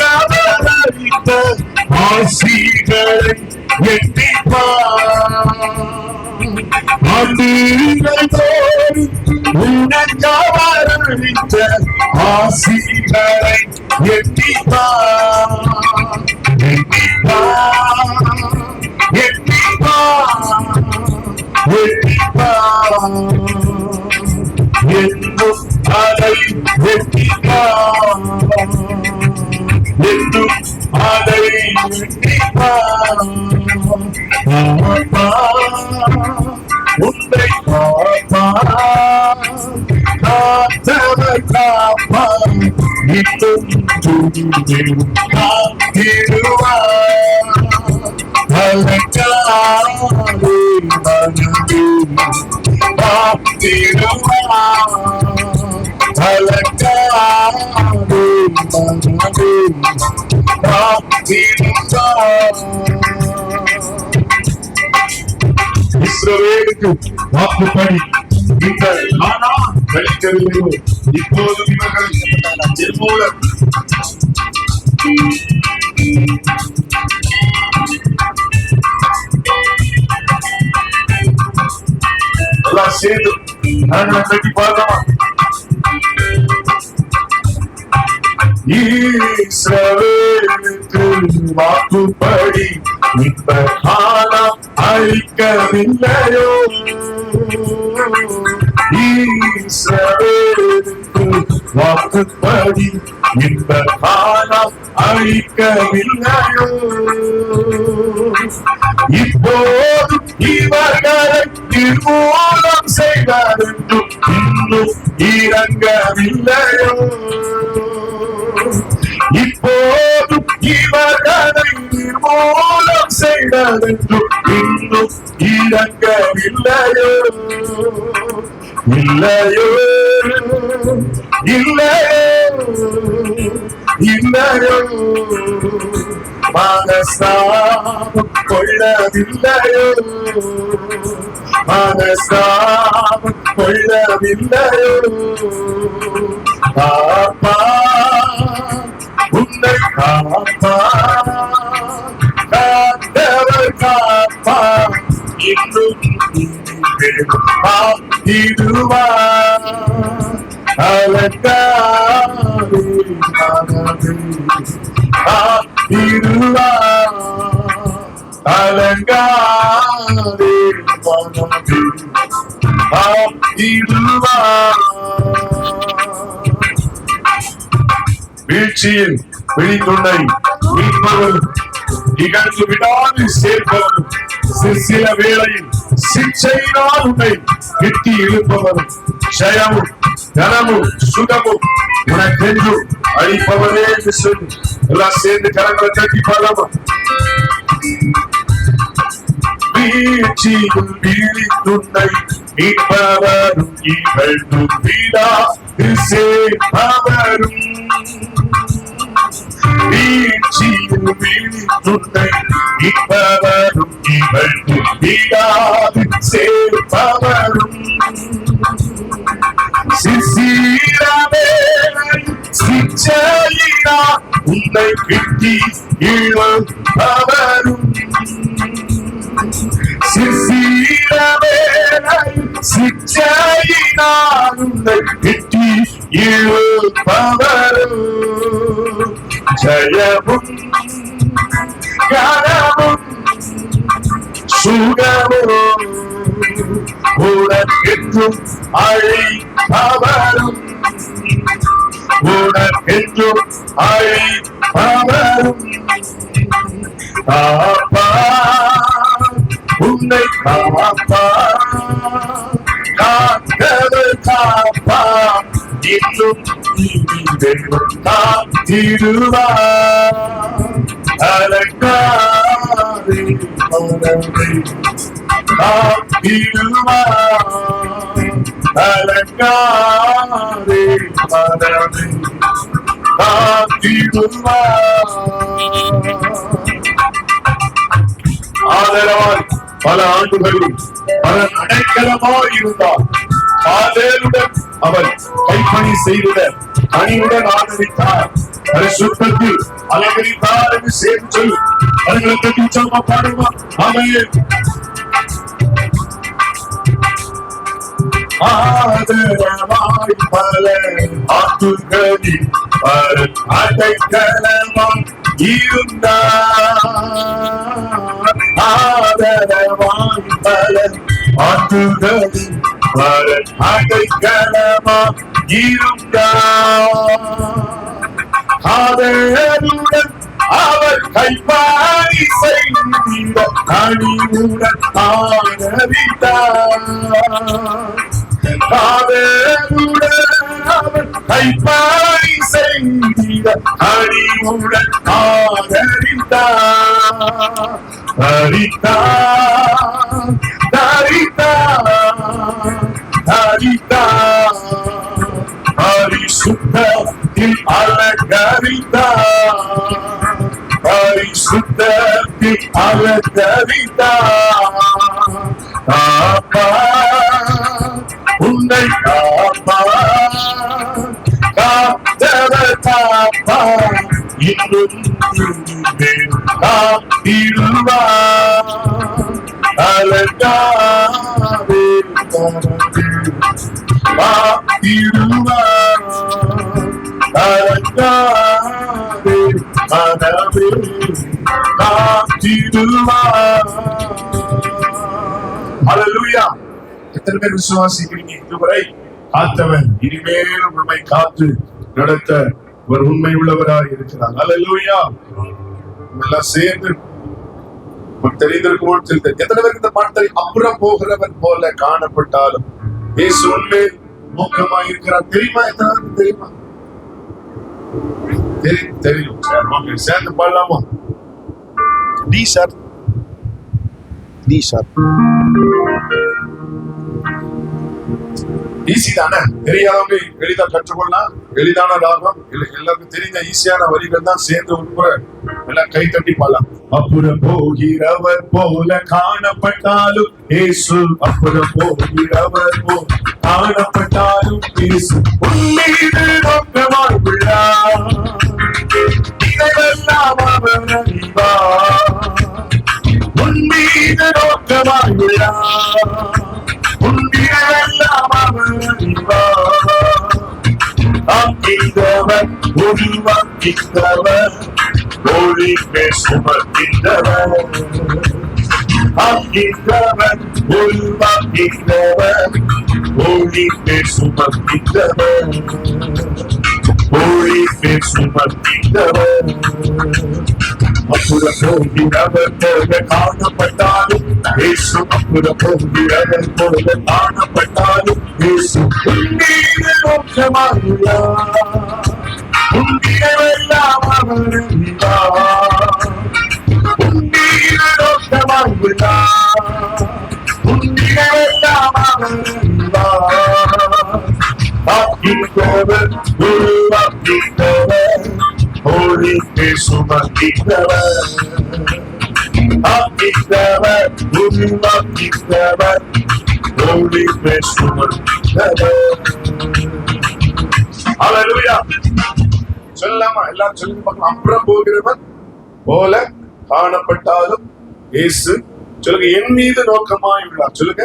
உனக்கவரளித்த ஆசிகளை ஆண்டுகள் தோறும் உனக்கவரளித்த ஆசிகளை எண்ணிப்பா என்னும் அதை வெட்டிப்பா என்னும் அதை வெட்டிப்பா உன்னை காப்பா காத்தவர் காப்பா இன்னும் காத்திடுவார் அலங்காரே மனதே காத்திடுவார் அலங்காரே மனதே காத்திடுவார். இஸ்ரவேலுக்கு வாக்குப்படி நீங்கள் நானா கழிக்கவில்லையோ இப்போது இவர்கள் என் மூலம் எல்லாம் சேர்ந்து நாங்கள் கட்டி பார்க்கலாம். இஸ்ரவேலுக்கு வாக்குப்படி இந்த காலம் அழிக்கவில்லையோ ஈஸ்வரனுக்கு வாக்குப்படி இந்த காலம் அழிக்கவில்லையோ இப்போது இவர்களை நிர்மூலம் செய்வார் என்றும் இன்னும் இறங்கவில்லையோ இப்போதும் இவர்களை நிர்மூலம் செய்வார் என்றும் இன்னும் இறங்கவில்லையோ இல்லையோ இல்லையோ இல்லையோ மனஸ்தாபம் கொள்ளவில்லையோ மனஸ்தாபம் கொள்ளவில்லையோ காப்பா உன்னை காப்பா காத்தவர் காப்பா இன்னும் காத்திடுவார் அலங்காரே மனதே காத்திடுவார் அலங்காரே மனதே காத்திடுவார். வீழ்ச்சியில் விழித்துணை மீட்பவரும் இகழ்ந்து விடாது சேர்ப்பவரும் சில வேளையில் சிச்சையினால் உன்னை வெட்டி இழுப்பவரும் ஜெயமும் தனமும் சுகமும் உனக்கென்றும் அளிப்பவரே என்று சொல்லி எல்லாம் சேர்ந்து கரங்களை தட்டி பாடலாமா? வீழ்ச்சியில் விழித்துணை மீட்பவரும் இகழ்ந்து விடாது சேர்ப்பவரும் வீழ்ச்சியில் விழித்துணை மீட்பவரும் இகழ்ந்து விடாது சேர்ப்பவரும் சிச்சையினா உன்னை வெட்டி இழுப்பவரும் சிச்சையினால் உன்னை வெட்டி இழுப்பவரும் ஜெயமும் கனமும் சுகமும் உனக்கென்றும் அழிப்பவரும் உனக்கென்றும் அழிப்பவரும் காப்பா உன்னை காப்பா காத்தவர் காப்பா இன்னும் காத்திடுவார் அலங்காரே மனதே காத்திடுவார் அலங்காரே மனதே காத்திடுவார். ஆதரவாய் பல ஆண்டுகளில் பல அடைக்கலமாய் இருந்தார். ஆதேலுடன் அவர் கைப்பணி செய்த பணியுடன் ஆதரித்தார், பரிசுத்தத்தில் அலங்கரித்தார் என்று சேர்த்து சொல்லு. அவர்களுக்கு உற்சாகமா பாடுமா? ஆமென். ஆதரவாய் பல ஆத்துகளில் அடைக்கலமாய் இருந்தார். ஆதரவாய் பல ஆத்துகளில் அடைக்கலமாய் இருந்தார். ஆதரவுடன் அவர் கைப்பாடி செய்த கனிவுடன் ஆதரித்தார். அவர் கைப்பாடி செய்த கனிவுடன் ஆதரித்தார். தரித்தார் தரித்தார் தரித்தார் பரிசுத்தத்தில் அலங்கரித்தார். பரிசுத்தத்தில் அலங்கரித்தார். அப்பா உன்னை காப்பா காத்தவர் காப்பா இன்னும் காத்திடுவார். அலங்காவே காத்திடுவார். அலங்காவே மனவே காத்திடுவார். ஹல்லேலூயா. எத்தனை பேர் விசுவாசிக்கிறீங்க? இதுவரை காத்தவன் இனிமேலும் உண்மை காத்து நடத்த ஒரு உண்மை உள்ளவராக இருக்கிறார். ஹல்லேலூயா. எல்லாம் சேர்ந்து தெரிந்திருக்குமோ தெரியல. எத்தனை பேருக்கு இந்த பாட்டு தெரியும்? அப்புறம் போகிறவன் போல காணப்பட்டாலும் இயேசு உண்மை நோக்கமாக இருக்கிறார். தெரியுமா? எத்தனை பேருக்கு தெரியுமா? தெரியும். சேர்ந்து பாடலாமா? டி சார், டி சார். ஈஸி தானே? தெரியாதவங்க எளிதா கற்றுக்கொள்ளலாம். எளிதான ராகம், எல்லாருக்கும் தெரிந்த ஈஸியான வரிகள் தான். சேர்ந்து உட்புற எல்லாம் கை தட்டி பாடலாம். அப்புறம் போகிறவர் போல காணப்பட்டாலும் இயேசு, அப்புறம் போகிறவர் போல காணப்பட்டாலும் இயேசு உன்மீது நோக்கமாய் உள்ளார். இதையெல்லாம் அவர் அறிவார். உன்மீது நோக்கமாய் உள்ளார். உன்மீதெல்லாம் அவர் அறிவார். ஆக்கித்தவர் உருவாக்கித்தவர் ஒளிமே சுமக்கித்தவர். ஆக்கித்தவர் உருவாக்கித்தவர் ஒளிமே சுமக்கித்தவர். ஒளிமே சுமக்கித்தவர். அப்புறம் போகிறவர் போல காணப்பட்டாலும் இயேசு, அப்புறம் போகிறவர் போல காணப்பட்டாலும் இயேசு உன்மீது நோக்கமாயுள்ளார். உன்மீதெல்லாம் அவர் அறிவார். உன்மீது நோக்கமாயுள்ளார். உன்மீதெல்லாம் அவர் அறிவார். ஆக்கித்தவர் உருவாக்கித்தவர் ஒளிமே சுமக்கித்தவர். ஆக்கித்தவர் உருவாக்கித்தவர் ஒளிமே சுமக்கித்தவர். ஹல்லேலூயா. சொல்லாமா? எல்லாரும் சொல்லுங்க பார்க்கலாம். அப்புறம் போகிறவன் போல காணப்பட்டாலும் இயேசு, சொல்லுங்க, என் மீது நோக்கமாய் உள்ளார். சொல்லுங்க.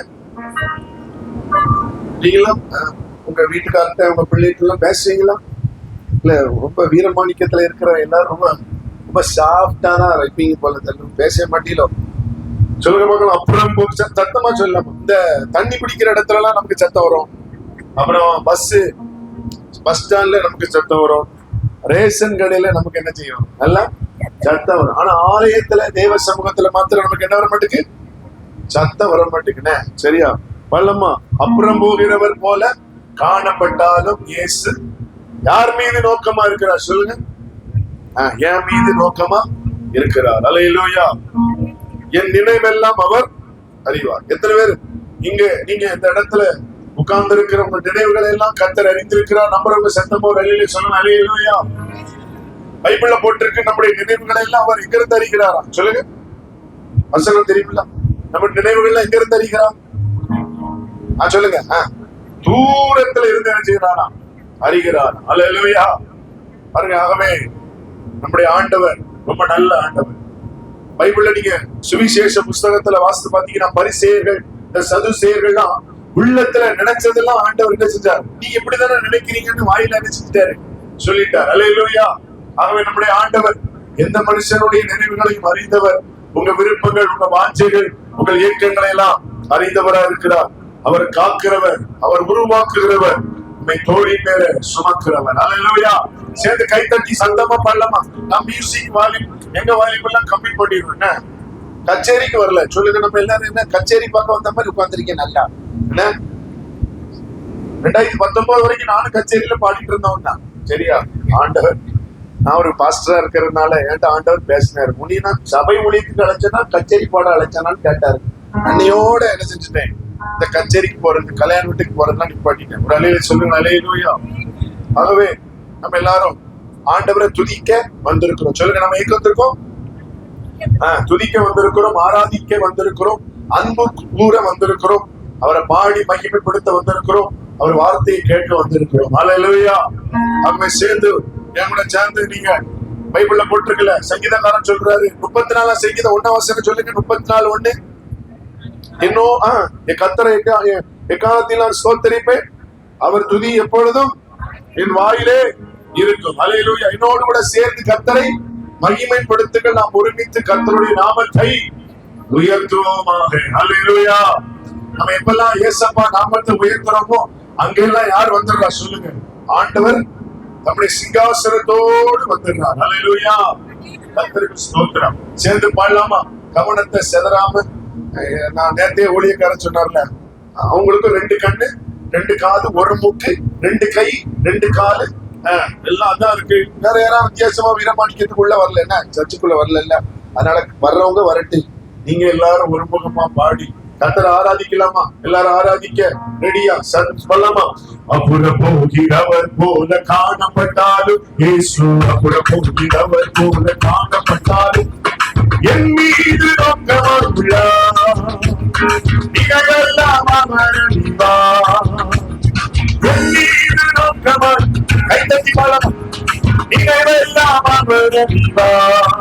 நீங்களும் உங்க வீட்டுக்கார்ட்ட உங்க பிள்ளைகள் பேசுவீங்களா? இல்ல ரொம்ப வீரமாணிக்கத்துல இருக்கிற எல்லாரும் ரொம்ப ரொம்ப சாஃப்டா தான் இருப்பீங்க போல. பேச மாட்டீங்களோ? சொல்லுங்க பார்க்கலாம். அப்புறம் சத்தமா சொல்லலாம். இந்த தண்ணி பிடிக்கிற இடத்துல எல்லாம் நமக்கு சத்தம் வரும். அப்புறம் பஸ் ஸ்டாண்ட்ல நமக்கு சத்தம் வரும். ரேஷன் கடையில நமக்கு என்ன செய்யும்? நல்லா சத்தம் வரும். ஆனா ஆலயத்துல தேவ சமூகத்துல மாத்திரம் நமக்கு என்ன வர மாட்டேங்குது? சத்தம் வர மாட்டேங்குண்ணே. சரியா? பல்லம்மா. அப்புறம் போகிறவர் போல காணப்பட்டாலும் இயேசு யார் மீது நோக்கமா இருக்கிறார்? சொல்லுங்க. என் மீது நோக்கமா இருக்கிறார். அல்லேலூயா. என் நினைவெல்லாம் அவர் அறிவார். எத்தனை பேர் இங்க நீங்க இந்த இடத்துல உட்கார்ந்து இருக்கிற உங்க நினைவுகளை எல்லாம் கர்த்தர் அறிந்திருக்கிறார். நம்புறவங்க சத்தமோ வெளியில சொல்லணும். அல்லேலூயா. பைபிள்ல போட்டிருக்கு நம்முடைய நினைவுகளை எல்லாம் அவர் எங்க இருந்து அறிகிறாரா? சொல்லுங்க. வசனம் தெரியுமில்ல? நம்ம நினைவுகள் எங்க இருந்து அறிகிறார்? சொல்லுங்க. தூரத்துல இருந்து என்ன செய்யறானா? அறிகிறார். அல்லேலூயா. பாருங்க, ஆகவே நம்முடைய ஆண்டவர் ரொம்ப நல்ல ஆண்டவர். பைபிள்ல நீங்க சுவிசேஷ புஸ்தகத்துல வாசித்து பாத்தீங்கன்னா பரிசேயர்கள், இந்த சதுசேயர்கள்லாம் உள்ளத்துல நினைச்சதெல்லாம் ஆண்டவர் என்ன செஞ்சார்? நீங்க இப்படிதானே நினைக்கிறீங்கன்னு வாயில நினைச்சுட்டாரு, சொல்லிட்டார். அல்லேலூயா. ஆகவே நம்முடைய ஆண்டவர் எந்த மனுஷனுடைய நினைவுகளையும் அறிந்தவர். உங்க விருப்பங்கள், உங்க வாஞ்சைகள், உங்கள் இயக்கங்களை எல்லாம் அறிந்தவரா இருக்கிறார். அவர் காக்கிறவர், அவர் உருவாக்குகிறவர், உண்மை தோழி மேல சுமக்கிறவர். அல்லேலூயா. சேர்ந்து கைத்தட்டி சத்தமா பண்ணலாமா? நான் மியூசிக் வால்யூம், எங்க வால்யூம் எல்லாம் கம்மி பண்ணிடுவேன். கச்சேரிக்கு வரல சொல்லுங்க. நம்ம எல்லாரும் என்ன கச்சேரி பார்க்க வந்த மாதிரி உட்கார்ந்துருக்கேன். நல்லா என்ன 2019 வரைக்கும் நானும் கச்சேரியில பாடிட்டு இருந்தவன் தான். சரியா? ஆண்டவர், நான் ஒரு பாஸ்டரா இருக்கிறதுனால என்கிட்ட ஆண்டவர் பேசினாரு. முன்னா சபை ஊழியத்துக்கு அழைச்சனா கச்சேரி பாட அழைச்சானான்னு கேட்டாரு. அன்னையோட என்ன செஞ்சுட்டேன்? இந்த கச்சேரிக்கு போறது, கல்யாண வீட்டுக்கு போறதுலாம் நிப்பாட்டிட்டேன். ஒரு அலையில சொல்லுங்க, அல்லேலூயா. ஆகவே நம்ம எல்லாரும் ஆண்டவரை துதிக்க வந்திருக்கிறோம். சொல்லுங்க, நம்ம எங்க வந்திருக்கோம்? துதிக்க வந்திருக்கிறோம், ஆராதிக்க வந்திருக்கிறோம், அன்பு கூற வந்திருக்கிறோம், அவரை பாடி மகிமைப்படுத்த வந்திருக்கிறோம், அவர் வார்த்தையை கேட்க வந்திருக்கிறோம். அல்லேலூயா. அவங்க சேர்ந்து என் சேர்ந்து நீங்க பைபிள்ல போட்டிருக்கல, சங்கீதக்காரன் சொல்றாரு 34 சங்கீதம் 1 வசனம் சொல்லுங்க. 34:1. இன்னும் என் கர்த்தரை எக்காலத்தில் நான் ஸ்தோத்தரிப்பேன், அவர் துதி எப்பொழுதும் என் வாயிலே இருக்கும். அல்லேலூயா. என்னோடு கூட சேர்ந்து கர்த்தரை மகிமைப்படுத்துங்கள், நாம் ஒருமித்து கர்த்தருடைய நாமத்தை உயர்த்துவோமாக. அல்லேலூயா. நம்ம எப்பெல்லாம் ஏசப்பா நாமத்தை உயர்த்துறோமோ அங்கெல்லாம் யார் வந்துடுறா? சொல்லுங்க, ஆண்டவர் நம்முடைய சிங்காசனத்தோடு வந்துடுறார். அல்லேலூயா. கர்த்தருக்கு ஸ்தோத்திரம். சேர்ந்து பாடலாமா? கவனத்தை செதறாம. நான் நேரத்தையே ஊழியக்காரன் சொன்னார்ல, அவங்களுக்கு 2 கண்ணு, 2 காது, 1 மூக்கு, 2 கை, 2 காலு, எல்லாம் அதான் இருக்கு. வேற யாராவது வித்தியாசமா வீரமாணிக்கத்துக்குள்ள வரல, என்ன சர்ச்சுக்குள்ள வரல. இல்ல, அதனால வர்றவங்க வரட்டு. நீங்க எல்லாரும் ஒருமுகமா பாடி கர்த்தரை ஆராதிக்கலாமா? எல்லாரும் ஆராதிக்க ரெடியா? சொல்லலாமா? அப்புற போகிறவர் போல காணப்பட்டாலும் இயேசு, அப்புற போகிறவர் போல காணப்பட்டாலும் என் மீது நோக்கமுள்ளார், நிகழெல்லாம் அவர் அறிவார். என் மீது நோக்கமுள், கைத்தட்டி பாடலாமா? நிகழெல்லாம் அவர் அறிவார்.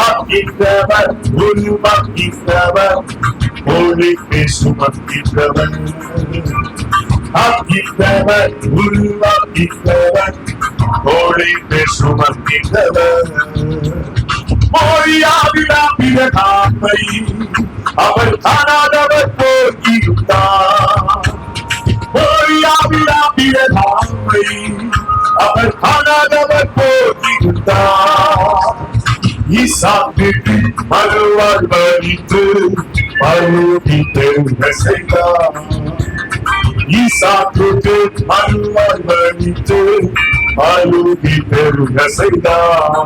ஆக்கின்றவர், உருவாக்கின்றவர், ஒளிக்கு சுமக்கின்றவர். ஆக்கின்றவர், உருவாக்கின்றவர், ஒளிக்கு சுமக்கின்றவர். மோரியாவிலாபிய நாமை அவர் காணாதவர் போயிருந்தார். மோரியாவிலாபிய நாமை அவர் காணாதவர் போயிருந்தார். ஈசாக்குக்கு மறுவாழ்வளித்து பழுதி பெருக செய்தார். ஈசாக்குக்கு மறுவாழ்வளித்து பழுதி பெருக செய்தார்.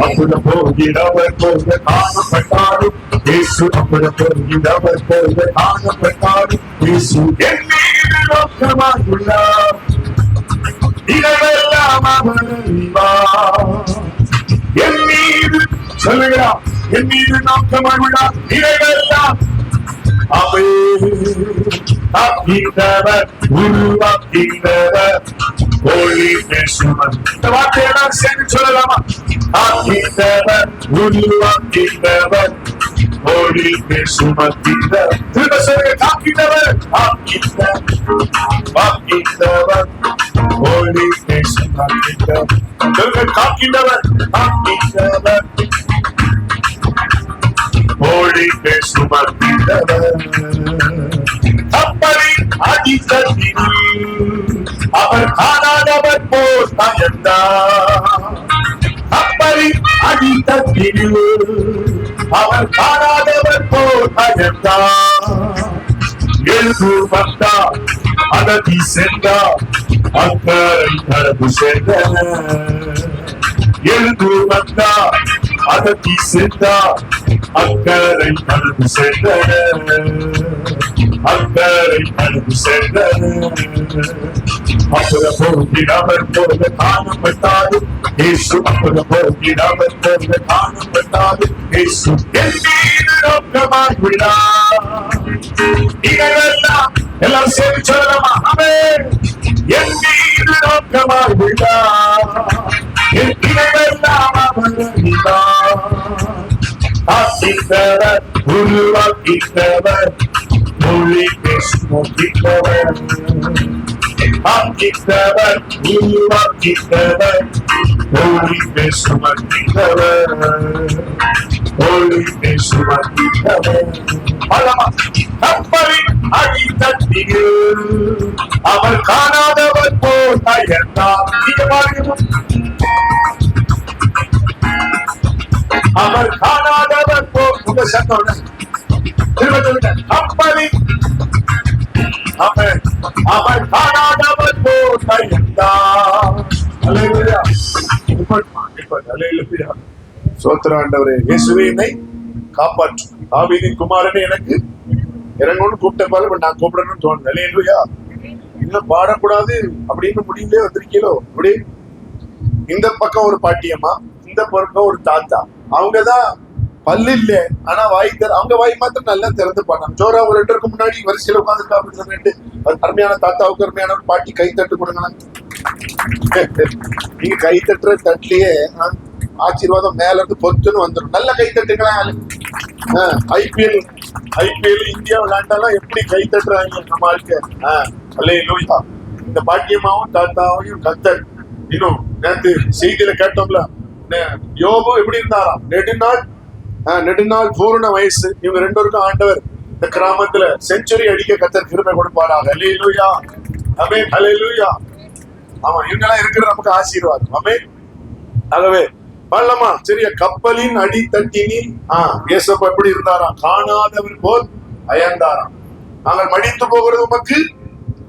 அப்புற போகிறவர் போல காணப்பட்டாலும் இயேசு, அப்புற போகிறவர் போல காணப்பட்டாலும் இயேசு என் மீது நோக்கமாயுள்ளார், இதெல்லாம் அவர் அறிவார். என் மீது சொல்லுகிறா, என் மீது நோக்கமாயுள்ளார், இதெல்லாம் ஆக்கின்றவர், உருவாக்கின்றவர், ஒளி பேசுவர். இந்த வார்த்தையெல்லாம் சேர்ந்து சொல்லலாமா? ஆக்கின்றவர், உருவாக்கின்றவர், ஒளி பேசுவர். திரும்ப சொல்லுங்க, ஆக்கின்றவர், ஆக்கின்றவர், ஒளி பேசுவர். ஆக்கின்றவர், ஆக்கின்றவர், ஒளி பேசுவர். கப்பலின் அடித்தட்டில் அவர் காணாதவர் போல் பயந்தார். கப்பலின் அடித்தட்டில் அவர் காணாதவர் போல் பயந்தார். எழுது வந்தார், அததி சென்றார், அக்கறை கடந்து சென்றனர். எழுது வந்தார், அததி சென்றார், அக்கறை கடந்து சென்றனர். அக்கறை கடந்து சென்றனர். அப்புற போகிறவர் போல காணப்பட்டாலும் இயேசு, அப்புற போகிறவர் போல காணப்பட்டாலும் இயேசு என் மீது நோக்கமாயுள்ளார், இதெல்லாம் எல்லாரும் சேர்த்து சொல்லலாமா? ஆமென். என் மீது நோக்கமாய் உள்ளார், என் இணைவெல்லாம் அவர் அறிவார். ஆசித்தவர், உருவாக்கித்தவர், மொழி பேசுகின்றவர். ஆக்கித்தவர், உருவாக்கித்தவர், மொழி பேசுகின்றவர், மொழி பேசுகின்றவர். கப்பலின் அடித்தட்டில் அவர் காணாதவர் போல் அயர்ந்தார். அவர் காணாதவர் போல் உங்க சத்தோட கப்பலின் அவர் காணாதவர் போல் அயர்ந்தார். அல்லேலூயா. அல்லேலூயா. ஸ்தோத்திரம் ஆண்டவரே. இயேசுவே என்னை காப்பாற்றும். தாவீதின் குமாரனே எனக்கு இறங்கணும்னு கூப்பிட்ட பாரு, நான் கூப்பிடணும்னு தோணுது. அல்லேலூயா. இன்னும் பாடக்கூடாது அப்படின்னு முடிவுலே வந்திருக்கீங்களோ? அப்படி இந்த பக்கம் ஒரு பாட்டியம்மா, இந்த பக்கம் ஒரு தாத்தா. அவங்கதான் பல்லு இல்ல, ஆனா வாய் அவங்க வாய் மாத்திரம் நல்லா திறந்து பாட்டாங்க. ஜோரா ஒரு 2 வருஷத்துக்கு முன்னாடி வரிசையில உட்கார்ந்து அருமையான தாத்தாவுக்கு அருமையான ஒரு பாட்டி கை தட்டு கொடுங்களேன். நீங்க கை தட்டுற தட்டுலயே ஆசீர்வாதம் மேல இருந்து பொத்துன்னு வந்துடும். நல்ல கை தட்டுங்களேன். ஐபிஎல் இந்தியா விளையாண்டாலும் எப்படி கை தட்டுறாங்க நம்ம ஆளுக்கு. அல்லேலூயா. இந்த பாட்டியம்மாவும் தாத்தாவையும் கத்தர் இன்னும் நேற்று செய்தியில கேட்டோம்ல, யோபு எப்படி இருந்தாராம்? நெடுநாள் பூர்ண வயசு. இவங்க 2 பேருக்கும் ஆண்டவர் இந்த கிராமத்துல செஞ்சுரி அடிக்க கத்தர் கிருபை கொடுப்பாராக. அல்லேலூயா. ஆமென். அல்லேலூயா. ஆமா, இவங்கெல்லாம் இருக்கிற நமக்கு ஆசீர்வாதம். ஆமென். ஆகவே பள்ளமா சரியா கப்பலின் அடித்தட்டினில் ஏசப்பா எப்படி இருந்தாராம்? காணாதவர் போல் அயர்ந்தாராம். நாங்கள் மடித்து போகிறது உமக்கு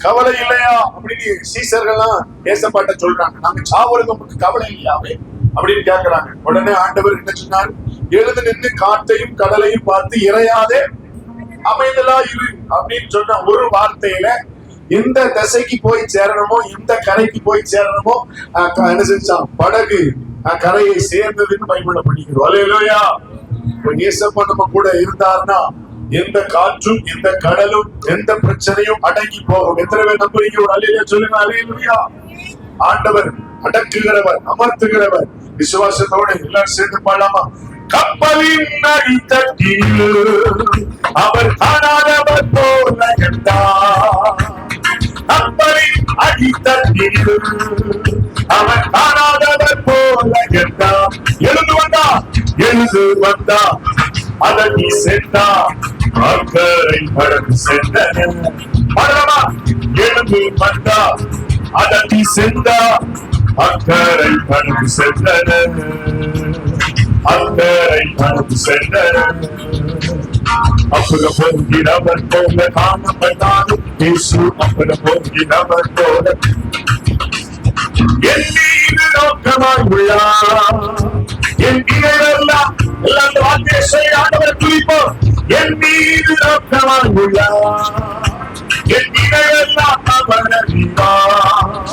கவலை இல்லையா அப்படின்னு சீசர்கள்லாம் ஏசப்பாட்ட சொல்றாங்க. நாங்க சாவறது உமக்கு கவலை இல்லையாவே அப்படின்னு கேட்கிறாங்க. உடனே ஆண்டவர் என்ன சொன்னார்? எழுந்து நின்று காற்றையும் கடலையும் பார்த்து இறையாதே அமைதலா இரு அப்படின்னு சொன்ன ஒரு வார்த்தையில எந்த திசைக்கு போய் சேரணுமோ, எந்த கரைக்கு போய் சேரணுமோ என்ன செஞ்சான்? படகு கரையை சேர்ந்ததுன்னு பைபிள்ல படிக்கிறோம். அல்லேலூயா. இயேசப்பா நம்ம கூட இருந்தாருன்னா எந்த காற்றும், எந்த கடலும், எந்த பிரச்சனையும் அடங்கி போகும். எத்தனை பேர் நம்புறீங்க? ஒரு அல்லேலூயா சொல்லுங்க. அல்லேலூயா. ஆண்டவர் அடக்குகிறவர், அமர்த்துகிறவர். விசுவாசத்தோடு எல்லாரும் சேர்ந்து பாடலாமா? கப்பலின் அடித்தட்டில் அவர் காணாதவர் போல இருந்தார். கப்பலின் அடித்தட்டில் அவர் காணாதவர் போல இருந்தார். எழுந்து வந்தா அதனை சென்றா அக்கறை படகு சென்றன. படமா எழுந்து வந்தா அதனை சென்றா அக்கறை படகு சென்றன. அக்கறை படகு சென்றன. அப்புறம் போகிறவர் போல காணப்பட்டாலும் இயேசு அப்புறம் போகிறவர் போல என் மீது நோக்கமாய் உள்ளார். என் இணைவெல்லாம் எல்லாம் வார்த்தையை சொல்லி ஆண்டவர் துதிப்போம். என் மீது நோக்கமாய் உள்ளார். என் இணைவெல்லாம் அவர் அறிவார்.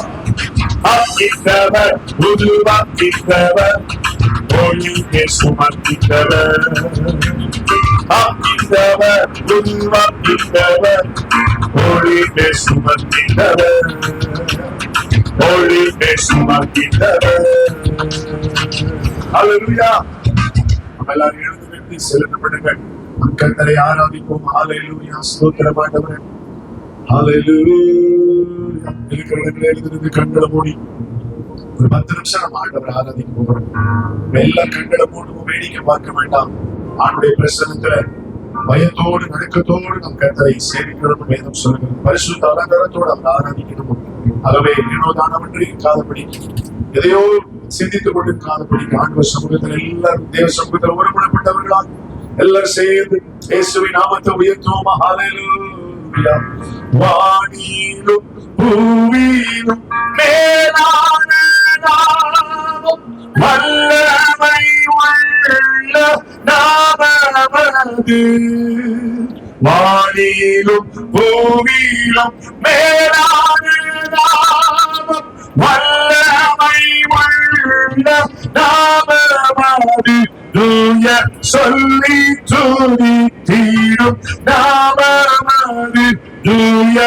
ஆக்கித்தவர், உருவாக்கித்தவர், மொழி பேசுகின்றவர். ஆக்கித்தவர், உருவாக்கித்தவர், மொழி பேசுகின்றவர், மொழி பேசுகின்றவர். அல்லேலூயா. எல்லாரும் எழுந்து நின்று செலுத்தப்படுங்கள். கர்த்தரை ஆராதிப்போம். அல்லேலூயா. ஸ்தோத்திரம் ஆண்டவரே. அல்லேலூயா. இருக்கிற இடத்துல எழுந்து கண்களை மூடி ஒரு 10 நிமிஷம் நம்ம ஆண்டவரை ஆராதிக்க போகிறோம். எல்லா கண்களை மூடி வேடிக்கை பார்க்க வேண்டாம். ஆண்டுடைய பிரசனத்துல பயத்தோடு நடுக்கத்தோடு நம் கர்த்தரை சேவிக்கணும். வேதம் சொல்லுகிறது. பரிசுத்த அலங்காரத்தோடு அவர் ஆராதிக்கணும். ஆகவே வினோதானவற்றை இருக்காதபடி, எதையோ சிந்தித்துக் கொண்டிருக்காதபடி ஆண்டவர் சமூகத்தில் எல்லாரும் தேவ சமூகத்தில் ஒருமுறைப்பட்டவர்களால் எல்லாரும் சேர்ந்து இயேசுவின் நாமத்தை உயர்த்துவோம். ஹல்லேலூயா. வானிலும் பூவிலும் மேலான நாமம், வல்லமை உள்ள நாமமது. வானிலும் பூவிலும் மேலான நாமம், வல்லமை உள்ள நாமமது. தூய சொல்லி துதி தீரும் நாமமது. தூய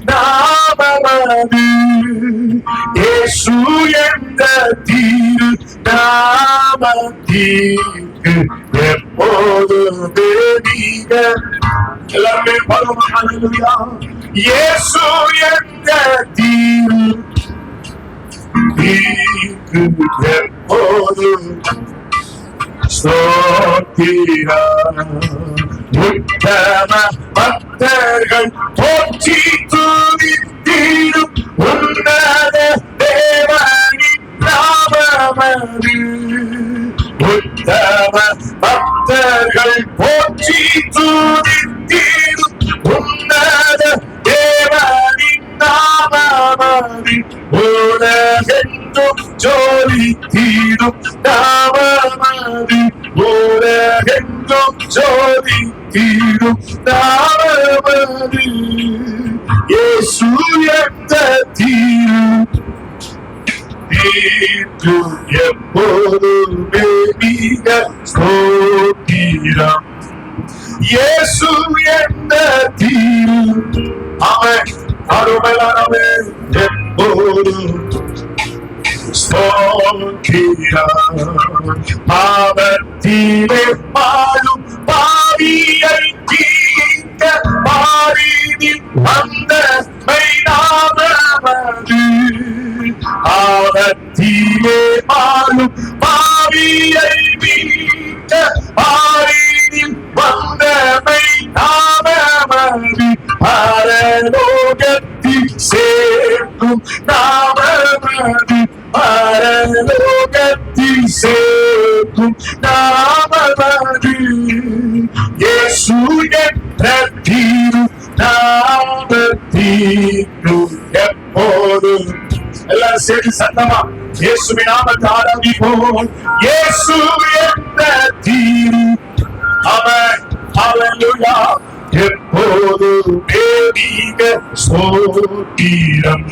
நாமமது இயேசு என்ற தீரு நாமத்திற்கு எப்போதுமே நீங்க எல்லாருமே பாருங்க. ஹல்லேலூயா. இயேசு என்ற தீரு எப்போதும் உத்தம பக்தர்கள் போற்றி துதித்திடும் உன்னத தேவனின் நாமமது உத்தம பக்தர்கள் போற்றி துதித்திடும் உன்னத தேவனின் நாமமது உலகெங்கும் ஜோதித்திடும் நாமமது உலகெங்கும் ஜோதித்திடும் நாமமது இயேசு என்ற தீர்ப்பு எப்போதுமே மிக ஸ்தோத்திரம். இயேசு என்ற தீர்ப்பு அவன் அருமையானவே எப்போதும் பாவத்திலே வாழும் பாவியை தீர்க்க பாரினில் வந்த மெய்நாமமது பாவத்திலே வாழும் பாவியை மீட்க பாரினில் வந்த மெய்நாமமது பரலோகத்தில் சேர்க்கும் நாமமது பரலோகத்தில் சேர்க்கும் நாமமது இயேசு என்ற தீரு நாமத்திற்கு எப்போதும் எல்லாரும் சேர்ந்து சத்தமா இயேசுவின் நாமத்தை ஆராதிப்போம். இயேசு என்ற தீரு அவன் ஹல்லேலூயா எப்போதுமே மிக ஸ்தோத்திரம்.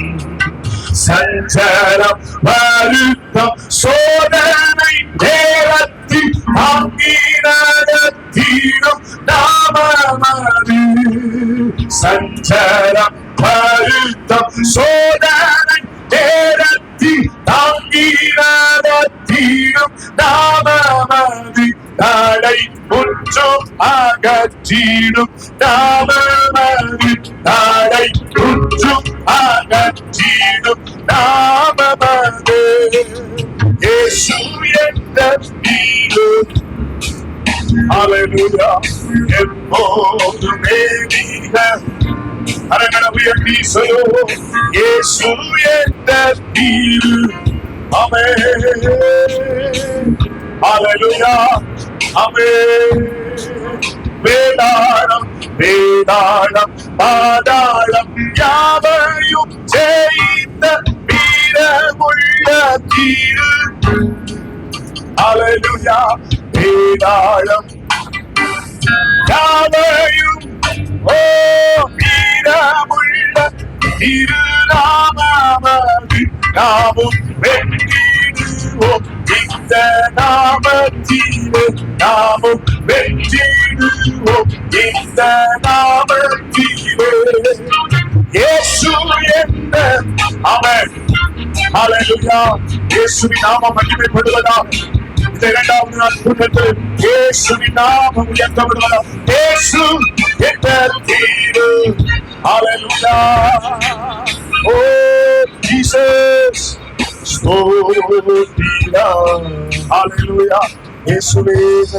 சஞ்சலம் வருத்தம் சோதனை நேரத்தில் அங்கீகாரத்திடும் நாமமது சஞ்சலம் வருத்தம் சோதனை நேரத்தில் அங்கீகாரத்திடும் நாமமது தடை குற்றம் அகற்றிடும் நாமமது தடை குற்றம் அகற்றிடும் நாமமது இயேசு என்ற தீரு ஹல்லேலூயா எப்போதுமே மிக அரங்கன உயர்த்தி சொல்லுவோம். இயேசு என்ற தீரு ஆமென் ஹல்லேலூயா ஆமென். வேதாளம் வேதாளம் பாதாளம் யாவையும் ஜெயித்த வீரமுள்ள தீரு ஹல்லேலூயா வேதாளம் யாவையும் ஓ வீரமுள்ள திருநாமமது நாமும் வெற்றிடுவோம் இந்த நாமத்திலே நாமும் வெற்றிடுவோம் இந்த நாமத்திலே இயேசு என்ற அவன் ஹல்லேலூயா இயேசுவின் நாமம் மகிமைப்படுவதாக. இந்த இரண்டாவது நாள் கூட்டத்தில் இயேசுவின் நாமம் உயர்த்தப்படுவதாக. இயேசு என்ற தீரு ஹல்லேலூயா ஓ ஜீசஸ் ஸ்தோத்திரம் ஹல்லேலூயா. இயேசுவே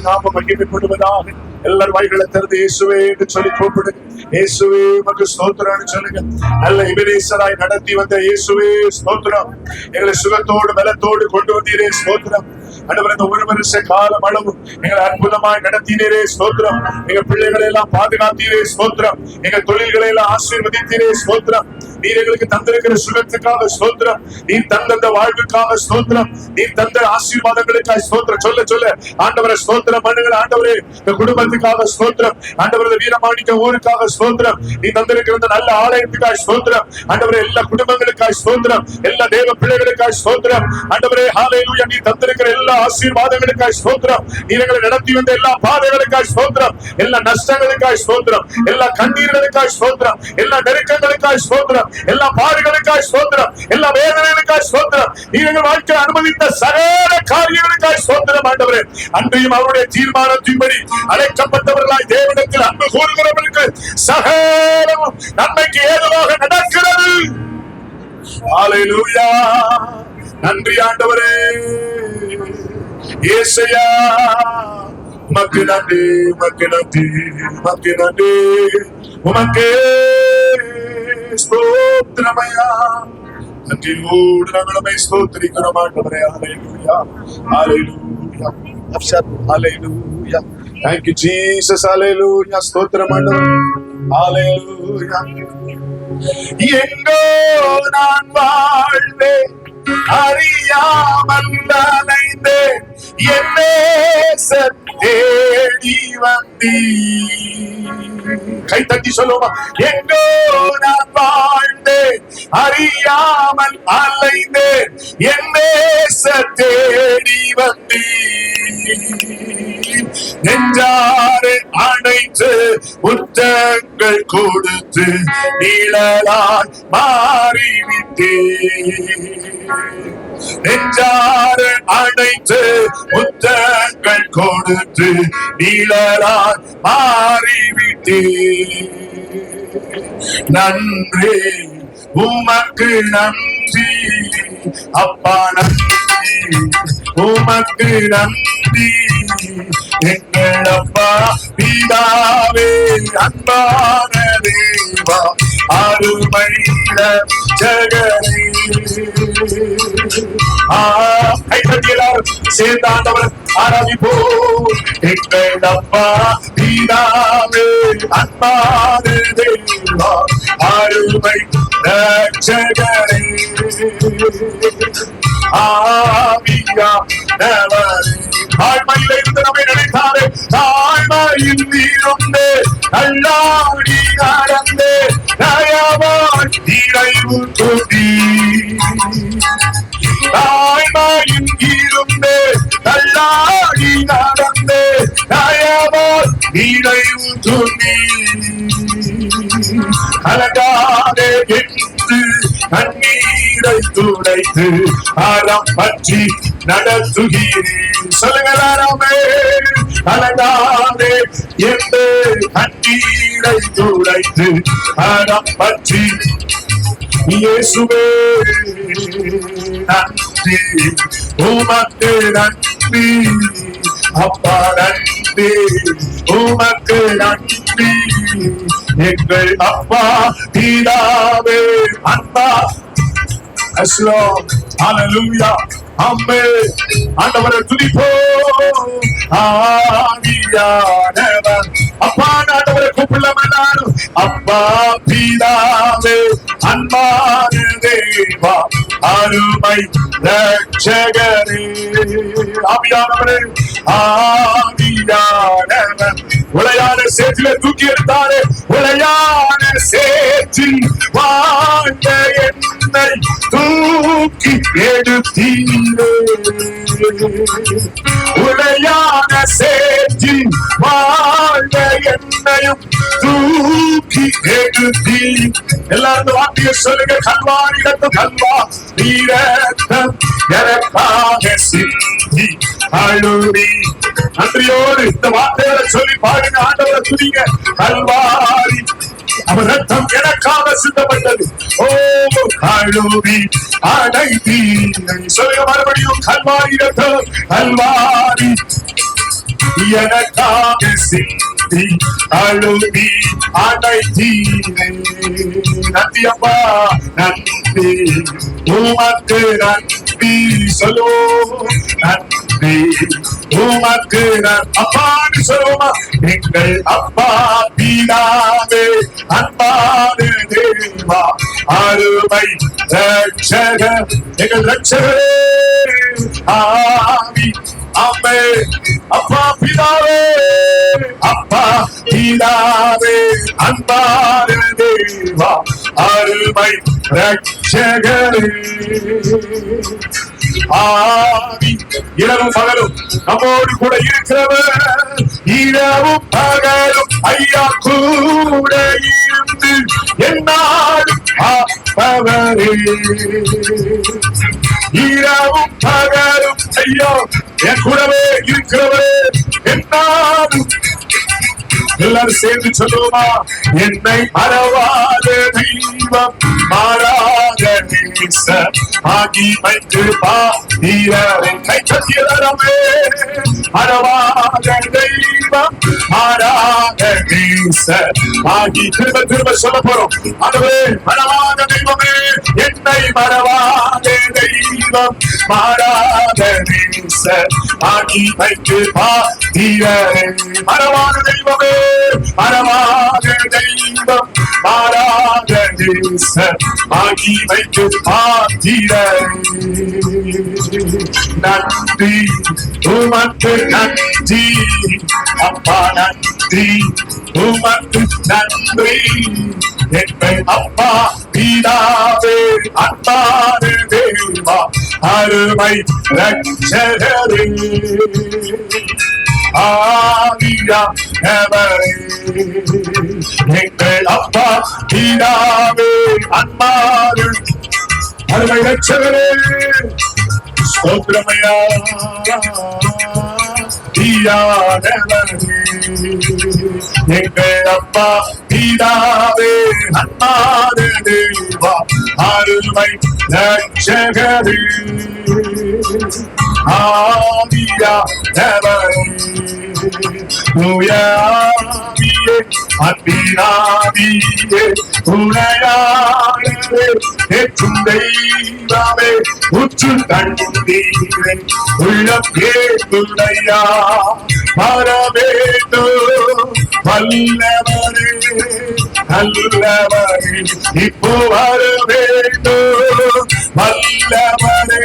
நாமம் மகிமைப்படுவதாக. எல்லாரும் வாய்களை திறந்து இயேசுவே என்று சொல்லி கூப்பிடுங்க. இயேசுவே உமக்கு ஸ்தோத்திரம்னு சொல்லுங்க. நல்ல எபினேசராய் நடத்தி வந்த இயேசுவே ஸ்தோத்திரம். எங்களை சுகத்தோடு பலத்தோடு கொண்டு வந்தீரே ஸ்தோத்திரம். ஆண்டவரே இந்த ஒரு வருஷ காலம் அளவு எங்களை அற்புதமாய் நடத்தினீரே ஸ்தோத்திரம். எங்க பிள்ளைகளை எல்லாம் பாதுகாத்தீரே ஸ்தோத்திரம். எங்க தொழில்களை எல்லாம் ஆசீர்வதித்தீரே ஸ்தோத்திரம். நீர் எங்களுக்கு தந்திருக்கிற சுகத்துக்காக ஸ்தோத்திரம். நீர் தந்த வாழ்வுக்காக ஸ்தோத்திரம். நீர் தந்த ஆசீர்வாதங்களுக்காக ஸ்தோத்திரம். சொல்ல சொல்ல ஆண்டவரை ஸ்தோத்திரம் பண்ணுங்கள். ஆண்டவரே இந்த குடும்பத்துக்காக ஸ்தோத்திரம். ஆண்டவரே வீரமாணிக்க ஊருக்காக ஸ்தோத்திரம். நீ தந்திருக்கிற நல்ல ஆலயத்துக்காக ஸ்தோத்திரம். ஆண்டவரே எல்லா குடும்பங்களுக்காக ஸ்தோத்திரம். எல்லா தேவ பிள்ளைகளுக்காக ஸ்தோத்திரம். ஆண்டவரே ஹல்லேலூயா. நீ தந்திருக்கிற எல்லா ஆசீர்வாதங்களுக்காக ஸ்தோத்திரம். நீர் எங்களை நடத்தி வந்த எல்லா பாதைகளுக்காக ஸ்தோத்திரம். எல்லா நஷ்டங்களுக்காக ஸ்தோத்திரம். எல்லா கண்ணீர்களுக்காக ஸ்தோத்திரம். எல்லா நெருக்கங்களுக்காக ஸ்தோத்திரம். எல்லா பாடுகளுக்காக ஸ்தோத்திரம். எல்லா வேதனைகளுக்காக ஸ்தோத்திரம். நீர் எங்கள் வாழ்க்கை அனுமதித்த சகல காரியங்களுக்காக ஸ்தோத்திரம். ஆண்டவரே அன்றையும் அவருடைய தீர்மானத்தின்படி அழைக்கப்பட்டவர்களாய் தேவனிடத்தில் அன்பு கூறுகிறவர்களுக்கு சகலமும் நன்மைக்கு ஏதுவாக நடக்கிறது. ஹல்லேலூயா. நன்றி ஆண்டவரே. இயேசுயா உமக்கு நன்றி, உமக்கு நன்றி, உமக்கு நன்றி, உமக்கே ஸ்தோத்திரமையா. நன்றியோடு நாங்கள் உம்மை ஸ்தோத்திரிக்கிறோம் ஆண்டவரே. ஹல்லேலூயா, ஹல்லேலூயா, ஹல்லேலூயா. Thank you Jesus. ஹல்லேலூயா. ஸ்தோத்திரம் ஆண்டவரே. ஹல்லேலூயா. எங்கோ நான் வாழ்வேன் அறியாமல் அலைந்தேன், என்னே தேடி வந்தீ. கை தட்டி சொல்லுமா. எங்கோ நான் வாழ்ந்தேன் அறியாமல் அலைந்தேன், என்னே தேடி வந்தீ. நெஞ்சாரை அணைத்து முத்தங்கள் கொடுத்து நிழலாய் மாறிவிட்டே. நெஞ்சாரை அணைத்து முத்தங்கள் கொடுத்து நிழலாய் மாறிவிட்டே. நன்றி உமக்கு நன்றி அப்பா, நன்றி உமக்கு நன்றி எங்கள் அப்பா பிதாவே. அன்பான தேவா அருமை ஜகரே. எல்லாரும் சேர்ந்து ஆண்டவரை ஆராதிப்போம். எங்கள் அப்பா பிதாவே அன்பான தேவா அருமை ஜகரே. தாழ்மையில இருந்து நம்மை நினைத்தாரே, தாழ்மையில் நீருந்தே நல்லாடி நடந்தே நயவான் நிறைவு தூண்டி. தாழ்மையில் இருந்தே நல்லாடி நடந்தே நயவான் நிறைவு தூண்டி. அழகாதே என்று கண்ணீரை துடைத்து அறம் பற்றி நடத்துகிறேன். சொல்லுங்களாமே. அழகாதே என்று கண்ணீரை துடைத்து அறம் பற்றி இயேசுவே நன்றி உமக்கு நன்றி அப்பா, நன்றி உமக்கு நன்றி எங்கள் அப்பா பிதாவே அன்பா. ஹல்லேலூயா. ஆமென். ஆண்டவரை துதிப்போம். ஆவியானவர் அப்பா ஆண்டவரை கூப்பிடலாம். அப்பா பிதாவே அன்பான தேவா அருமை ரட்சகரே. ஆவியானவரே, ஆவியானவர் உளையான சேற்றில தூக்கி எடுத்தாரே, உளையான சேற்றில் வாழ்ந்த என்னை தூக்கி எடுத்தீரே. உளையான சேற்றில் வாழ்ந்த என்னையும் தூக்கி எடுத்தீ. எல்லாரும் வார்த்தையை சொல்லுங்க. கல்வாரி ரத்தம், கல்வா நீரத்தம் எனக்காக சிந்தி அழுதி. நன்றியோடு இந்த வார்த்தைகளை சொல்லி பாருங்க. ஆண்டவரை துதிங்க. கல்வாரி அவர் ரத்தம் எனக்காக சிந்தப்பட்டது. ஓ கழுவி அடைத்தி. சொல்லுங்க மறுபடியும். கல்வாரி ரத்தம், கல்வாரி எனக்காக சிந்தி அழுதி அடைத்தி. நன்றி அப்பா, நன்றி உமக்கு நன்றி. சொல்லோ நன்றி உமக்கு அப்பான்னு சொல்லுவோமா. எங்கள் அப்பா பிதாவே அன்பான தேவா அருமை ரட்சகர் எங்கள் ரட்சகரே ஆவி அம்மே அப்பா பிதாவே அப்பா பிதாவே அன்பான தேவா அருமை ரட்சகரே ஆவி இரவும் பகலும் நம்மோடு கூட இருக்கிறவர் இரவும் பகலும் ஐயா கூட இருந்து என்னாலும் ஆப்பவரே இரவும் பகலும் ஐயா என் கூடவே இருக்கிறவரே என்னாலும் எல்லாரும் சேர்ந்து சொல்லுவோமா என்னை மறவாத தெய்வம் மாறாத நேசர் மகிமைக்கு பாத்திரரே கை தட்டியவரமே மறவாத தெய்வம் மாறாத நேசர் திரும்ப திரும்ப சொல்ல போறோம் அதுவே மறவாத தெய்வமே என்னை மறவாத தெய்வம் மாறாத நேசர் மகிமைக்கு பாத்திரரே மறவாத தெய்வமே மறவாத தெய்வம் மாறாத நேசர் மகிமைக்கு பாத்திரரே நன்றி உமக்கு நன்றி அப்பா நன்றி உமக்கு நன்றி எங்கள் அப்பா பிதாவே அன்பான தேவா அருமை ரட்சகரே ஆவியா எங்கள் அப்பா பிதாவே அன்பான அருமை ரட்சகரே ஸ்தோத்திரமையா எங்கள் அப்பா பிதாவே அன்பான தேவா அருமை ரட்சகரே ஆவியா ஆவியே அன்பினாவியே துணையாளரே ஏற்றும் தெய்வமே உற்று கண்டீரே உள்ளம் ஏற்றுடையா வரவேண்டும் வல்லவரே நல்லவரே இப்போ வரவேண்டும் வல்லவரே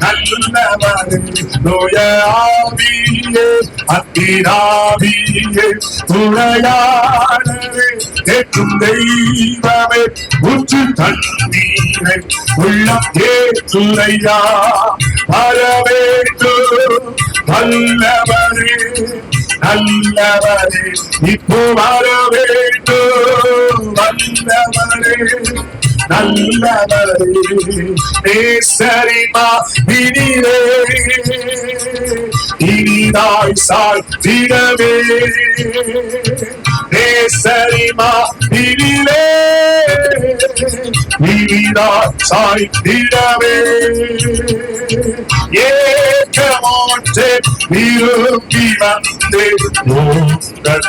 நல்லவரே நோயாவியே அத்திராவியே துணையாளரே ஏற்றும் தெய்வமே உற்று தண்ணீரை உள்ளம் ஏற்றுரையா வரவேண்டும் வல்லவரே நல்லவரே இப்போ வரவேண்டும் வல்லவரே நல்லவரே நேசரிமா வினிரே இனிதாய் சாத்திடவே நேசரிமா வினிரே இனிதாய் சாத்திடவே ஏக்கமோற்றே விரும்பி வந்தே உங்கள்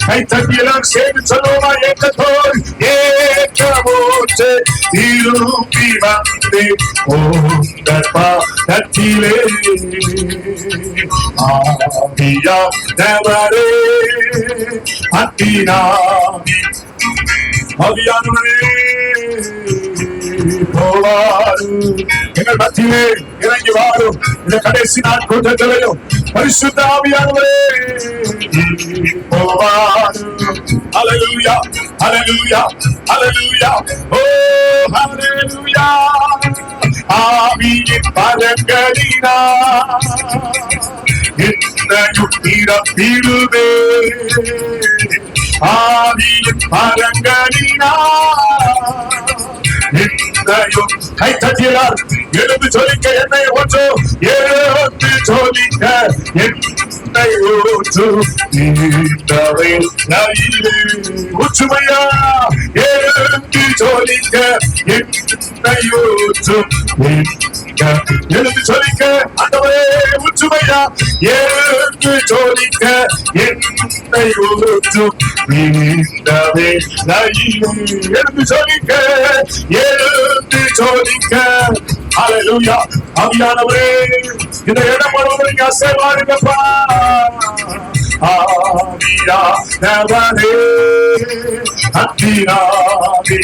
கை தட்டியெல்லாம் சேர்ந்து சொல்லுவா ஏக்கத்தோடு ஏக்கமோற்றே விரும்பி வந்தே உங்கள் பாதத்திலே ஆவியா தேவரே அத்தினாவி ஆவியானவரே எங்கள் மத்தியிலே இறங்கி வாரும் இந்த கடைசி நாள் கூட்டத்திலையும் பரிசுத்த ஆவியானவரே ஹல்லேலூயா ஹல்லேலூயா ஹல்லேலூயா ஓ ஹல்லேலூயா ஆவியின் பரங்களினா என்னையும் நிரப்பிடுவே ஆவியின் பரங்களினா என்னையும் கை தட்டினார் எழுந்து சொல்லிக்க என்னை ஒன்று எழுந்து சொல்லிக்க என்னை ஒன்று உச்சுமையா எழுந்து சொல்லிக்க என்னை ஒன்று எழுந்து சொல்லிக்க ஆண்டவரே உச்சுமையா எழுந்து சொல்லிக்க என்னை ஒன்று எழுந்து சொல்லிக்க எழுந்து சோதிக்க ஹல்லேலூயா ஆவியானவரே இந்த இடம் முழுவதும் ஆசீர்வாதங்கப்பா ஆவியானவரே அத்திராவே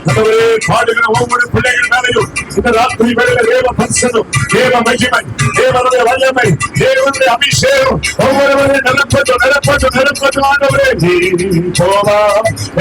ஆண்டவரே, பாடுகிற ஒவ்வொரு பிள்ளைகள் மேலையும் இந்த ராத்திரி வேளையில தேவ பிரசன்னம், தேவ மகிமை, தேவனுடைய வல்லமை, தேவனுடைய அபிஷேகம் ஒவ்வொருவரையும் நிரப்பட்டும் ஆண்டவரே. போவா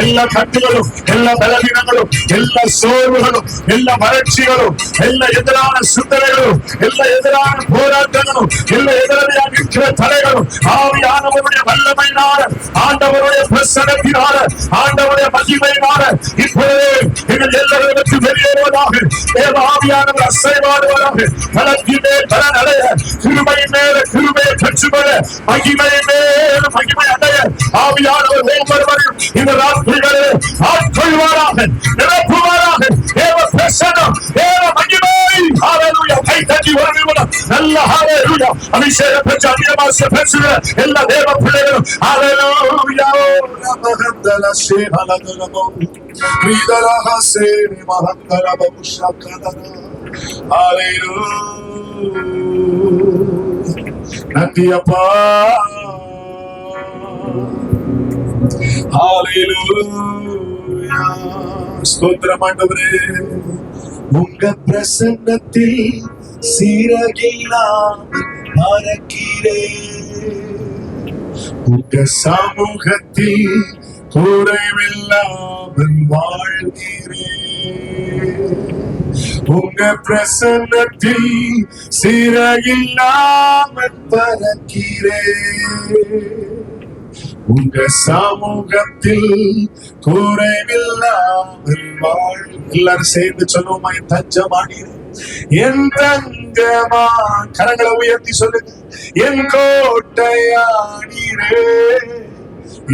எல்லா கட்டுகளும், எல்லா பலவீனங்களும், எல்லா சோர்வுகளும், எல்லா வறட்சிகளும், எல்லா எதிரான சிந்தனைகளும், எல்லா எதிரான போராட்டங்களும், எல்லா எதிரடியாக இருக்கிற தடைகளும் ஆவியானவருடைய வல்லமையினால, ஆண்டவருடைய பிரசன்னத்தினால, ஆண்டவருடைய மகிமையினால இப்பொழுது எங்கள் எல்லாரிடத்தில் வெளியேறுவதாக. தேவ ஆவியானவர் அசைவாடுவதாக. பலத்தின் மேல் பலன் அடைய, கிருபை மேல கிருபையை பெற்றுக்கொள்ள, மகிமை மேல மகிமை அடைய ஆவியானவர் ஒவ்வொருவரையும் இந்த ராத்திரிகளில் ஆட்கொள்வாராக, நிரப்புவாராக. தேவ பிரசன்னம், தேவ மகிமை. ஹல்லேலூயா. கை தட்டி ஒரு நிமிடம் நல்ல ஹல்லேலூயா. அபிஷேகம் பெற்ற அந்நியபாஷ பேசுகிற எல்லா தேவ பிள்ளைகளும் ஹல்லேலூயா. ரமஹந்தல சேஹலதலமோ ரிதலஹ சேனி மஹந்தலப உஷகதர. ஹல்லேலூயா. நன்றி அப்பா. ஹல்லேலூயா. ஸ்தோத்திரம் ஆண்டவரே. உங்க பிரசன்னத்தில் சீரகில்லாமல் பறக்கிறேன். உங்க சமூகத்தில் குறைவில்லாமல் வாழ்கிறேன். உங்க பிரசன்னத்தில் சீரகில்லாமல் பறக்கிறேன். உங்க சமூகத்தில் குறைவில்லாமல் வாழ். எல்லாரும் சேர்ந்து சொல்லுவோமா? என் தஞ்சமானீரே, என் தஞ்சமா. கரங்களை உயர்த்தி சொல்லுங்க. என் கோட்டையானீரே,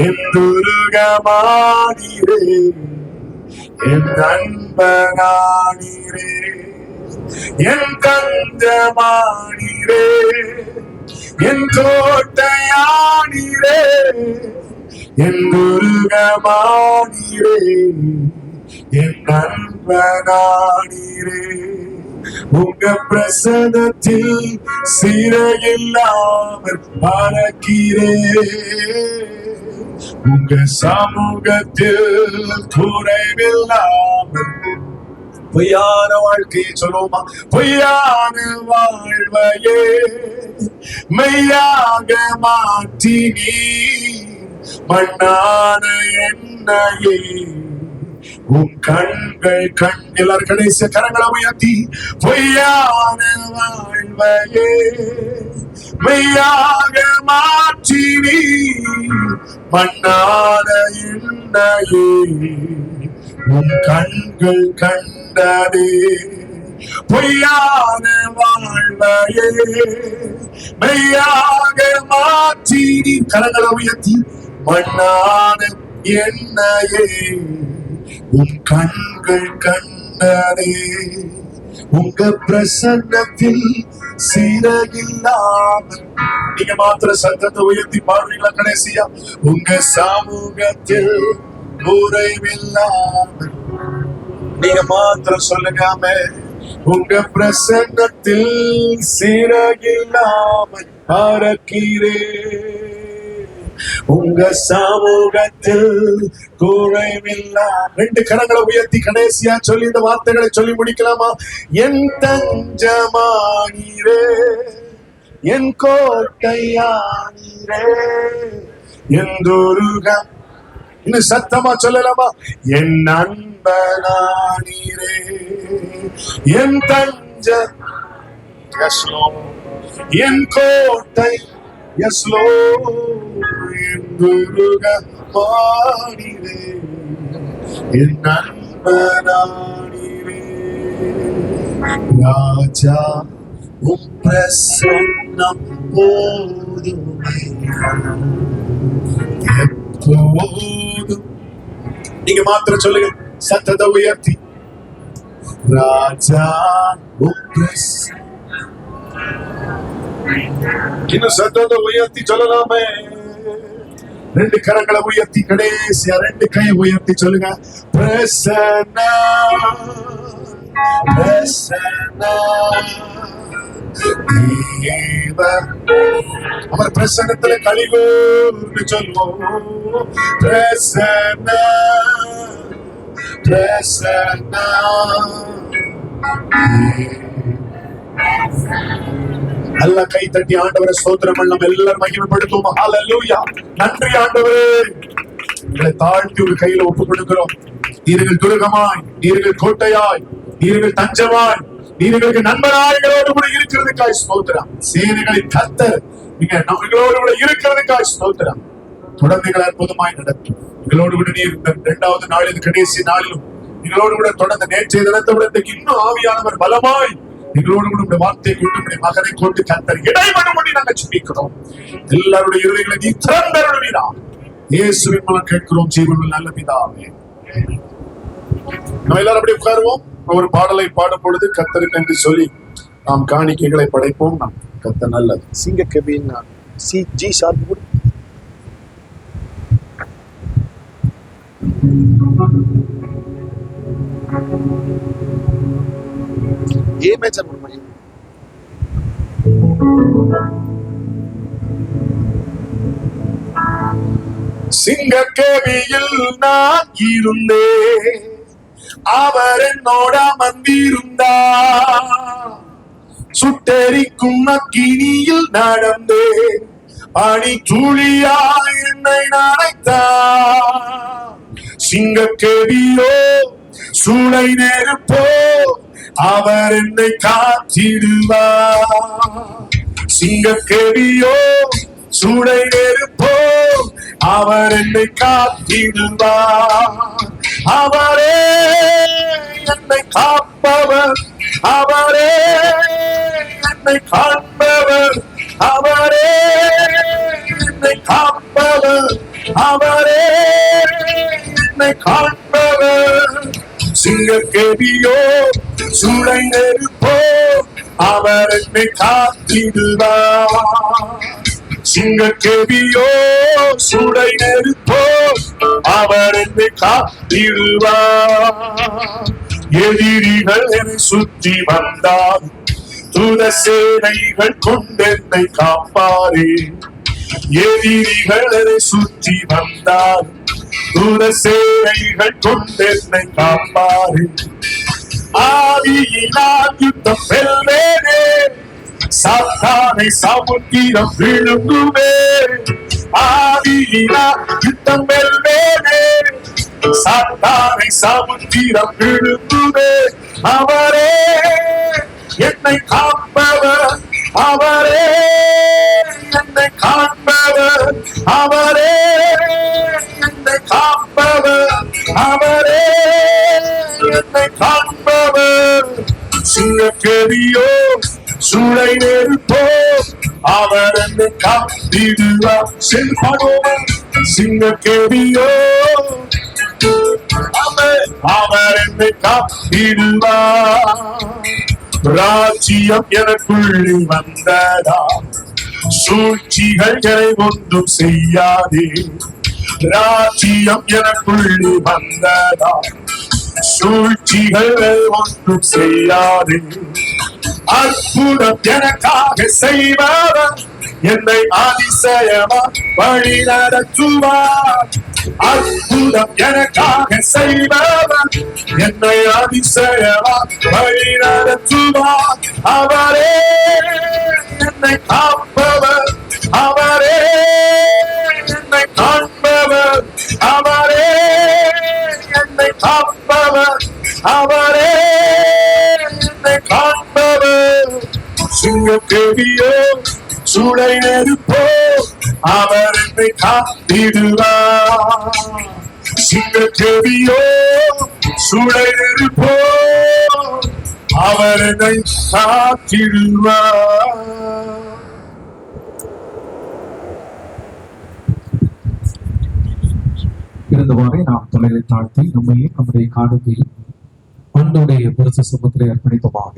என் துருகமானீரே, என் அன்பனானீரே, என் தஞ்சமானீரே, என் கோட்டையானீரே, என் துருகமானீரே, என் அன்பனானீரே. உங்க பிரசன்னத்தில் சிறையில்லாமல் பறக்கிறேன். உங்க சமூகத்தில் குறைவில்லாமல். பொய்யான வாழ்க்கையை சொல்லுவோமா? பொய்யான வாழ்வையே மெய்யாக மாற்றி நீ மண்ணான என்னையே உன் கண்கள் எல்லாரும் கடைசி கரங்களை உயர்த்தி. பொய்யான வாழ்வையே மெய்யாக மாற்றி நீ மண்ணான என்னையே உன் கண்கள் கண்டதே. பொய்யான வாழ்வையே மெய்யாக மாற்றி நீ கரங்களை உயர்த்தி மண்ணான என்னையே உன் கண்கள் கண்டதே. உங்க பிரசன்னத்தில் சீரகில்லாமல். நீங்க மாத்திர சத்தத்தை உயர்த்தி பாடுறீங்களா? கடைசியா உங்க சமூகத்தில் குறைவில்லாமல். நீங்க மாத்திரம் சொல்லுங்க. உங்க பிரசன்னத்தில் சீரகில்லாமல் பறக்கிறேன். உங்க சமூகத்தில் குறைவில்லா. ரெண்டு கரங்களை உயர்த்தி கடைசியா சொல்லி இந்த வார்த்தைகளை சொல்லி முடிக்கலாமா? என் தஞ்சமானீரே, என் கோட்டையானீரே, என் துருகம். இன்னும் சத்தமா சொல்லலாமா? என் அன்பனானீரே, என் தஞ்ச, என் கோட்டை, எஸ் லோ, என் துருகமானீரே, என் அன்பனானீரே. ராஜா உம் பிரசன்னம் போதுமே எப்போதும். நீங்க மாத்திரம் சொல்லுங்க சத்தத்தை உயர்த்தி. ராஜா உம் பிரசன்னம். இன்னும் சத்தத்தை உயர்த்தி சொல்லலாமே. ரெண்டு கரங்களை உயர்த்தி கடைசியா ரெண்டு கையை உயர்த்தி சொல்லுங்க. பிரசன்னா பிரசன்னா தேவன். அவர் பிரசன்னத்துல கலிகூர்னு சொல்லுவோம். பிரசன்னா பிரசன்னம். நல்ல கை தட்டி ஆண்டவரை ஸ்தோத்திரம் பண்ணலாம். எல்லாரும் மகிமைப்படுத்துவோம். ஹல்லேலூயா. நன்றி ஆண்டவரே. உங்களை தாழ்த்தி ஒரு கையில ஒப்பு கொடுக்கிறோம். நீர்கள் துருகமாய், நீர்கள் கோட்டையாய், நீர்கள் தஞ்சமாய், நீர்களுக்கு நண்பராய்களோடு கூட இருக்கிறதுக்காய் ஸ்தோத்திரம். சேனைகளின் கர்த்தர் நீங்க எங்களோடு கூட இருக்கிறதுக்காய் ஸ்தோத்திரம். தொடர்ந்து எங்களை அற்புதமாய் நடத்தும். எங்களோடு கூட நீர் இந்த 2வது நாளில் கடைசி நாளிலும் எங்களோடு கூட தொடர்ந்து நேற்றைய தினத்தை விட இன்னும் ஆவியானவர் பலமாய் எங்களோடு கூட உடைய வார்த்தை கொண்டு மகனை கொண்டு கர்த்தர் இடைமணி நாங்கள் ஜெபிக்கிறோம். எல்லாருடைய இருதயங்களை நீ திறந்தருளுவீரா. இயேசுவின் மூலம் கேட்கிறோம் ஜீவனுள்ள நல்ல பிதாவே. நம்ம எல்லாரும் அப்படி உட்காருவோம். ஒரு பாடலை பாடும் பொழுது கர்த்தருக்கு என்று சொல்லி நாம் காணிக்கைகளை படைப்போம். நாம் கர்த்தர் நல்லது. சிங்க கவின் சி ஜி ஷார்ப் ஏ மேஜர் பண்ணுமா? சிங்கக்கேவியில் நான் இருந்தேன், அவர் என்னோட அமர்ந்திருந்தார். சுட்டெரிக்கும் அக்கினியில் நடந்தேன், பனி துளியாய் என்னை நனைத்தார். சிங்கக்கேவியோ சூளை நெருப்போ அவர் என்னை காத்திடுவார். சிங்கக்கேவியோ சூளை நெருப்போ அவர் என்னை காத்திடுவார். அவரே என்னை காப்பவர், அவரே என்னை காண்பவர், அவரே என்னை காப்பவர், அவரே என்னை காண்பவர். சிங்கக்கேவியோ சூளை நெருப்போ அவர் என்னை காத்திடுவார். சிங்கக்கேவியோ சூளை நெருப்போ அவர் என்னை காத்திடுவார். எதிரிகள் என்னை சுற்றி வந்தார், தூத சேனைகள் கொண்டென்னை காப்பாரே. எதிரிகள் என்னை சுற்றி வந்தார், தூத சேனைகள் கொண்டென்னை காப்பாரே. ஆவியினால் யுத்தம் வெல்வேனே, சாத்தானை சமுத்திரம் விழுங்குவே. ஆவியினால் யுத்தம் வெல்வேனே, சாத்தானை சமுத்திரம் விழுங்குவே. அவரே என்னை காப்பவர், அவரே என்னை காண்பவர், அவரே என்னை காப்பவர், அவரே என்னை காண்பவர். சிங்கக்கேவியோ சூளை நெருப்போ அவர் என்னை காத்திடுவார். செல்பாடுவோம். சிங்கக்கேவியோ அவர் என்னை காத்திடுவார். ராஜ்யம் எனக்குள்ளே வந்ததா, சூழ்ச்சிகள் என்னை ஒன்றும் செய்யாதே. ராஜ்யம் எனக்குள்ளே வந்ததா, சூழ்ச்சிகள் ஒன்றும் செய்யாதே. அற்புதம் எனக்காக செய்வார், என்னை அதிசயமா வழி நடத்துவார். அற்புதம் எனக்காக செய்வார், என்னை அதிசயமா வழி நடத்துவார். அவரே என்னை காப்பவர், அவரே என்னை காண்பவர், அவரே என்னை காப்பவர், அவரே என்னை காண்பவர். சிங்கக்கேவியோ சூளை நெருப்போ அவர் என்னை காத்திடுவார். சிங்கக்கேவியோ சூளை நெருப்போ அவர் என்னை காத்திடுவார். இருந்தவாறே நாம் தலையை தாழ்த்தி நம்மையே நம்முடைய காலத்தில் ஆண்டவருடைய புரச சமூகத்திலே அர்ப்பணிப்போமாக.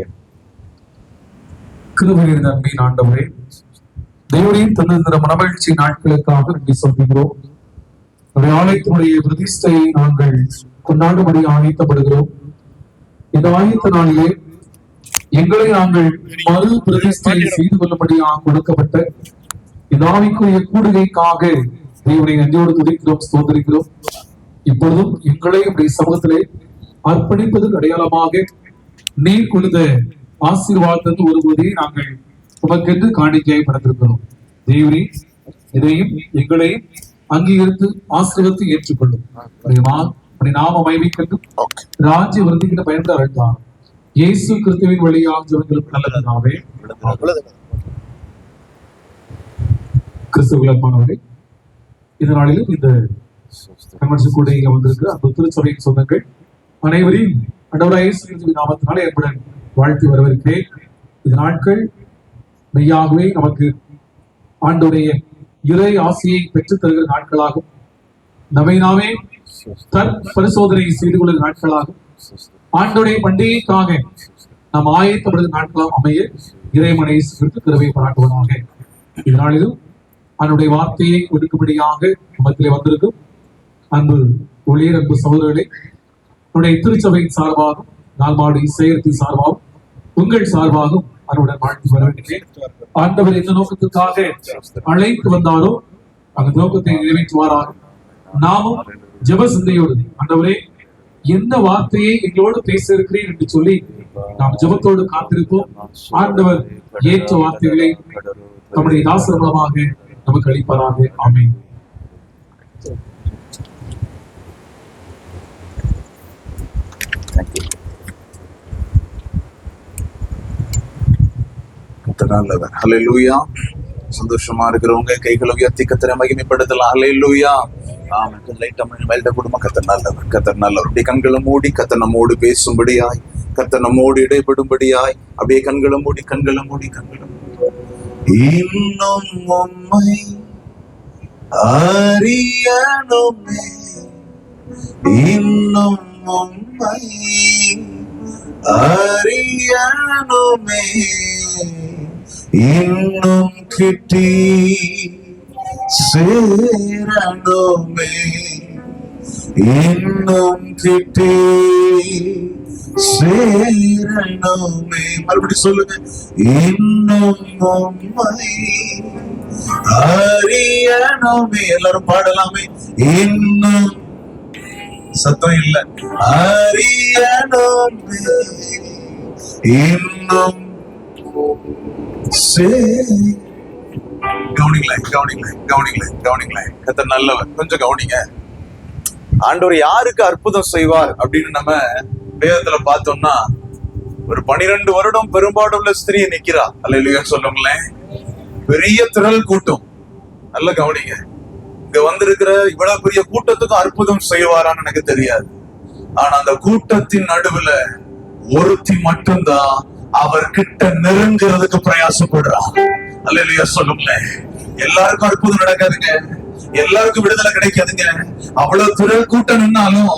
கிருபையின் நன்மையின் ஆண்டவரே, தேவரையும் தந்திருந்த மனமகிழ்ச்சி நாட்களுக்காக நன்றி சொல்கிறோம். ஆலயத்தினுடைய பிரதிஷ்டையை நாங்கள் கொண்டாடும்படி ஆயத்தப்படுகிறோம். இந்த ஆயத்த நாளிலே எங்களை நாங்கள் மறு பிரதிஷ்டை செய்து கொள்ளும்படியாக கொடுக்கப்பட்ட இந்த ஆவிக்குரிய கூடுகைக்காக தேவனை நன்றியோடு துதிக்கிறோம், ஸ்தோத்திரிக்கிறோம். இப்பொழுதும் எங்களை உடைய சமூகத்திலே அர்ப்பணிப்பதற்கு அடையாளமாக நீர் கொடுத்த ஆசீர்வாதத்திற்கு ஒருபோதே நாங்கள் உமக்கென்று காணிக்கையை படைத்திருக்கிறோம். தேவரே, இதையும் எங்களையும் அங்கீகரித்து ஆசீர்வதித்து ஏற்றுக்கொள்ளும். நாம மைமைக்கென்றும் ராஜ்ய விருந்திக்கிட்ட பயன்பட அழைத்தார். இயேசு கிறிஸ்துவின் வழியாக ஜெபங்களுக்கு நல்லதுனாவே. கிறிஸ்துவர்களே, இந்த நாளிலும் இந்த கன்வென்ஷன் கூட இங்க வந்திருக்கிற அந்த திருச்சபையின் சொந்தங்கள் அனைவரையும் ஆண்டவராகிய இயேசு கிறிஸ்துவின் நாமத்தினாலே என்னுடன் வாழ்த்தி வரவேற்கிறேன். இந்த நாட்கள் மெய்யாகவே நமக்கு ஆண்டவருடைய இறை ஆசையை பெற்றுத் தருகிற நாட்களாகும், நம்மை நாமே பரிசோதனை செய்து கொள்கிற நாட்களாகும், ஆண்டவருடைய பண்டிகைக்காக நாம் ஆயத்தப்படுகிற நாட்களாக அமைய இறைவனை கிருபை பாராட்டுவதாக. இதனாலும் அவனுடைய வார்த்தையை ஒடுக்கும்படியாக மத்தியிலே வந்திருக்கும் அன்பு ஊழியர், அன்பு சகோதரர்களே, என்னுடைய திருச்சபையின் சார்பாகவும் நால்மாடி செயற்கை சார்பாகவும் உங்கள் சார்பாகவும் அவனுடன் வாழ்த்து வர வேண்டிய ஆண்டவர் எந்த நோக்கத்துக்காக அழைத்து வந்தாரோ அந்த நோக்கத்தை நிறைவேற்றுவாராக. நாமும் ஜெப சிந்தையோடு ஆண்டவரே எந்த வார்த்தையை எங்களோடு பேச இருக்கிறேன் என்று சொல்லி நாம் ஜெபத்தோடு காத்திருப்போம். ஆண்டவர் ஏற்ற வார்த்தைகளை நம்முடைய தாசர் மூலமாக நமக்கு அளிப்பாராக. ஆமென். நல்லவர். ஹல்லேலூயா. சந்தோஷமா இருக்கிறவங்க கைகளை உயர்த்தி கர்த்தரை மகிமைப்படுத்தலாம். ஹல்லேலூயா. ஆமென். லைட்டா மேல்ட்ட குடும்பம் கர்த்தர் நல்லவர், கர்த்தர் நல்லவர். அப்படியே கண்களை மூடி கர்த்தர் நம்மோடு பேசும்படியாய், கர்த்தர் நம்மோடு இடைபடும்படியாய் அப்படியே கண்களை மூடி இன்னும் உம்மை அறியணுமே, இன்னும் உம்மை அறியணுமே, இன்னும் கிட்டி சேரணுமே, இன்னும் கிட்டி சேரணுமே. மறுபடி சொல்லுங்க. இன்னும் உம்மை அறியணுமே. எல்லாரும் பாடலாமே. இன்னும் சத்தம் இல்ல. அறியணுமே, இன்னும் கவனிங்களேன். கர்த்தர் நல்லவர். கொஞ்சம் கவனிங்க. ஆண்டவர் யாருக்கு அற்புதம் செய்வார் அப்படின்னு நம்ம வேதத்துல பார்த்தோம்னா, ஒரு 12 வருடம் பெரும்பாடுள்ள ஸ்திரீ நிக்கிறா. அல்லேலூயா சொல்லுங்களேன். பெரிய திரள் கூட்டம். நல்ல கவனிங்க. இங்க வந்திருக்கிற இவ்வளவு பெரிய கூட்டத்துக்கும் அற்புதம் செய்வாரான்னு எனக்கு தெரியாது. ஆனா அந்த கூட்டத்தின் நடுவுல ஒருத்தி மட்டும்தான் அவர் கிட்ட நெருங்கிறதுக்கு பிரயாசப்படுறான். அல்லேலூயா சொல்லுங்களேன். எல்லாருக்கும் அற்புதம் நடக்காதுங்க, எல்லாருக்கும் விடுதலை கிடைக்காதுங்க. அவ்வளவு திரள் கூட்டம் நின்னாலும்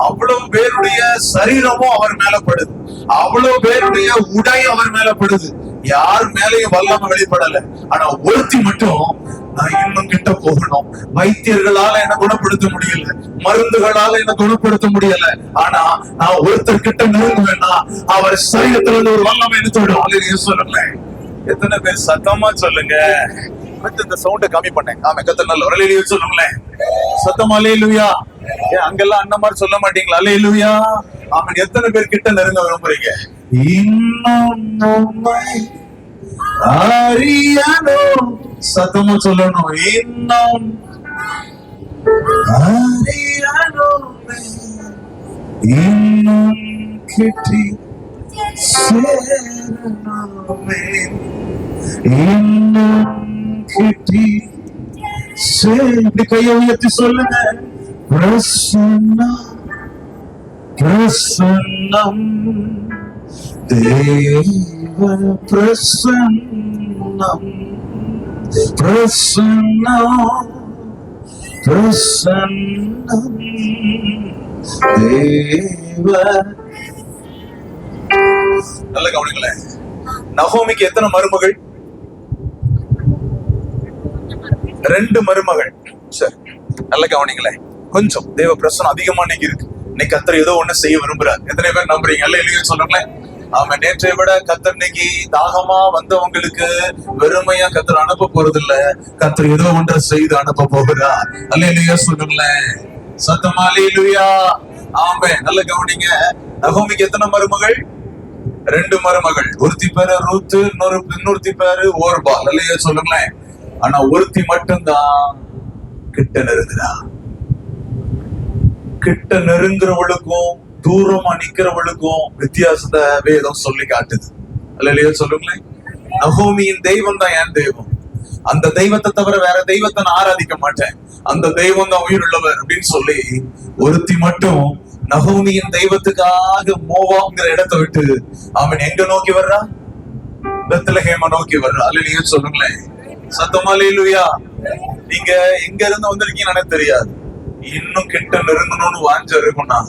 அவ்வளவு பேருடைய சரீரமும் அவர் மேல படுது, அவ்வளவு பேருடைய உடை அவர் மேல படுது. யார் மேலேயும் வல்லமை வெளிப்படல. ஆனா ஒருத்தி மட்டும், நான் இன்னும் கிட்ட போகணும், வைத்தியர்களால என்ன குணப்படுத்த முடியல, மருந்துகளால என்ன குணப்படுத்த முடியல, ஆனா நான் ஒருத்தர் கிட்ட நெருங்குவேன்னா அவர் சரீரத்துல இருந்து ஒரு வல்லமை எடுத்துடும். சொல்லுங்களேன். எத்தனை பேர் சத்தமா சொல்லுங்க. இந்த சவுண்ட கம்மி பண்ணேன். ஆமா, கர்த்தர் நல்லவர். அல்லேலூயா சொல்லுங்களேன். சத்தமா அல்லேலூயா. அங்கெல்லாம் அண்ணன் மாதிரி சொல்ல மாட்டீங்களா? அல்லேலூயா. ஆமென். எத்தனை பேர் கிட்ட நெருங்க விரும்புறீங்க? இன்னும் உம்மை அறியணும். சத்தமா சொல்லணும். இன்னும் அறியணும், இன்னும் கிட்டி சேரணுமே, இன்னும் கிட்டி இப்படி கையை உயர்த்தி சொல்லுங்க. பிரசன்னம், பிரசன்னம், தேவ பிரசன்னம், பிரசன்னம், பிரசன்னம், தேவ. நல்ல கவனிங்களேன். நகோமிக்கு எத்தனை மருமகள்? 2 மருமகள். சரி, நல்ல கவனிங்களேன். கொஞ்சம் தேவ பிரசனம் அதிகமா இன்னைக்கு இருக்கு. இன்னைக்கு கர்த்தர் ஏதோ ஒண்ணு செய்ய விரும்புறாரு. எத்தனை பேர் நம்புறீங்க? அல்லேலூயா சொல்லுங்களேன். ஆமா, நேற்றை விட கர்த்தர் இன்னைக்கு தாகமா வந்தவங்களுக்கு வெறுமையா கர்த்தர் அனுப்ப போறது இல்ல, கர்த்தர் ஏதோ ஒன்றை செய்து அனுப்ப போகிறார். அல்லேலூயா சொல்லுங்களேன். சத்தமா அல்லேலூயா. ஆமே. நல்ல கவனிங்க. நகோமிக்கு எத்தனை மருமகள்? 2 மருமகள். ஒருத்தி பேரு ரூத்து, இன்னொருத்தி பேரு ஓர்பா. இல்லையா சொல்லுங்களேன். ஆனா ஒருத்தி மட்டும்தான் கிட்ட நெருங்குறா. கிட்ட நெருங்குறவளுக்கும் தூரமா நிக்கிறவளுக்கும் வித்தியாசத்தை வேதம் சொல்லி காட்டுது. இல்லையா சொல்லுங்களேன். நகோமியின் தெய்வம் தான் என் தெய்வம். அந்த தெய்வத்தை தவிர வேற தெய்வத்தை நான் ஆராதிக்க மாட்டேன். அந்த தெய்வம் தான் உயிர் உள்ளவர் அப்படின்னு சொல்லி ஒருத்தி மட்டும் நகோமியின் தெய்வத்துக்காக மோவாங்கிற இடத்தை விட்டு அவன் எங்க நோக்கி வர்றா? பெத்லகேம நோக்கி வர்றா. அல்லேலூயா சொல்லுங்களேன். சத்தமா அல்லேலூயா. நீங்க எங்க இருந்து வந்திருக்கீங்கன்னு எனக்கு தெரியாது. இன்னும் கிட்ட நெருங்கணும்னு வாஞ்ச இருக்கும்னா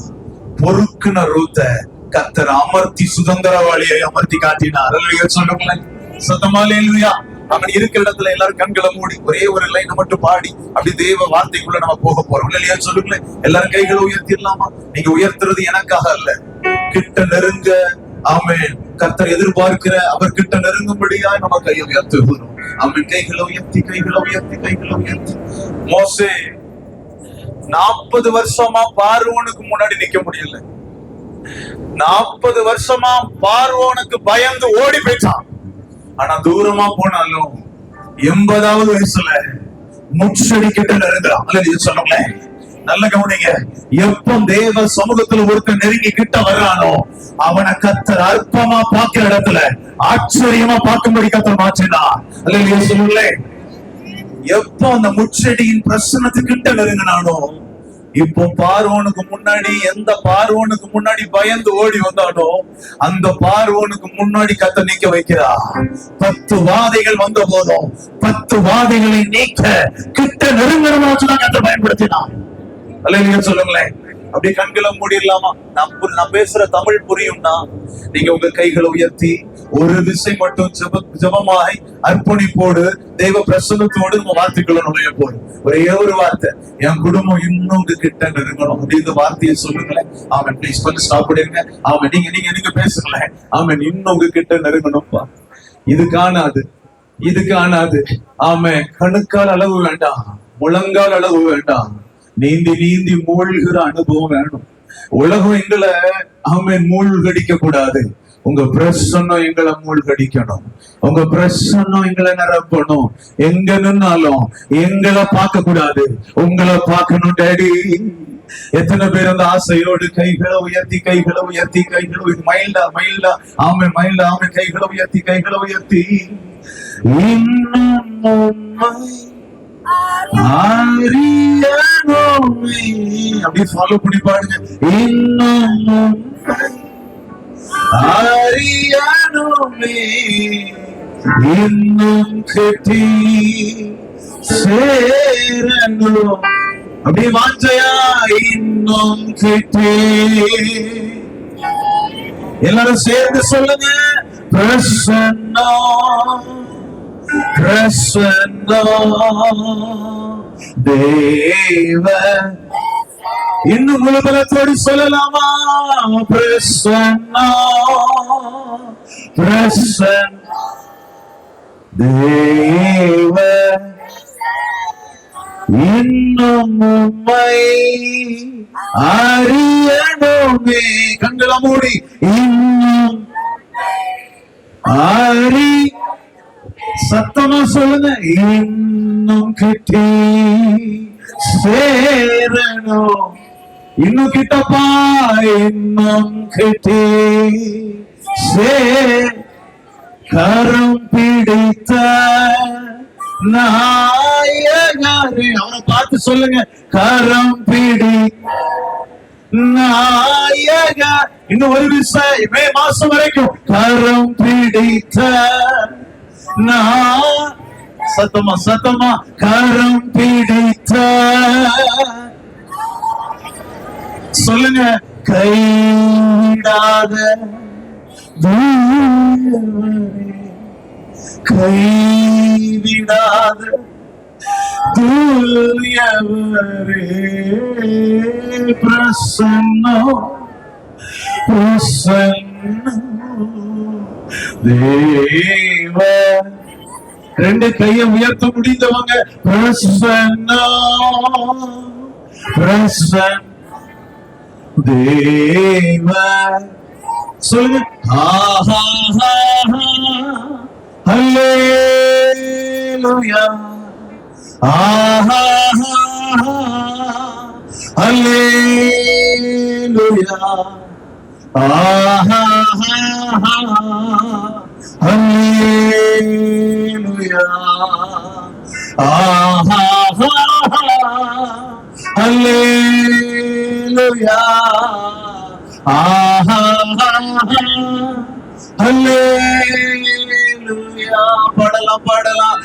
பொறுக்குன ரூத்த கர்த்தர் அமர்த்தி சுதந்திரவாளியை அமர்த்தி காட்டினார். அல்லேலூயா சொல்லுங்களேன். சத்தமா அல்லேலூயா. அவன் இருக்கிற இடத்துல எல்லாரும் கண்களை மூடி ஒரே ஒரு லைனை மட்டும் பாடி அப்படி தேவ வார்த்தைக்குள்ள நம்ம போக போறோம். இல்லையா சொல்லுங்களேன். எல்லாரும் கைகளை உயர்த்திடலாமா? நீங்க உயர்த்துறது எனக்காக அல்ல, கிட்ட நெருங்க ஆமென் கர்த்தர் எதிர்பார்க்கிற அவர் கிட்ட நெருங்கும்படியா நம்ம கையை உயர்த்துகிறோம். ஆமென். கைகளை உயர்த்தி கைகளை உயர்த்தி கைகளை உயர்த்தி. மோசே 40 வருஷமா பார்வோனுக்கு முன்னாடி நிக்க முடியல. 40 வருஷமா பார்வோனுக்கு பயந்து ஓடி போயிட்டான். ஆனா தூரமா போனாலும் 80வது வயசுல முச்சடி கிட்ட நெருங்குறான். அல்லேலூயா சொல்லுங்களேன். நல்ல கவனிங்க. எப்ப தேவ சமூகத்துல ஒருத்தன் நெருங்கி கிட்ட வர்றானோ அவனை கர்த்தர் அற்பமா பார்க்கிற இடத்துல ஆச்சரியமா பார்க்கும்படி கர்த்தர் மாற்றினா. அல்லேலூயா சொல்லுங்களேன். எப்ப அந்த முச்செடியின் பிரசன்னத்துக்கிட்ட நெருங்கினானோ இப்போ பார்வோனுக்கு முன்னாடி எந்த பார்வோனுக்கு முன்னாடி பயந்து ஓடி வந்தானோ அந்த பார்வோனுக்கு முன்னாடி கர்த்தர் நிக்க வைக்கிறா. 10 வாதைகள் வந்த போதும் 10 வாதைகளை நீக்க கிட்ட நெருங்கணும்னு கர்த்தர் பயன்படுத்தினான். அல்லேலூயா சொல்லுங்களேன். அப்படியே கண்களை மூடிடலாமா? நான் பேசுற தமிழ் புரியும்னா நீங்க உங்க கைகளை உயர்த்தி ஒரு திசை மட்டும் ஜெபமாய் அர்ப்பணிப்போடு தெய்வ பிரசன்னத்தோடு நம்ம வார்த்தைக்குள்ள நுழைய போறோம். ஒரே ஒரு வார்த்தை, என் குடும்பம் இன்னும் உங்க கிட்ட நெருங்கணும் அப்படின்ற வார்த்தையை சொல்லுங்களேன். ஆமென். ப்ளீஸ் கொஞ்சம் ஸ்டாப் பண்ணுங்க. ஆமென். நீங்க பேசுங்களேன். ஆமென். இன்னும் உங்க கிட்ட நெருங்கணும்பா. இது காணாது. ஆமென். கணுக்கால் அளவு வேண்டாம், முழங்கால் அளவு வேண்டாம், நீந்தி மூழ்கிற அனுபவம் வேணும். உலகம் எங்களை ஆமென் மூழ்கடிக்க கூடாது. உங்க பிரசன்னம் எங்களை மூழ்கடிக்கணும். உங்க பிரசன்னம் எங்களை நிரப்பணும். எங்க நின்னாலும் எங்களை பார்க்க கூடாது, உங்களை பார்க்கணும் டேடி. எத்தனை பேர் அந்த ஆசையோடு கைகளை உயர்த்தி மைல்டா ஆமென் கைகளை உயர்த்தி இன்னும் அப்படி ஃபாலோ பண்ணி பாடுங்க. இன்னும் அறியானோமே இன்னும் கட்டி சேரணும். அப்படி வாஞ்சையா இன்னும் கட்டி எல்லாரும் சேர்ந்து சொல்லுங்க. பிரசன்னா தேவ இன்னும் முழுபலத்தோடு சொல்லலாமா? பிரசன்னா தேவ இன்னும் உம்மை அறியணுமே. கண்களை மூடி இன்னும் சத்தமா சொல்லுங்க. இன்னும் கிட்டி சேரணும். இன்னும் கிட்டப்பா இன்னும் கிட்டி கரம் பிடித்த நாயகரே. அவரை பார்த்து சொல்லுங்க. கரம் பிடி நாயக. இன்னும் ஒரு விஷயம் மே மாசம் வரைக்கும் கரம் பிடித்த சத்தமா கரம் பிடித்த சொல்லுங்க. கைவிடாத தூயவரே பிரசன்னம் தேவ. 2 கையை உயர்த்த முடிந்தவங்க தேவ சொல்லுங்க. அல்லேலூயா, அல்லேலூயா, அல்லேலூயா, அல்லேலூயா, அல்லேலூயா. பாடலாம் பாடலாம்.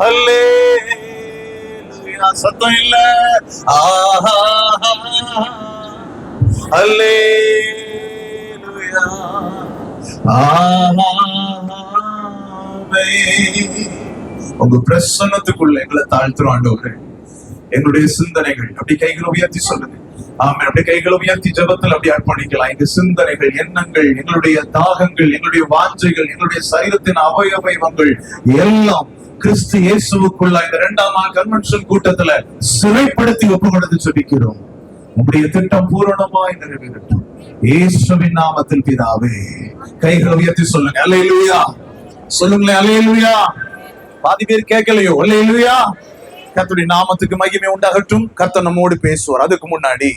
அல்லேலூயா. சத்தம் இல்ல. அல்லேலூயா. உங்க பிரசன்னத்துக்குள்ள எங்களை தாழ்த்துறோம் ஆண்டவரே. எங்களுடைய சிந்தனைகள் அப்படி கைகளை உயர்த்தி சொல்லுங்க. ஆமென். அப்படியே கைகளை உயர்த்தி ஜெபத்தில் அப்படி அர்ப்பணிக்கலாம். எங்க சிந்தனைகள், எண்ணங்கள், எங்களுடைய தாகங்கள், எங்களுடைய வாஞ்சைகள், எங்களுடைய சரீரத்தின் அவயவங்கள் எல்லாம் கிறிஸ்து இயேசுவுக்குள்ள இந்த 2ஆம் நாள் கன்வென்ஷன் கூட்டத்துல சிறைப்படுத்தி ஒப்பு கொடுத்து ஜெபிக்கிறோம். உங்களுடைய திட்டம் பூரணமாய் நிறைவேறட்டும் இயேசுவின் நாமத்தில் பிதாவே. கைகளை உயர்த்தி சொல்லுங்க. அல்லேலூயா சொல்லுங்களேன். அல்லேலூயா. பாதி பேர் கேட்கலையோ? அல்லேலூயா. கர்த்தருடைய நாமத்துக்கு மகிமை உண்டாகட்டும். கர்த்தர் நம்மோடு பேசுவார். அதுக்கு முன்னாடி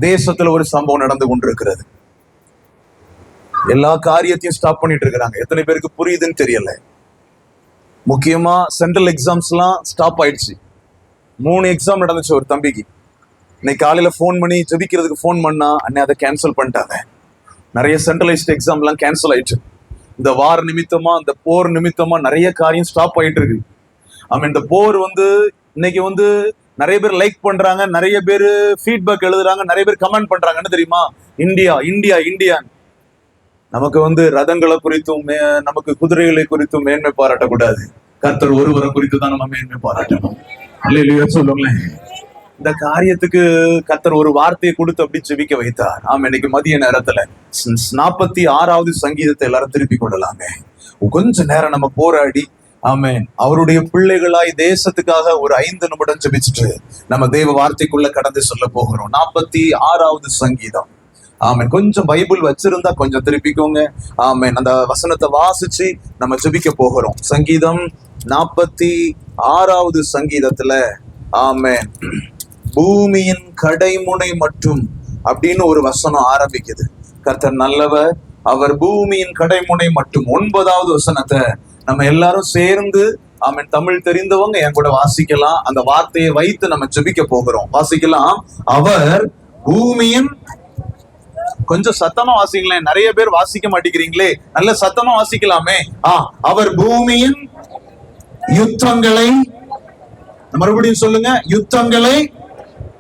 தேசத்துல ஒரு சம்பவம் நடந்து கொண்டிருக்கிறது. எல்லா காரியத்தையும் ஸ்டாப் பண்ணிட்டு இருக்கிறாங்க. எத்தனை பேருக்கு புரியுதுன்னு தெரியல. முக்கியமா சென்ட்ரல் எக்ஸாம்ஸ் எல்லாம் ஸ்டாப் ஆயிடுச்சு. 3 எக்ஸாம் நடந்துச்சு ஒரு தம்பிக்கு. இன்னைக்கு காலையில போன் பண்ணி ஜெபிக்கிறதுக்கு போன் பண்ணா அன்னை அதை கேன்சல் பண்ணிட்டாங்க. நிறைய சென்ட்ரலைஸ்ட் எக்ஸாம் எல்லாம் கேன்சல் ஆயிடுச்சு. இந்த வார நிமித்தமா, இந்த போர் நிமித்தமா நிறைய காரியம் ஸ்டாப் ஆயிட்டு இருக்கு. இந்த போர் இன்னைக்கு நிறைய பேர் லைக் பண்றாங்க, நிறைய பேர் ஃபீட்பேக் எழுதுறாங்க, நிறைய பேர் கமெண்ட் பண்றாங்க. என்ன தெரியுமா? India India India. நமக்கு ரதங்களை குறித்தும் நமக்கு குதிரைகளை குறித்தும் மேன்மை பாராட்டக்கூடாது. கர்த்தர் ஒருவரை குறித்து தான் நம்ம மேன்மை பாராட்டணும். அல்லேலூயா சொல்லுங்களேன். இந்த காரியத்துக்கு கர்த்தர் ஒரு வார்த்தையை கொடுத்து அப்படி ஜெபிக்க வைத்தார். இன்னைக்கு மதிய நேரத்துல 46வது சங்கீதத்தை எல்லாரும் திருப்பி கொள்ளலாமே. கொஞ்ச நேரம் நம்ம போராடி அவருடைய பிள்ளைகளாய் தேசத்துக்காக ஒரு 5 நிமிடம் ஜெபிச்சுட்டு நம்ம தேவ வார்த்தைக்குள்ள கடந்து சொல்ல போகிறோம். 46வது சங்கீதம். கொஞ்சம் பைபிள் வச்சிருந்தா கொஞ்சம் திருப்பிக்கோங்க. அந்த வசனத்தை வாசிச்சு நம்ம ஜெபிக்க போகிறோம். சங்கீதம் 46வது சங்கீதத்துல பூமியின் கடைமுனை மட்டும் அப்படின்னு ஒரு வசனம் ஆரம்பிக்குது. கர்த்தர் நல்லவர், அவர் பூமியின் கடைமுனை மட்டும். 9வது வசனத்தை நம்ம எல்லாரும் சேர்ந்து தமிழ் தெரிந்தவங்க என் கூட வாசிக்கலாம். அந்த வார்த்தையை வைத்து நம்ம ஜெபிக்க போகிறோம். வாசிக்கலாம். அவர் பூமியின், கொஞ்சம் சத்தமா வாசிங்களேன். நிறைய பேர் வாசிக்க மாட்டேங்கிறீங்களே, நல்ல சத்தமா வாசிக்கலாமே. அவர் பூமியின் யுத்தங்களை, மறுபடியும் சொல்லுங்க, யுத்தங்களை.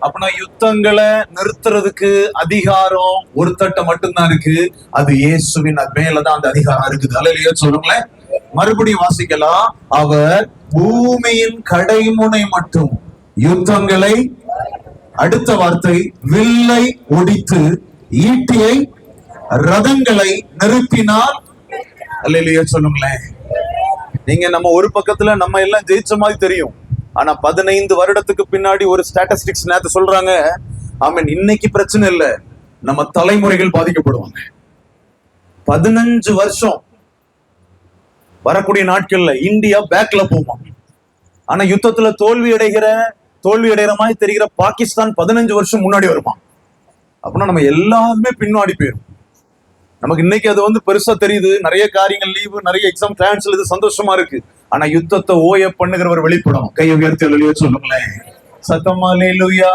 அப்படின்னா யுத்தங்களை நிறுத்துறதுக்கு அதிகாரம் ஒருத்தட்ட மட்டும்தான் இருக்கு. அது இயேசுவின் மேலதான் அந்த அதிகாரம் இருக்குது. அல்லேலூயா சொல்லுங்களேன். மறுபடியும் வாசிக்கலாம். அவர் பூமியின் கடைமுனை மட்டும் யுத்தங்களை, அடுத்த வார்த்தை, வில்லை ஒடித்து ஈட்டியை ரதங்களை நிறுத்தினார். அல்லேலூயா சொல்லுங்களேன். நீங்க நம்ம ஒரு பக்கத்துல நம்ம எல்லாம் ஜெயிச்ச மாதிரி தெரியும். ஆனா 15 வருடத்துக்கு பின்னாடி ஒரு ஸ்டாட்டிஸ்டிக்ஸ் நேத்து சொல்றாங்க. இன்னைக்கு பிரச்சனை இல்ல, நம்ம தலைமுறைகள் பாதிக்கப்படுவாங்க. 15 வருஷம் வரக்கூடிய நாட்கள்ல இந்தியா பேக்ல போமா. ஆனா யுத்தத்துல தோல்வி அடைகிற மாதிரி தெரிகிற பாகிஸ்தான் 15 வருஷம் முன்னாடி வருமா. அப்படின்னா நம்ம எல்லாருமே பின்னாடி போயிரும். நமக்கு இன்னைக்கு அது பெருசா தெரியுது. நிறைய காரியங்கள் லீவு, நிறைய எக்ஸாம் கேன்சல், இது சந்தோஷமா இருக்கு. ஆனா யுத்தத்தை ஓய பண்ணுகிறவர் வெளிப்படும். கையை உயர்த்தி அல்லேலூயா சொல்லுங்களேன். சத்தமா அல்லேலூயா.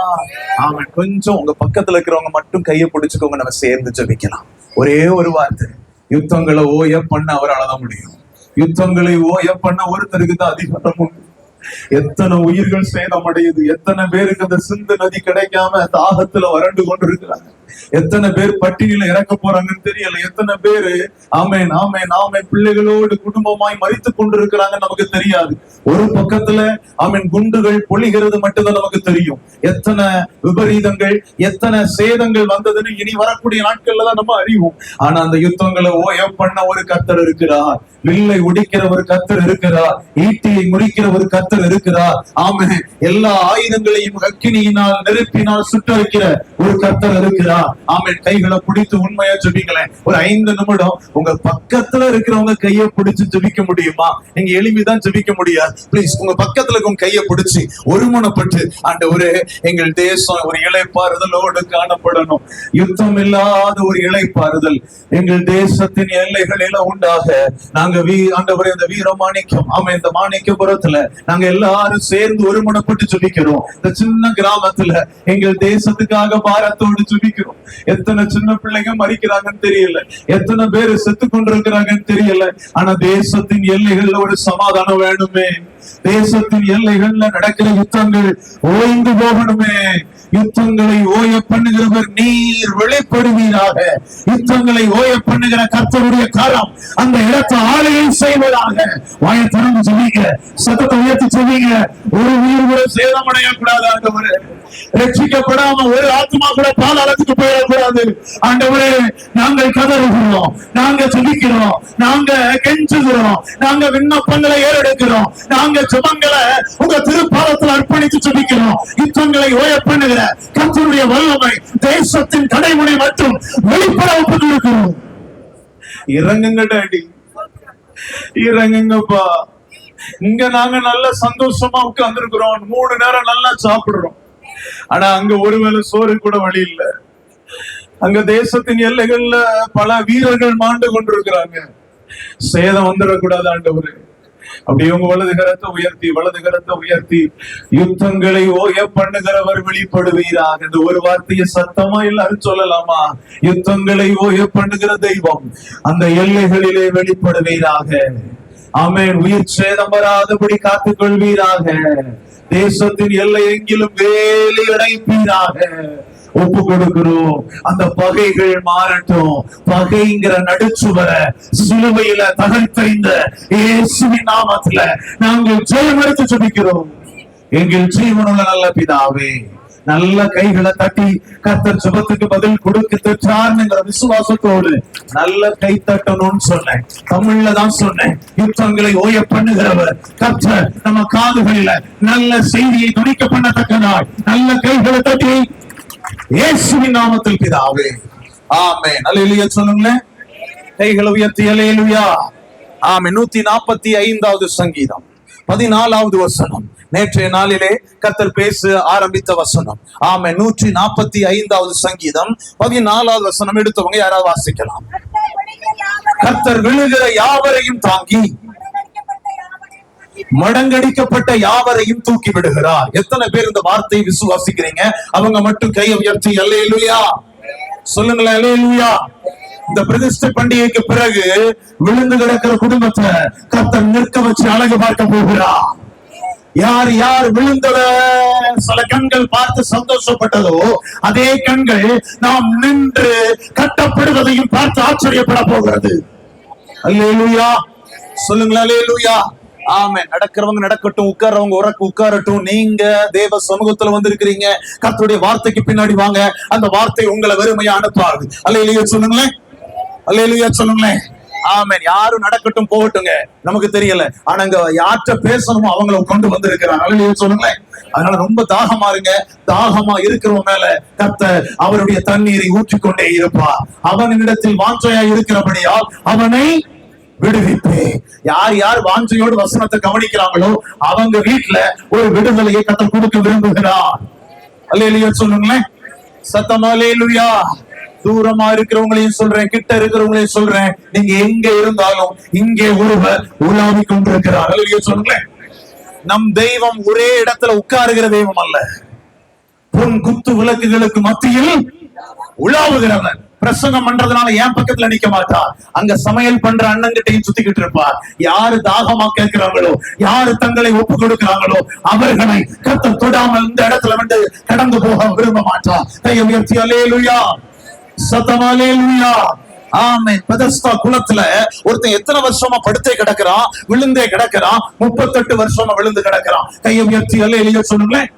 கொஞ்சம் உங்க பக்கத்துல இருக்கிறவங்க மட்டும் கையை பிடிச்சுக்கோங்க. நம்ம சேர்ந்து ஜெபிக்கலாம். ஒரே ஒரு வார்த்தை, யுத்தங்களை ஓய பண்ண அவரால்தான் முடியும். யுத்தங்களை ஓய பண்ண ஒருத்தருக்கு தான் அதிகாரம் உண்டு. எத்தனை உயிர்கள் சேதமடையுது, எத்தனை பேருக்கு அந்த சிந்து நதி கிடைக்காம தாகத்துல வறண்டு கொண்டு இருக்கிறாங்க. எத்தனை பேர் பட்டினியில இறக்க போறாங்கன்னு தெரியல. எத்தனை பேரு ஆமேன் ஆமேன் ஆமேன் பிள்ளைகளோடு குடும்பமாய் மரித்து கொண்டிருக்கிறாங்க நமக்கு தெரியாது. ஒரு பக்கத்துல ஆமேன் குண்டுகள் பொழிகிறது மட்டும்தான் நமக்கு தெரியும். எத்தனை விபரீதங்கள் எத்தனை சேதங்கள் வந்ததுன்னு இனி வரக்கூடிய நாட்கள்ல தான் நம்ம அறிவோம். ஆனா அந்த யுத்தங்களை ஓய பண்ண ஒரு கர்த்தர் இருக்கிறார். வில்லை ஒடிக்கிற ஒரு கர்த்தர் இருக்கிறார். ஈட்டியை முறிக்கிற ஒரு கர்த்தர் இருக்கிறார். ஆமே, எல்லா ஆயுதங்களையும் அக்கினியினால் நெருப்பினால் சுட்டரிக்கிற ஒரு கர்த்தர் இருக்கிறார். ஆமே, கைகளை பிடித்து உண்மையா ஜெபிங்களேன். ஒரு 5 நிமிடம் உங்க பக்கத்துல இருக்கிறவங்க கையை பிடிச்சு ஜெபிக்க முடியுமா? நீங்க எளிமைதான் ஜெபிக்க முடியாது. பிளீஸ் உங்க பக்கத்துல உங்க கையை பிடிச்சு ஒருமனப்பட்டு, ஆண்டவரே எங்கள் தேசம் ஒரு இளைப்பாறுதலோடு காணப்படணும். யுத்தம் இல்லாத ஒரு இளைப்பாறுதல் எங்கள் தேசத்தின் எல்லைகளில உண்டாக நாங்க ஆண்டவரே இந்த வீரமாணிக்கம் ஆமா இந்த மாணிக்கபுரத்துல நாங்க எல்லாரும் சேர்ந்து ஒருமனப்பட்டு ஜெபிக்கிறோம். இந்த சின்ன கிராமத்துல எங்கள் தேசத்துக்காக பாரத்தோடு ஜெபிக்கிறோம். எத்தனை சின்ன பிள்ளைங்க மறிக்கிறாங்கன்னு தெரியல, எத்தனை பேர் செத்து கொண்டிருக்கிறாங்கன்னு தெரியல. ஆனா தேசத்தின் எல்லைகள்ல ஒரு சமாதானம் வேணுமே. தேசத்தின் எல்லைகள்ல நடக்கிற யுத்தங்கள் ஓய்ந்து போகணுமே. யுத்தங்களை ஓய பண்ணுகிறவர் நீர் வெளிப்படுவீராக. யுத்தங்களை ஓய பண்ணுகிற கர்த்தருடைய கரம் அந்த இடத்தை ஆளுகை செய்வதாக. வாயை திறந்து சொல்லுங்க, சத்தத்தை உயர்த்தி சொல்லுங்க. ஒரு உயிர் கூட சேதமடைய கூடாது ஆண்டவரே. ரட்சிக்கப்படாம ஒரு ஆத்மா கூட பாதாளத்துக்கு போயிடக்கூடாது ஆண்டவரே. நாங்கள் கதறுகிறோம், நாங்க ஜெபிக்கிறோம், நாங்க கெஞ்சுகிறோம், நாங்க விண்ணப்பங்களை ஏறெடுக்கிறோம், நாங்க ஜெபங்களை உங்க திருப்பாதத்தில் அர்ப்பணித்து ஜெபிக்கிறோம். யுத்தங்களை ஓய பண்ணுகிற கர்த்தருடைய வல்லமை தேசத்தின் கடைமுறை மற்றும் வெளிப்பட ஒப்புக் இருக்கிறோம். இறங்குங்க டாடி, இறங்குங்கப்பா. இங்க நாங்க நல்ல சந்தோஷமா உட்கார்ந்து இருக்கிறோம், 3 நேரம் நல்லா சாப்பிடுறோம். ஆனா அங்க ஒருவேளை சோறு கூட வழி இல்ல. அங்க தேசத்தின் எல்லைகள்ல பல வீரர்கள் மாண்டு கொண்டிருக்கிறாங்க. சேதம் வந்துடக்கூடாது ஆண்டவரே. அப்படியே உங்க வலது கரத்தை உயர்த்தி யுத்தங்களை ஓய பண்ணுகிறவர் வெளிப்படுவீராக. இந்த ஒரு வார்த்தையை சத்தமா எல்லாரும் சொல்லலாமா? யுத்தங்களை ஓய பண்ணுகிற தெய்வம் அந்த எல்லைகளிலே வெளிப்படுவீராக. ஆமென். உயிர் சேதம் வராதபடி காத்துக் கொள்வீராக. தேசத்தின் எல்லை எங்கிலும் வேலி அடைப்பீராக. ஒப்பு கொடுக்கிறோம். அந்த பகைகள் மாறட்டும். பகைங்கிற நடுச்சுவர சிலுவையில தகர்த்தெறிந்த இயேசுவின் நாமத்துல நாங்கள் ஜெயம் எடுத்து ஜெபிக்கிறோம். எங்கள் ஜீவனுள்ள நல்ல பிதாவே, நல்ல கைகளை தட்டி கர்த்தர் ஜெபத்துக்கு பதில் கொடுத்துட்டார்ங்கிற விசுவாசத்தோடு நல்ல கை தட்டணும்னு சொன்னேன். தமிழ்ல தான் சொன்னேன். யுத்தங்களை ஓய பண்ணுகிறவர் கர்த்தர் நம்ம காதுகளில நல்ல செய்தியை துணிக்க பண்ணத்தக்க நாள். நல்ல கைகளை தட்டி இயேசுவின் நாமத்தில் பிதாவே, ஆமென். அல்லேலூயா சொல்லுங்க. கைகளை உயர்த்தி அல்லேலூயா. ஆமென். 145வது சங்கீதம் 14வது வசனம். நேற்றைய நாளிலே கர்த்தர் பேச ஆரம்பித்த வசனம். ஆமென். 145வது சங்கீதம் 14வது வசனம் எடுத்தவங்க யாராவது வாசிக்கலாம். கர்த்தர் விழுகிற யாவரையும் தாங்கி மடங்கடிக்கப்பட்ட யாவரையும் தூக்கி விடுகிறார். எத்தனை பேர் இந்த வார்த்தையை விசுவாசிக்கிறீங்க? அவங்க மட்டும் கையை உயர்த்தி அல்லேலூயா சொல்லுங்களேன். அல்லேலூயா. இந்த பிரதிஷ்டை பண்டிகைக்கு பிறகு விழுந்து கிடக்கிற குடும்பத்தை கர்த்தர் நிற்க வச்சு அழகு பார்க்க போகிறார். யார் யார் விழுந்தத சில கண்கள் பார்த்து சந்தோஷப்பட்டதோ அதே கண்கள் நாம் நின்று கட்டப்படுவதையும் பார்த்து ஆச்சரியப்பட போகிறது. அல்லேலூயா சொல்லுங்களேன். அல்லேலூயா. ஆமென். நடக்கிறவங்க நடக்கட்டும், உட்கார்றவங்க உட்காரட்டும். நீங்க தேவ சமூகத்துல வந்திருக்கிறீங்க. கர்த்தருடைய வார்த்தைக்கு பின்னாடி வாங்க. அந்த வார்த்தை உங்களை வெறுமையா அனுப்பாது. அல்லேலூயா சொல்லுங்களேன். அல்லேலூயா சொல்லுங்களேன். ஆமென். யாரும் நடக்கட்டும் போகட்டுங்க, நமக்கு தெரியல. ஆனா இங்க யார்கிட்ட பேசணுமோ அவங்களை கொண்டு வந்திருக்கிறாங்க. அல்லேலூயா சொல்லுங்களேன். அதனால ரொம்ப தாகமா இருங்க. தாகமா இருக்கிறவங்க மேல கர்த்தர் அவருடைய தண்ணீரை ஊற்றிக்கொண்டே இருப்பார். அவனிடத்தில் வாஞ்சையா இருக்கிறபடியால் அவனை விடுவிப்பே. யார் யார் வாஞ்சையோடு வசனத்தை கவனிக்கிறாங்களோ அவங்க வீட்டுல ஒரு விடுதலையை கர்த்தர் கொடுக்க விரும்புகிறார். அல்லேலூயா சொல்லுங்களேன். சத்தமா அல்லேலூயா. தூரமா இருக்கிறவங்களையும் சொல்றேன், கிட்ட இருக்கிறவங்களையும் சொல்றேன். நீங்க எங்க இருந்தாலும் இங்கே ஒருவர் உலாவி கொண்டிருக்கிறார். அல்லேலூயா சொல்லுங்களேன். நம் தெய்வம் ஒரே இடத்துல உட்காருகிற தெய்வம் அல்ல. பொன் குத்து விளக்குகளுக்கு மத்தியில் உலாவுகிறவர். பிரசங்கம் பண்றதுனால என் பக்கத்துல நிக்க மாட்டார். அங்க சமையல் பண்ற அண்ணங்கிட்டையும் சுத்திக்கிட்டு இருப்பார். யாரு தாகமா கேட்கிறாங்களோ, யாரு தங்களை ஒப்பு கொடுக்கிறாங்களோ அவர்களை கர்த்தர் தொடாமல் இந்த இடத்துல வந்து கடந்து போக விரும்ப மாட்டார். கையை உயர்த்தி அல்லேலூயா. சத்தமா அல்லேலூயா. ஆமென். பெதஸ்தா குளத்துல ஒருத்தன் எத்தனை வருஷமா படுத்தே கிடக்கிறான், விழுந்தே கிடக்கிறான், 38 வருஷமா விழுந்து கிடக்கிறான். கையை உயர்த்தி அல்லேலூயா சொல்லுங்களேன்.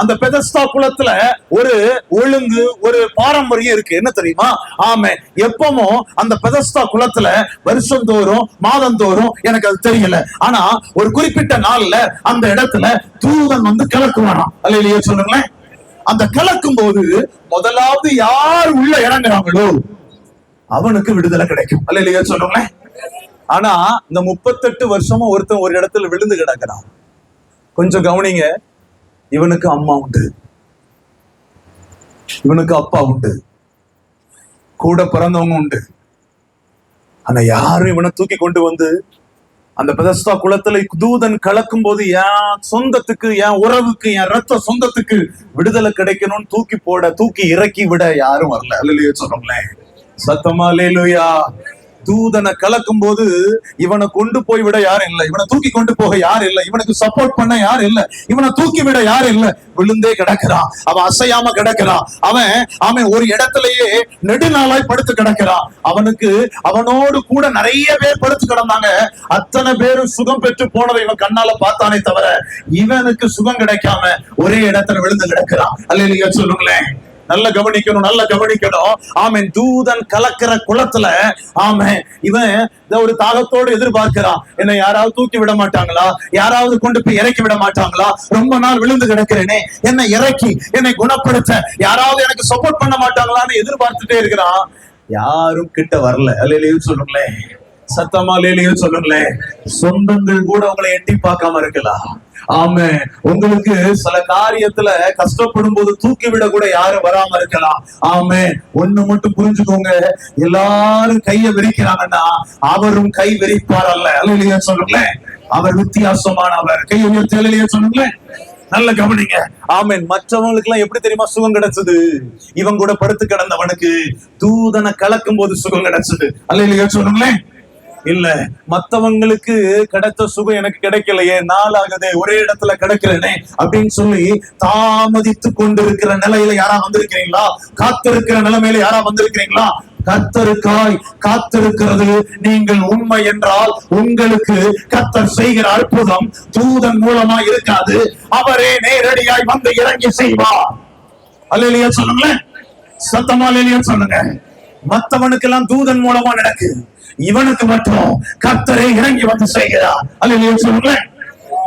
அந்த பெதஸ்தா குளத்துல ஒரு ஒழுங்கு, ஒரு பாரம்பரியம் இருக்கு. என்ன தெரியுமா? ஆமென். எப்பவும் அந்த பெதஸ்தா குளத்துல வருஷந்தோறும் மாதந்தோறும் எனக்கு அது தெரியல, ஆனா ஒரு குறிப்பிட்ட நாள்ல அந்த இடத்துல தூதன் வந்து கலக்குவானா. அல்லேலூயா சொல்லுங்களேன். அந்த கலக்கும் போது முதலாவது யார் உள்ள இறங்குறாங்களோ அவனுக்கு விடுதலை கிடைக்கும். அல்லேலூயா சொல்லுங்களேன். ஆனா இந்த 38 வருஷமா ஒருத்தன் ஒரு இடத்துல விழுந்து கிடக்கிறான். கொஞ்சம் கவனிங்க. இவனுக்கு அம்மா உண்டு, இவனுக்கு அப்பா உண்டு, கூட பிறந்தவங்க உண்டு. ஆனா யாரும் இவனை தூக்கி கொண்டு வந்து அந்த பெதஸ்தா குளத்துல தூதன் கலக்கும் போது என் சொந்தத்துக்கு, என் உறவுக்கு, என் ரத்த சொந்தத்துக்கு விடுதலை கிடைக்கணும்னு தூக்கி இறக்கி விட யாரும் வரல. அல்லேலூயா சொல்லுங்களேன். சத்தமா அல்லேலூயா. தூதனை கலக்கும் போது இவனை கொண்டு போய் விட யாரும் இல்லை, இவனை தூக்கி கொண்டு போக யாரும் இல்லை, இவனுக்கு சப்போர்ட் பண்ண யாரும் இல்லை, இவனை தூக்கி விட யாரும் இல்லை. விழுந்தே கிடக்கிறான், அவன் அசையாம கிடக்கிறான். அவன் ஒரு இடத்திலேயே நெடுநாளாய் படுத்து கிடக்கிறான். அவனோடு கூட நிறைய பேர் படுத்து கிடந்தாங்க. அத்தனை பேரும் சுகம் பெற்று போனதை இவன் கண்ணால பார்த்தானே தவிர இவனுக்கு சுகம் கிடைக்காம ஒரே இடத்துல விழுந்து கிடக்கிறான். அல்லேலூயா சொல்லுங்களேன். நல்ல கவனிக்கணும், நல்ல கவனிக்கணும். ஆமென். தூதன் கலக்கிற குளத்துல ஆமென் இவன் ஒரு தாகத்தோடு எதிர்பார்க்கிறான். என்னை யாராவது தூக்கி விட மாட்டாங்களா, யாராவது கொண்டு போய் இறக்கி விட மாட்டாங்களா, ரொம்ப நாள் விழுந்து கிடக்கிறேனே, என்னை இறக்கி என்னை குணப்படுத்த யாராவது எனக்கு சப்போர்ட் பண்ண மாட்டாங்களான்னு எதிர்பார்த்துட்டே இருக்கிறான். யாரும் கிட்ட வரல. அல்லேலூயா சொல்லுங்களேன். சத்தமா அல்லேலூயா சொல்லுங்களேன். சொந்தங்கள் கூட உங்களை எட்டி பார்க்காம இருக்கலாம். ஆமென். உங்களுக்கு சில காரியத்துல கஷ்டப்படும் போது தூக்கி விட கூட யாரும் வராம இருக்கலாம். ஆமென். ஒண்ணு மட்டும் புரிஞ்சுக்கோங்க, எல்லாரும் கைய விரிக்கிறாங்கன்னா அவரும் கை விரிப்பார் அல்ல. அல்லேலூயா சொல்லுங்களேன். அவர் வித்தியாசமானவர். கையை உயர்த்தி அல்லேலூயா சொல்லுங்களேன். நல்ல கவனிங்க. ஆமென். மற்றவங்களுக்கு எல்லாம் எப்படி தெரியுமா சுகம் கிடைச்சது? இவன் கூட படுத்து கிடந்தவனுக்கு தூதனை கலக்கும் போது சுகம் கிடைச்சது. அல்லேலூயா சொல்லுங்களேன். இல்ல, மத்தவங்களுக்கு கிடைத்த சுகம் எனக்கு கிடைக்கலையே, நாளாகுதே ஒரே இடத்துல கிடைக்கிறேனே அப்படின்னு சொல்லி தாமதித்து கொண்டிருக்கிற நிலையில யாரா வந்திருக்கிறீங்களா? காத்திருக்கிற நிலைமையில யாரா வந்திருக்கிறீங்களா? கர்த்தருக்காய் காத்திருக்கிறது நீங்கள் உண்மை என்றால் உங்களுக்கு கர்த்தர் செய்கிற அற்புதம் தூதன் மூலமா இருக்காது, அவரே நேரடியாய் வந்து இறங்கி செய்வார். அல்லேலூயா சொல்லுங்களேன். சத்தமா அல்லேலூயா சொல்லுங்க. மத்தவனுக்கெல்லாம் தூதன் மூலமா நடக்கு, இவனுக்கு மட்டும் கர்த்தரே இறங்கி வந்து செய்கிறார். அல்லேலூயா சொல்லுங்களேன்.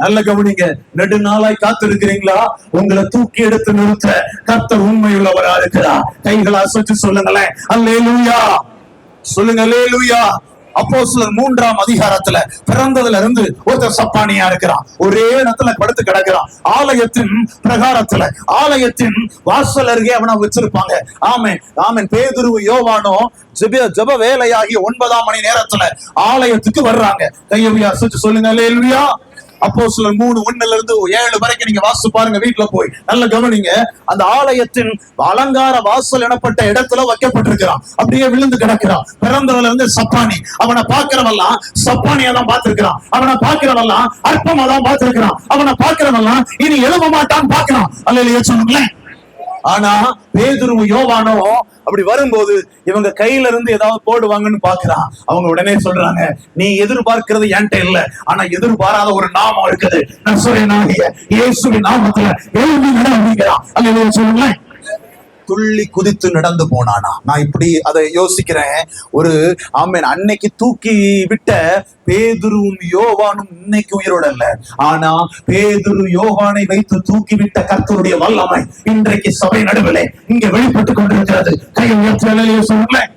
நல்ல கவனிங்க. நெடுநாளாய் காத்திருக்கிறீங்களா? உங்களை தூக்கி எடுத்து நிறுத்த கர்த்தர் உண்மையுள்ளவரா இருக்கிறார். கைகளை அசைச்சு சொல்லுங்களேன். அல்லேலூயா சொல்லுங்க. அல்லேலூயா. அப்போஸ்தலர் 3ஆம் அதிகாரத்துல பிறந்ததுல இருந்து ஒருத்தர் சப்பானியா இருக்கிறான். ஒரே இடத்துல படுத்து கிடக்கிறான். ஆலயத்தின் பிரகாரத்துல, ஆலயத்தின் வாசல் அருகே அவனை வச்சிருப்பாங்க. ஆமென். ஆமென். பேதுரு யோவானும் ஜெப வேலையாகி 9ஆம் மணி நேரத்துல ஆலயத்துக்கு வர்றாங்க. கையை அசைச்சு சொல்லுங்க. அல்லேலூயா. அப்போஸ்தலர் 3:1-7 வரைக்கும் நீங்க வாசிச்சு பாருங்க வீட்டுல போய். நல்ல கவனிங்க. அந்த ஆலயத்தின் அலங்கார வாசல் எனப்பட்ட இடத்துல வைக்கப்பட்டிருக்கிறான். அப்படியே விழுந்து கிடக்கிறான். பிறந்ததுல இருந்து சப்பானி. அவனை பாக்குறவெல்லாம் சப்பானியா தான் பார்த்திருக்கிறான். அவனை பாக்குறவெல்லாம் அற்பமா தான் பார்த்திருக்கிறான். அவனை பாக்குறவெல்லாம் இனி எழுத மாட்டான்னு பாக்குறான். அல்லேலூயா சொல்லுங்களேன். ஆனா பேதுரு யோவானோ அப்படி வரும்போது இவங்க கையில இருந்து ஏதாவது போடுவாங்கன்னு பாக்குறான். அவங்க உடனே சொல்றாங்க, நீ எதிர்பார்க்கிறது என்கிட்ட இல்ல, ஆனா எதிர்பாராத ஒரு நாமம் இருக்குது, நசரேயனாகிய இயேசுவின் நாமத்துல எழுதி நடக்கிறான். அல்லேலூயா சொல்லுங்களேன். துள்ளி குதித்து நடந்து போனானா? நான் இப்படி அதை யோசிக்கிறேன். ஒரு ஆமென். அன்னைக்கு தூக்கி விட்ட பேதுருவும் யோவானும் இன்னைக்கு உயிரோட இல்ல, ஆனா பேதுரு யோவானை வைத்து தூக்கி விட்ட கர்த்தருடைய வல்லமை இன்றைக்கு சபை நடுவிலே இங்க வெளிப்பட்டு கொண்டிருக்கிறது. கையை உயர்த்தி அல்லேலூயா சொல்லுங்களேன்.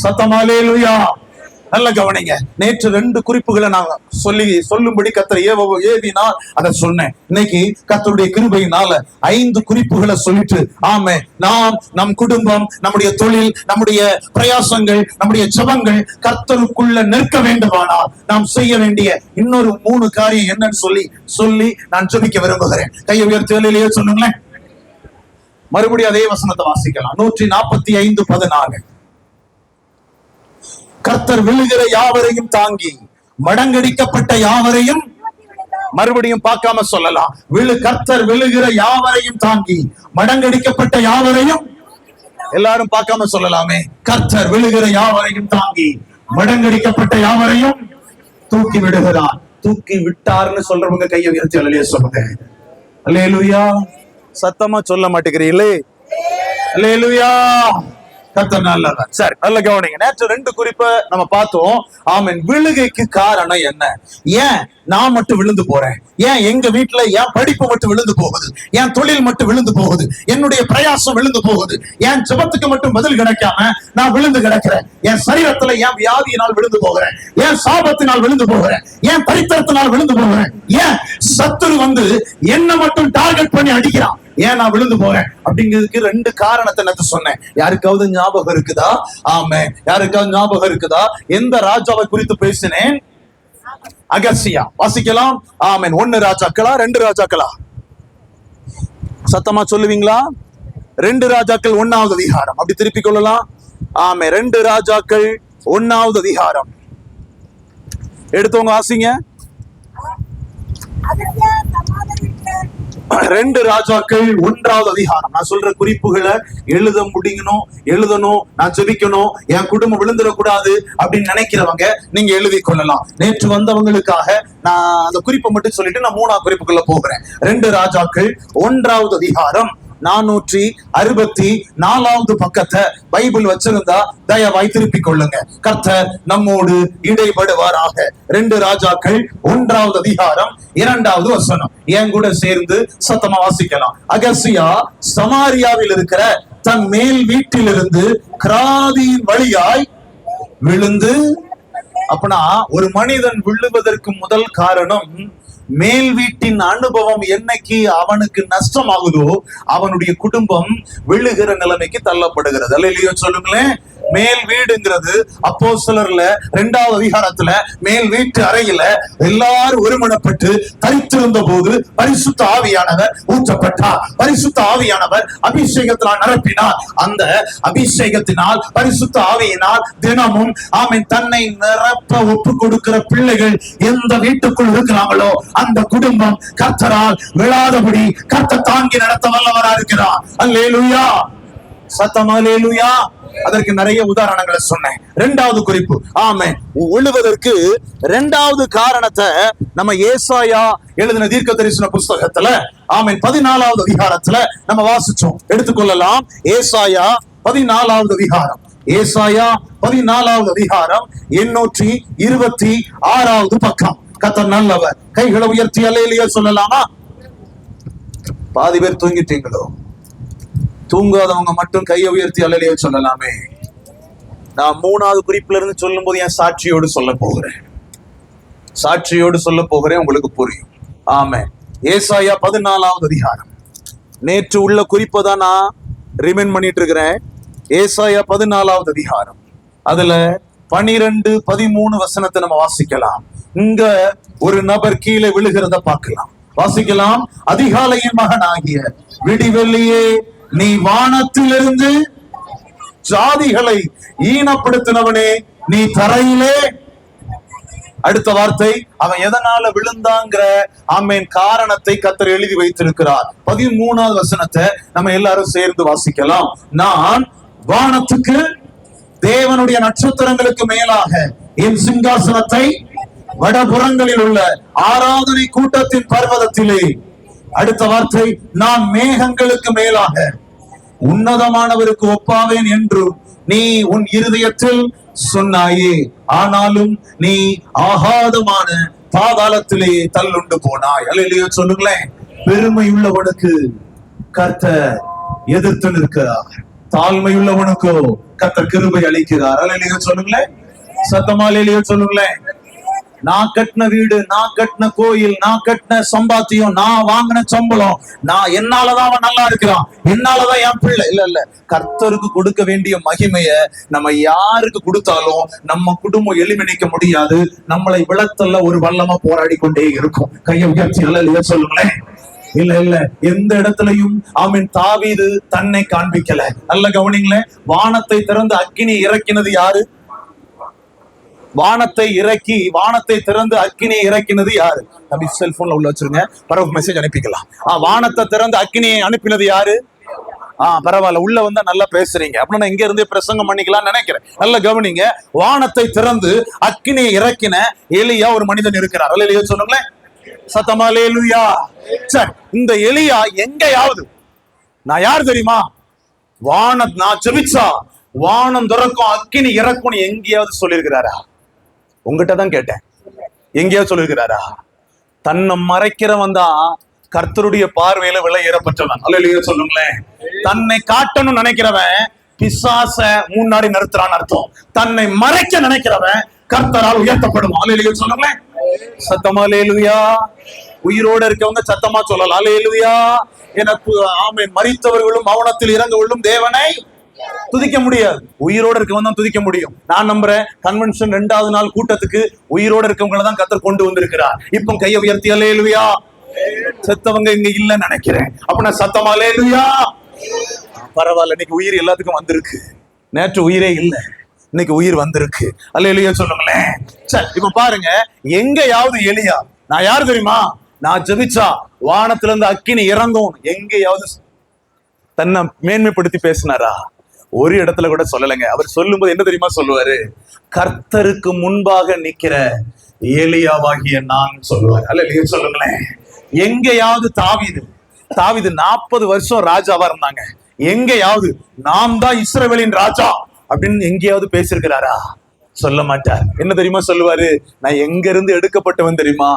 சத்தமா அல்லேலூயா. நல்ல கவனிங்க. நேற்று 2 குறிப்புகளை நான் சொல்லும்படி கர்த்தர் ஏவினால் அதை சொன்னேன். இன்னைக்கு கர்த்தருடைய கிருபையினால 5 குறிப்புகளை சொல்லிட்டு ஆமென் நாம் நம் குடும்பம், நம்முடைய தொழில், நம்முடைய பிரயாசங்கள், நம்முடைய ஜெபங்கள் கர்த்தருக்குள்ள நிற்க வேண்டுமானால் நாம் செய்ய வேண்டிய இன்னொரு 3 காரியம் என்னன்னு சொல்லி நான் ஜெபிக்க விரும்புகிறேன். கையை உயர்த்தி அல்லேலூயா சொல்லுங்களேன். மறுபடியும் அதே வசனத்தை வாசிக்கலாம். 145:14. கர்த்தர் விழுகிற யாவரையும் தாங்கி மடங்கடிக்கப்பட்ட யாவரையும், மறுபடியும் பார்க்காம சொல்லலாம், கர்த்தர் விழுகிற யாவரையும் தாங்கி மடங்கடிக்கப்பட்ட யாவரையும் எல்லாரும் பார்க்காம சொல்லலாமே, கர்த்தர் விழுகிற யாவரையும் தாங்கி மடங்கடிக்கப்பட்ட யாவரையும் தூக்கி விடுகிறார். தூக்கி விட்டார்னு சொல்றவங்க கையை உயர்த்தி அல்லேலூயா சொல்லுங்க. அல்லேலூயா. சத்தமா சொல்ல மாட்டேங்கிறீங்களே. அல்லேலூயா. கர்த்தர் நல்லவர். சரி, நல்ல கவனிங்க. நேற்று 2 குறிப்பை நம்ம பார்த்தோம். ஆமென். விழுகைக்கு காரணம் என்ன? ஏன் நான் மட்டும் விழுந்து போறேன்? ஏன் எங்க வீட்டுல என் படிப்பு மட்டும் விழுந்து போகுது? என் தொழில் மட்டும் விழுந்து போகுது? என்னுடைய பிரயாசம் விழுந்து போகுது? என் ஜெபத்துக்கு மட்டும் பதில் கிடைக்காம நான் விழுந்து கிடக்கிறேன். என் சரீரத்துல என் வியாதியினால் விழுந்து போகிறேன். என் சாபத்தினால் விழுந்து போகிறேன். என் பரித்தரத்தினால் விழுந்து போகிறேன். ஏன் சத்துரு வந்து என்ன மட்டும் டார்கெட் பண்ணி அடிக்கிறான்? ஏன் நான் விழுந்து போறேன் அப்படிங்கிறதுக்கு 2 காரணத்தை நான் சொன்னேன். யாருக்காவது ஞாபகம் இருக்குதா? ஆமே. யாருக்காவது ஞாபகம் இருக்குதா? எந்த ராஜாவை குறித்து பேசினேன்? அகசியா. வாசிக்கலாம். ஆமென். 1 ராஜாக்களா 2 ராஜாக்களா? சத்தமா சொல்லுவீங்களா? 2 ராஜாக்கள் 1வது அதிகாரம். அப்படி திருப்பிக் கொள்ளலாம். ஆமே. 2 ராஜாக்கள் 1வது அதிகாரம். எடுத்தவங்க வாசிங்க. 2 ராஜாக்கள் 1வது அதிகாரம். நான் சொல்ற குறிப்புகளை எழுதணும், நான் ஜெபிக்கணும், என் குடும்பம் விழுந்துடக்கூடாது அப்படின்னு நினைக்கிறவங்க நீங்க எழுதி கொள்ளலாம். நேற்று வந்தவங்களுக்காக நான் அந்த குறிப்பை மட்டும் சொல்லிட்டு நான் 3வது குறிப்புக்குள்ள போகிறேன். 2 ராஜாக்கள் 1வது அதிகாரம் 464வது பக்கத்தை பைபிள் வச்சிருந்தா தயவாய் திருப்பிக் கொள்ளுங்க. கர்த்தர் நம்மோடு இடைபடுவாராக. 2 ராஜாக்கள் 1வது அதிகாரம் 2வது வசனம். என் கூட சேர்ந்து சத்தமா வாசிக்கலாம். அகசியா சமாரியாவில் இருக்கிற தன் மேல் வீட்டிலிருந்து கிராதியின் வழியாய் விழுந்து. அப்பனா ஒரு மனிதன் விழுவதற்கு முதல் காரணம் மேல் வீட்டின் அனுபவம் என்னைக்கு அவனுக்கு நஷ்டமாகுதோ அவனுடைய குடும்பம் விழுகிற நிலைமைக்கு தள்ளப்படுகிறது. அல்லேலூயா சொல்லுங்களேன். மேல் வீடுங்கிறது அப்போஸ்தலர்ல 2வது அதிகாரத்துல மேல் வீட்டு அறையில எல்லாரும் ஒருமனப்பட்டு தரித்திருந்த போது பரிசுத்த ஆவியானவர் ஊற்றப்பட்டார். பரிசுத்த ஆவியானவர் அபிஷேகத்தினால் நிரப்பினார். அந்த அபிஷேகத்தினால் பரிசுத்த ஆவியினால் தினமும் ஆமென் தன்னை நிரப்ப ஒப்பு கொடுக்கிற பிள்ளைகள் எந்த வீட்டுக்குள் இருக்கிறாங்களோ அந்த குடும்பம் கர்த்தரால் விழாதபடி கர்த்தர் தாங்கி நடத்த வல்லவராக இருக்கிறார். அல்லேலூயா. சத்தமா அல்லேலூயா. அதற்கு நிறைய உதாரணங்களை சொன்னேன். 2வது குறிப்பு. ஆமென். விழுவதற்கு 2வது காரணத்தை நம்ம ஏசாயா எழுதின தீர்க்க தரிசன புஸ்தகத்துல ஆமென் 14வது அதிகாரத்துல நம்ம வாசிச்சோம். எடுத்துக்கொள்ளலாம். ஏசாயா 14வது அதிகாரம். ஏசாயா 14வது அதிகாரம் 826வது பக்கம். கர்த்தர் நல்லவர். கைகளை உயர்த்தி அல்லேலூயா சொல்லலாமா? பாதி பேர் தூங்கிட்டீங்களோ? தூங்காதவங்க மட்டும் கையை உயர்த்தி அல்லேலூயா சொல்லலாமே. நான் 3வது குறிப்புல இருந்து சொல்லும் போது என் சாட்சியோடு சொல்ல போகிறேன். உங்களுக்கு புரியும். ஆமே. ஏசாயா 14வது அதிகாரம். நேற்று உள்ள குறிப்பை தான் நான் ரிமைண்ட் பண்ணிட்டு இருக்கிறேன். ஏசாயா 14வது அதிகாரம். அதுல 12, 13 வசனத்தை நம்ம வாசிக்கலாம். இங்க ஒரு நபர் கீழே விழுகிறத பார்க்கலாம். வாசிக்கலாம். அதிகாலையின் மகனாகிய விடிவெள்ளியே, நீ வானத்திலிருந்து ஜாதிகளை ஈனப்படுத்தினவனே, நீ தரையிலே. அடுத்த வார்த்தை, அவன் எதனால விழுந்தாங்கிற ஆமென் காரணத்தை கர்த்தர் எழுதி வைத்திருக்கிறார். 13வது வசனத்தை நம்ம எல்லாரும் சேர்ந்து வாசிக்கலாம். நான் வானத்துக்கு தேவனுடைய நட்சத்திரங்களுக்கு மேலாக என் சிங்காசனத்தை வடபுறங்களில் உள்ள ஆராதனை கூட்டத்தின் பர்வதத்திலே. அடுத்த வார்த்தை, நான் மேகங்களுக்கு மேலாக உன்னதமானவருக்கு ஒப்பாவேன் என்று நீ உன் இருதயத்தில் சொன்னாயே, ஆனாலும் நீ ஆகாதமான பாதாளத்திலே தள்ளுண்டு போனாய். அல்லேலூயா சொல்லுங்களேன். பெருமை உள்ளவனுக்கு கர்த்தர் எதிர்த்து நிற்கிறார், தாழ்மை உள்ளவனுக்கோ கர்த்தர் கிருபை அளிக்கிறார். அல்லேலூயா சொல்லுங்களேன். சத்தமா அல்லேலூயா சொல்லுங்களேன். நான் கட்டின வீடு, நான் கட்டின கோயில், நான் கட்டின சம்பாத்தியம், நான் வாங்கின சம்பளம், நான் என்னாலதான் அவன் நல்லா இருக்கிறான், என்னாலதான் என் பிள்ளை. இல்ல, கர்த்தருக்கு கொடுக்க வேண்டிய மகிமைய நம்ம யாருக்கு கொடுத்தாலும் நம்ம குடும்பம் எளிமைக்க முடியாது. நம்மளை விளத்தல்ல ஒரு வல்லமா போராடி கொண்டே இருக்கும். கையை உயர்த்தி அல்லேலூயா சொல்லுங்களேன். இல்ல எந்த இடத்துலயும் ஆமென் தாவீது தன்னை காண்பிக்கல. நல்ல கவனிங்களேன். வானத்தை திறந்து அக்கினி இறக்கினது யாரு? வானத்தை திறந்து அக்கினியை இறக்கினது யாரு? நம்ம செல்போன்ல உள்ள வச்சிருங்க, பரவ மெசேஜ் அனுப்பிக்கலாம். வானத்தை திறந்து அக்கினியை அனுப்பினது யாரு? பரவாயில்ல, உள்ள வந்தா நல்லா பேசுறீங்க அப்படின்னா நான் இங்க இருந்தே பிரசங்கம் பண்ணிக்கலாம்னு நினைக்கிறேன். நல்ல கவனிங்க. வானத்தை திறந்து அக்கினியை இறக்கின எலியா ஒரு மனிதன் இருக்கிறார். அல்லேலூயா சொல்லுங்களேன், சத்தமா அல்லேலூயா. சரி, இந்த எலியா எங்கேயாவது நான் யார் தெரியுமா, நான் ஜெபிச்சா வானம் திறக்கும் அக்கினி இறக்கும் எங்கேயாவது சொல்லியிருக்கிறாரா? உங்ககிட்ட தான் கேட்டேன், எங்கேயாவது சொல்லியிருக்கிறாரா? தன்னை மறைக்கிறவன் தான் கர்த்தருடைய பார்வையில விலை ஏறப்பட்டவன். அல்லேலூயா சொல்லுங்களேன். தன்னை காட்டணும் நினைக்கிறவன் பிசாச முன்னாடி நிறுத்துறான்னு அர்த்தம். தன்னை மறைக்க நினைக்கிறவன் கர்த்தரால் உயர்த்தப்படுவான். அல்லேலூயா சொல்லுங்களேன், சத்தமா அல்லேலூயா. உயிரோட இருக்கவங்க சத்தமா சொல்லலாம் அல்லேலூயா. எனக்கு ஆமென். மரித்தவர்களும் மௌனத்தில் இறங்கவர்களும் தேவனை துதிக்க முடியாது, உயிரோட இருக்கவங்க தான் துதிக்க முடியும். நான் நம்புறேன் கன்வென்ஷன் 2வது நாள் கூட்டத்துக்கு உயிரோட இருக்கவங்களை தான் கர்த்தர் கொண்டு வந்திருக்கிறார். இப்போ கையை உயர்த்தி அல்லேலூயா. செத்தவங்க இங்க இல்லன்னு நினைக்கிறேன். அப்படின்னா சத்தமா அல்லேலூயா. பரவாயில்ல, இன்னைக்கு உயிர் எல்லாத்துக்கும் வந்திருக்கு. நேற்று உயிரே இல்ல, இன்னைக்கு உயிர் வந்திருக்கு. அல்லேலூயா சொல்லுங்களேன். சரி, இப்ப பாருங்க, எங்கேயாவது எலியா நான் யார் தெரியுமா, நான் ஜெபிச்சா வானத்துல இருந்து அக்கினி இறங்கும் எங்கேயாவது தன்னை மேன்மைப்படுத்தி பேசினாரா? ஒரு இடத்துல கூட சொல்லலைங்க. அவர் சொல்லும்போது என்ன தெரியுமா சொல்லுவாரு, கர்த்தருக்கு முன்பாக நிக்கிற ஏலியாவாகிய நான் சொல்லுவார். அல்லேலூயா சொல்லுங்களேன். எங்கேயாவது தாவீது 40 வருஷம் ராஜாவா இருந்தாங்க, எங்கேயாவது நாம் தான் இஸ்ரவேலின் ராஜா அப்படின்னு எங்கேயாவது பேசியிருக்கிறாரா? சொல்ல மாட்டார். என்ன தெரியுமா சொல்லுவாரு, நான் எங்க இருந்து எடுக்கப்பட்டவன் தெரியுமா,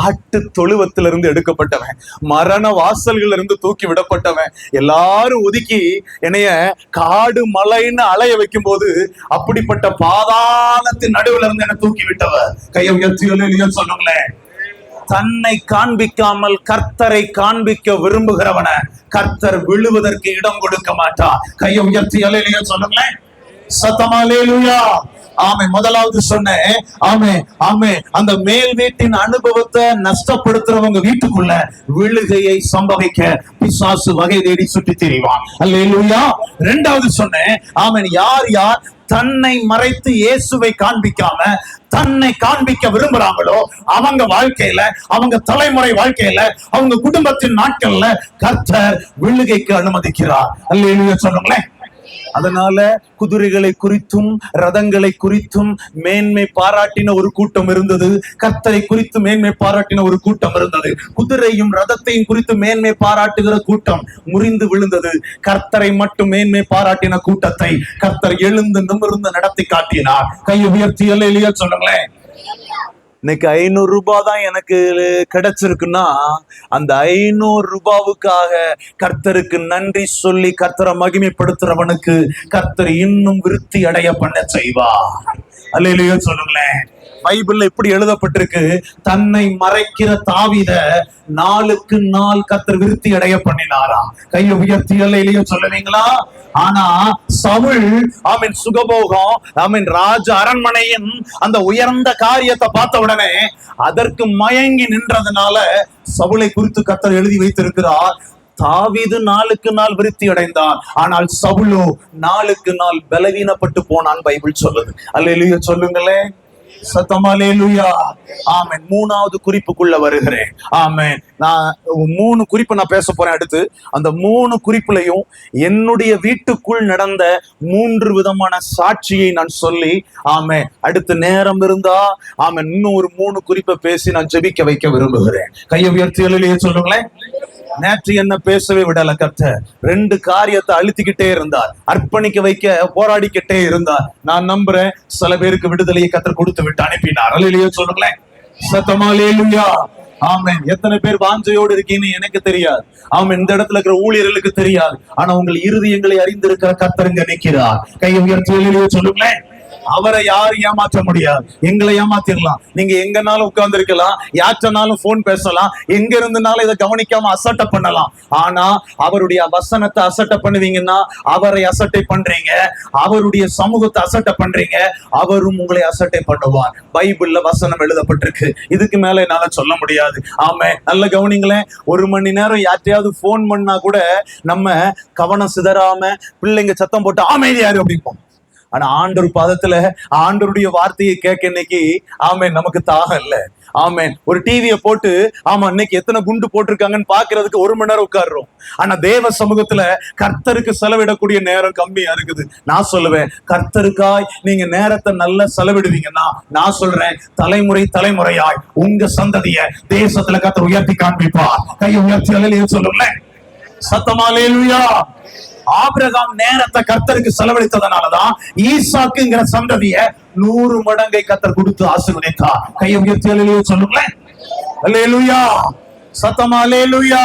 ஆட்டு தொழுவத்தில இருந்து எடுக்கப்பட்டவன், மரண வாசல்கள் இருந்து தூக்கி விடப்பட்டவன். எல்லாரும் ஒதுக்கி என்னைய காடு மலைன்னு அலைய வைக்கும் போது அப்படிப்பட்ட பாதாளத்தின் நடுவுல இருந்து என்ன தூக்கி விட்டவர். கையை உயர்த்தி சொல்லுங்களேன். தன்னை காண்பிக்காமல் கர்த்தரை காண்பிக்க விரும்புகிறவன கர்த்தர் விழுவதற்கு இடம் கொடுக்க மாட்டார். கையை உயர்த்தி அல்லேலூயா சொல்லுங்களேன், சத்தமா அல்லேலூயா. ஆமே. முதலாவது சொன்னேன், ஆமே ஆமே, அந்த மேல் வீட்டின் அனுபவத்தை நஷ்டப்படுத்துறவங்க வீட்டுக்குள்ள விழுகையை சம்பவிக்க பிசாசு வகை தேடி சுற்றி திரிவான். அல்லேலூயா. 2வது சொன்னேன், ஆமென், யார் யார் தன்னை மறைத்து இயேசுவை காண்பிக்காம தன்னை காண்பிக்க விரும்புறாங்களோ அவங்க வாழ்க்கையில, அவங்க தலைமுறை வாழ்க்கையில, அவங்க குடும்பத்தின் நாட்கள்ல கர்த்தர் விழுகைக்கு அனுமதிக்கிறார். அல்லேலூயா சொல்லுங்களேன். அதனால குதிரைகளை குறித்தும் ரதங்களை குறித்தும் மேன்மை பாராட்டின ஒரு கூட்டம் இருந்தது, கர்த்தரை குறித்து மேன்மை பாராட்டின ஒரு கூட்டம் இருந்தது. குதிரையும் ரதத்தையும் குறித்து மேன்மை பாராட்டுகிற கூட்டம் முறிந்து விழுந்தது. கர்த்தரை மட்டும் மேன்மை பாராட்டின கூட்டத்தை கர்த்தர் எழுந்து நிமிர்ந்து நடத்தி காட்டினார். கையை உயர்த்தி அல்லேலூயா சொல்லுங்களேன். இன்னைக்கு 500 ரூபாய் தான் எனக்கு கிடைச்சிருக்குன்னா அந்த 500 ரூபாவுக்காக கர்த்தருக்கு நன்றி சொல்லி கர்த்தரை மகிமைப்படுத்துறவனுக்கு கர்த்தர் இன்னும் விருத்தி அடைய பண்ண செய்வார். அல்லேலூயா சொல்லுங்களேன். பைபிள்ல இப்படி எழுதப்பட்டிருக்கு, தன்னை மறைக்கிற தாவீத நாளுக்கு நாள் கர்த்தர் விருத்தி அடைய பண்ணினாரா? கையை உயர்த்தி அல்லேலூயா சொல்லுவீங்களா? ஆனா சவுல் ஆமென் சுகபோகம், ஆமென் ராஜ அரண்மனையின் அந்த உயர்ந்த காரியத்தை பார்த்த உடனே அதற்கு மயங்கி நின்றதுனால சவுலை குறித்து கர்த்தர் எழுதி வைத்திருக்கிறார், தாவீது நாளுக்கு நாள் விருத்தி அடைந்தான், ஆனால் சவுலோ நாளுக்கு நாள் பலவீனப்பட்டு போனான் பைபிள் சொல்லுது. அல்லேலூயா சொல்லுங்களேன், சத்தமா அல்லேலூயா. ஆமென். 3வது குறிப்புக்குள்ள வருகிறேன். ஆமென். நான் 3 குறிப்பு நான் பேச போறேன் அடுத்து. அந்த 3 குறிப்புலையும் என்னுடைய வீட்டுக்குள் நடந்த 3 விதமான சாட்சியை நான் சொல்லி, ஆமென், அடுத்து நேரம் இருந்தா ஆமென் இன்னும் ஒரு 3 குறிப்பை பேசி நான் ஜெபிக்க வைக்க விரும்புகிறேன். கையை உயர்த்தி அல்லேலூயா சொல்லுங்களேன். நேற்று என்ன பேசவே விடல கர்த்தர். 2 காரியத்தை அழுத்திக்கிட்டே இருந்தார், அர்ப்பணிக்க வைக்க போராடிக்கிட்டே இருந்தார். நான் நம்புறேன் சில பேருக்கு விடுதலையை கர்த்தர் கொடுத்து விட்டு அனுப்பினார். அல்லேலூயா சொல்லுங்களேன், சத்தமா அல்லேலூயா. ஆமென். எத்தனை பேர் வாஞ்சையோடு இருக்கீங்கன்னு எனக்கு தெரியாது, ஆமென், இந்த இடத்துல இருக்கிற ஊழியர்களுக்கு தெரியாது, ஆனா உங்கள் இருதயங்களை அறிந்திருக்கிற கர்த்தர் இங்க நிற்கிறார். கையை உயர்த்தி அல்லேலூயா சொல்லுங்களேன். அவரை யாரும் ஏமாற்ற முடியாது. எங்களை ஏமாத்திடலாம், நீங்க எங்கனாலும் உட்கார்ந்து இருக்கலாம், யாச்சனாலும் போன் பேசலாம், எங்க இருந்தனாலும் இதை கவனிக்காம அசட்டை பண்ணலாம். ஆனா அவருடைய வசனத்தை அசட்டை பண்ணுவீங்கன்னா அவரை அசட்டை பண்றீங்க, அவருடைய சமூகத்தை அசட்டை பண்றீங்க, அவரும் உங்களை அசட்டை பண்ணுவார். பைபிள்ல வசனம் எழுதப்பட்டிருக்கு, இதுக்கு மேல என்னால சொல்ல முடியாது. ஆமே, நல்ல கவனிங்களேன். 1 மணி நேரம் யார்ட்டையாவது போன் பண்ணா கூட நம்ம கவனம் சிதறாம பிள்ளைங்க சத்தம் போட்டு அமைதியாரு அப்படிப்போம். ஆனா ஆண்டவர் பாதத்துல ஆண்டவருடைய வார்த்தையை கேட்க இன்னைக்கு ஆமென் நமக்கு தாகம் இல்ல. ஆமென். ஒரு டிவியை போட்டு ஆமா இன்னைக்கு எத்தனை குண்டு போட்டிருக்காங்கன்னு பாக்குறதுக்கு 1 மணி நேரம் உட்கார்றோம். ஆனா தேவ சமூகத்துல கர்த்தருக்கு செலவிடக்கூடிய நேரம் கம்மியா இருக்குது. நான் சொல்லுவேன், கர்த்தருக்காய் நீங்க நேரத்தை நல்லா செலவிடுவீங்கன்னா நான் சொல்றேன், தலைமுறை தலைமுறையாய் உங்க சந்ததிய தேசத்துல கர்த்தர் உயர்த்தி காண்பிப்பார். கையை உயர்த்தி அல்லேலூயா சொல்லுங்களேன். சத்தமா அல்லேலூயா. ஆபிரகாம் நேரத்தை கர்த்தருக்கு செலவழித்ததனாலதான் ஈசாக்குங்கிற சந்ததிய 100 மடங்கை கர்த்தர் கொடுத்து ஆசீர்வதித்தார். கையை உயர்த்தி அல்லேலூயா சொல்லுங்களேன். அல்லேலூயா. சத்தமா அல்லேலூயா.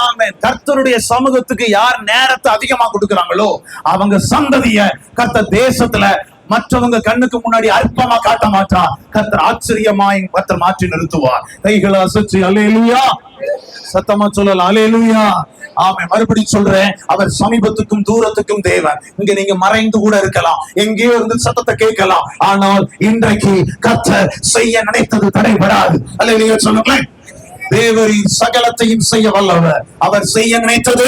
ஆமென். கர்த்தருடைய சமூகத்துக்கு யார் நேரத்தை அதிகமா கொடுக்கறாங்களோ அவங்க சந்ததிய கர்த்தர் தேசத்துல மற்றவங்க கண்ணுக்கு முன்னாடி அற்பமா காட்ட மாட்டார். கர்த்தர் ஆச்சரியமாய் கர்த்தர் மாற்றி நிறுத்துவார். கைகளை அசைச்சு அல்லேலூயா. சத்தமா சொல்லலாம் அல்லேலூயா. ஆமென். மறுபடியும் சொல்றேன், அவர் சமீபத்துக்கும் தூரத்துக்கும் தேவன். இங்க நீங்க மறைந்து கூட இருக்கலாம், எங்கேயோ இருந்து சத்தத்தை கேட்கலாம், ஆனால் இன்றைக்கு கர்த்தர் செய்ய நினைத்தது தடைபடாது. அல்லேலூயா சொல்லுங்களேன். தேவரின் சகலத்தையும் செய்ய வல்லவர். அவர் செய்ய நினைத்தது.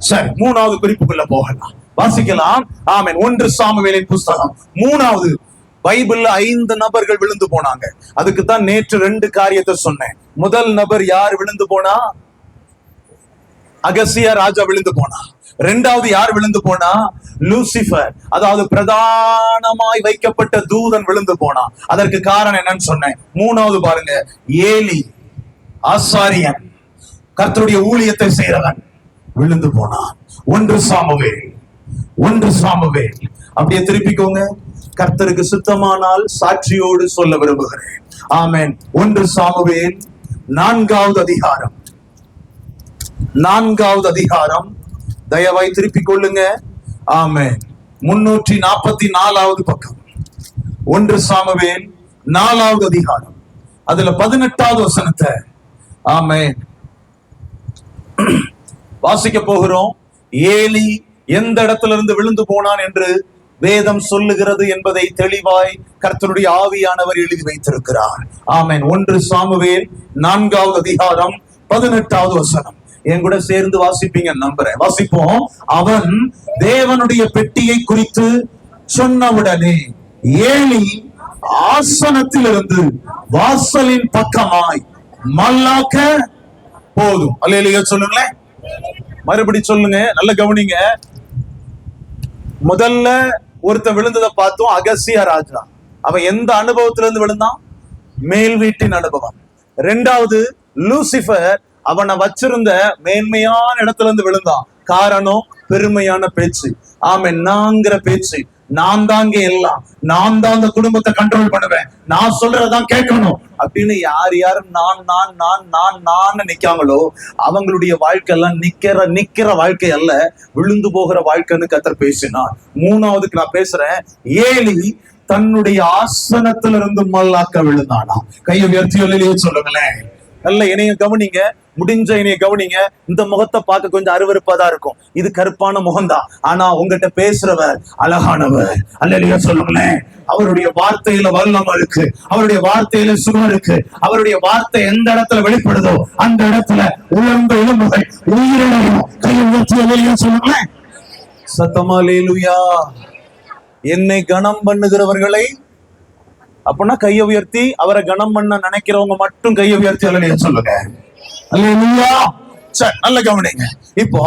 சரி, 3வது குறிப்புக்குள்ள போகலாம், வாசிக்கலாம். ஆமென். 1 சாமுவேலின் புஸ்தகம் 3வது. பைபிள்ல 5 நபர்கள் விழுந்து போனாங்க. அதுக்கு தான் நேற்று 2 காரியத்தை சொன்னேன். முதல் நபர் யார் விழுந்து போனா? அகசியா ராஜா விழுந்து போனா. 2வது யார் விழுந்து போனா? லூசிபர், அதாவது பிரதானமாய் வைக்கப்பட்ட தூதன் விழுந்து போனா. அதற்கு காரணம் என்னன்னு சொன்னேன். 3வது பாருங்க, ஏலி ஆசாரியன், கர்த்தருடைய ஊழியத்தை செய்றவன் விழுந்து போனான். 1 சாமுவேல். அப்படியே திருப்பிக்கோங்க. கர்த்தருக்கு சுத்தமானால் சாட்சியோடு சொல்ல விரும்புகிறேன். ஆமென். 1 சாமுவேல் 4வது அதிகாரம். 4வது அதிகாரம். தயவாய் திருப்பிக் கொள்ளுங்க. ஆமென். 344வது பக்கம். 1 சாமுவேல் 4வது அதிகாரம். அதுல 18வது வசனத்தை ஆமென் வாசிக்க போகிறோம். ஏலி எந்த இடத்துல இருந்து விழுந்து போனான் என்று வேதம் சொல்லுகிறது என்பதை தெளிவாய் கர்த்தருடைய ஆவியானவர் எழுதி வைத்திருக்கிறார். ஆமென். 1 சாமுவேல் 4வது அதிகாரம் 18வது வசனம். என் கூட சேர்ந்து வாசிப்பீங்க நம்புறேன். வாசிப்போம். அவன் தேவனுடைய பெட்டியை குறித்து சொன்னவுடனே ஏலி ஆசனத்திலிருந்து வாசலின் பக்கமாய் மல்லாக்க போதும். அல்லேலூயா சொல்லுங்களேன். மறுபடி சொல்லுங்க, நல்ல கவனிங்க. முதல்ல ஒருத்த விழுந்ததை பார்த்தோம், அகசியா ராஜா. அவன் எந்த அனுபவத்திலிருந்து இருந்து விழுந்தான்? மேல் வீட்டின் அனுபவம். 2வது லூசிபர், அவனை வச்சிருந்த மேன்மையான இடத்துல இருந்து விழுந்தான். காரணம் பெருமையான பேச்சு. ஆமென். நான்கிற பேச்சு. நான் தாங்க எல்லாம், நான் தான் அந்த குடும்பத்தை கண்ட்ரோல் பண்ணுவேன், நான் சொல்றதான் கேட்கணும் அப்படின்னு யார் நான் நான் நான் நான் நான் நிக்காங்களோ அவங்களுடைய வாழ்க்கை எல்லாம் நிக்கிற வாழ்க்கை அல்ல, விழுந்து போகிற வாழ்க்கைன்னு கர்த்தர் பேசினார். 3வதுக்கு நான் பேசுறேன். ஏலி தன்னுடைய ஆசனத்திலிருந்து மல்லாக்க விழுந்தானா. கையை உயர்த்தி சொல்லுங்களேன். நல்ல இணைய கவனிங்க, முடிஞ்ச இணைய கவனிங்க. இந்த முகத்தை பார்க்க கொஞ்சம் அருவருப்பாதான் இருக்கும், இது கருப்பான முகம்தான். ஆனா உங்ககிட்ட பேசுறவர் அழகானவர். அல்லேலூயா சொல்லுங்களேன். அவருடைய வார்த்தையில வல்லமை இருக்கு, அவருடைய வார்த்தையில சுகம் இருக்கு. அவருடைய வார்த்தை எந்த இடத்துல வெளிப்படுதோ அந்த இடத்துல உலர்ந்த எலும்புகள் உயிரிழையும். கையை உயர்த்தி அல்லேலூயா சொல்லுங்களேன். சத்தமா அல்லேலூயா. என்னை கனம் பண்ணுகிறவர்களை, அப்படின்னா கையை உயர்த்தி அவரை கனம் பண்ண நினைக்கிறவங்க மட்டும் கையை உயர்த்தி அல்லேலூயா சொல்லுங்க. அல்லேலூயா. சரி, நல்ல கவனிங்க. இப்போ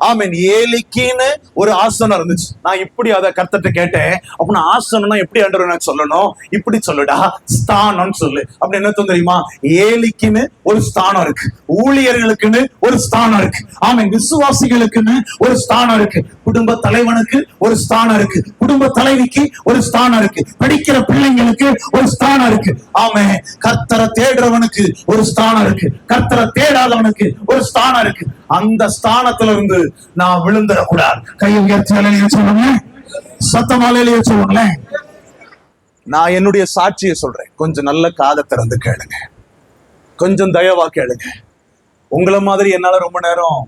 ஆமென். ஏலிக்கின்னு ஒரு ஆசனம் இருந்துச்சு. நான் இப்படி அதை கர்த்தர்ட்ட கேட்டேன். அப்படின்னா ஆசனம்னா எப்படி ஆண்டவர் சொல்லணும்? இப்படி சொல்லுடா, ஸ்தானம் சொல்லு. அப்படி என்ன தெரியுமா? ஏலிக்குன்னு ஒரு ஸ்தானம் இருக்கு, ஊழியர்களுக்குன்னு ஒரு ஸ்தானம் இருக்கு, ஆமென், விசுவாசிகளுக்குன்னு ஒரு ஸ்தானம் இருக்கு, குடும்ப தலைவனுக்கு ஒரு ஸ்தானம் இருக்கு, குடும்ப தலைவிக்கு ஒரு ஸ்தானம் இருக்கு, படிக்கிற பிள்ளைங்களுக்கு ஒரு ஸ்தானம் இருக்கு. ஆமென். கர்த்தரை தேடுறவனுக்கு ஒரு ஸ்தானம் இருக்கு, கர்த்தரை தேடாதவனுக்கு ஒரு ஸ்தானம் இருக்கு. அந்த ஸ்தானத்துல இருந்து நான் விழுந்துடக்கூடாது. கையை உயர்த்தி அல்லேலூயா சொல்லுங்க. சத்தமா அல்லேலூயா சொல்லுங்களேன். நான் என்னுடைய சாட்சியை சொல்றேன், கொஞ்சம் நல்ல காதை திறந்து கேளுங்க, கொஞ்சம் தயவா கேளுங்க. உங்களை மாதிரி என்னால ரொம்ப நேரம்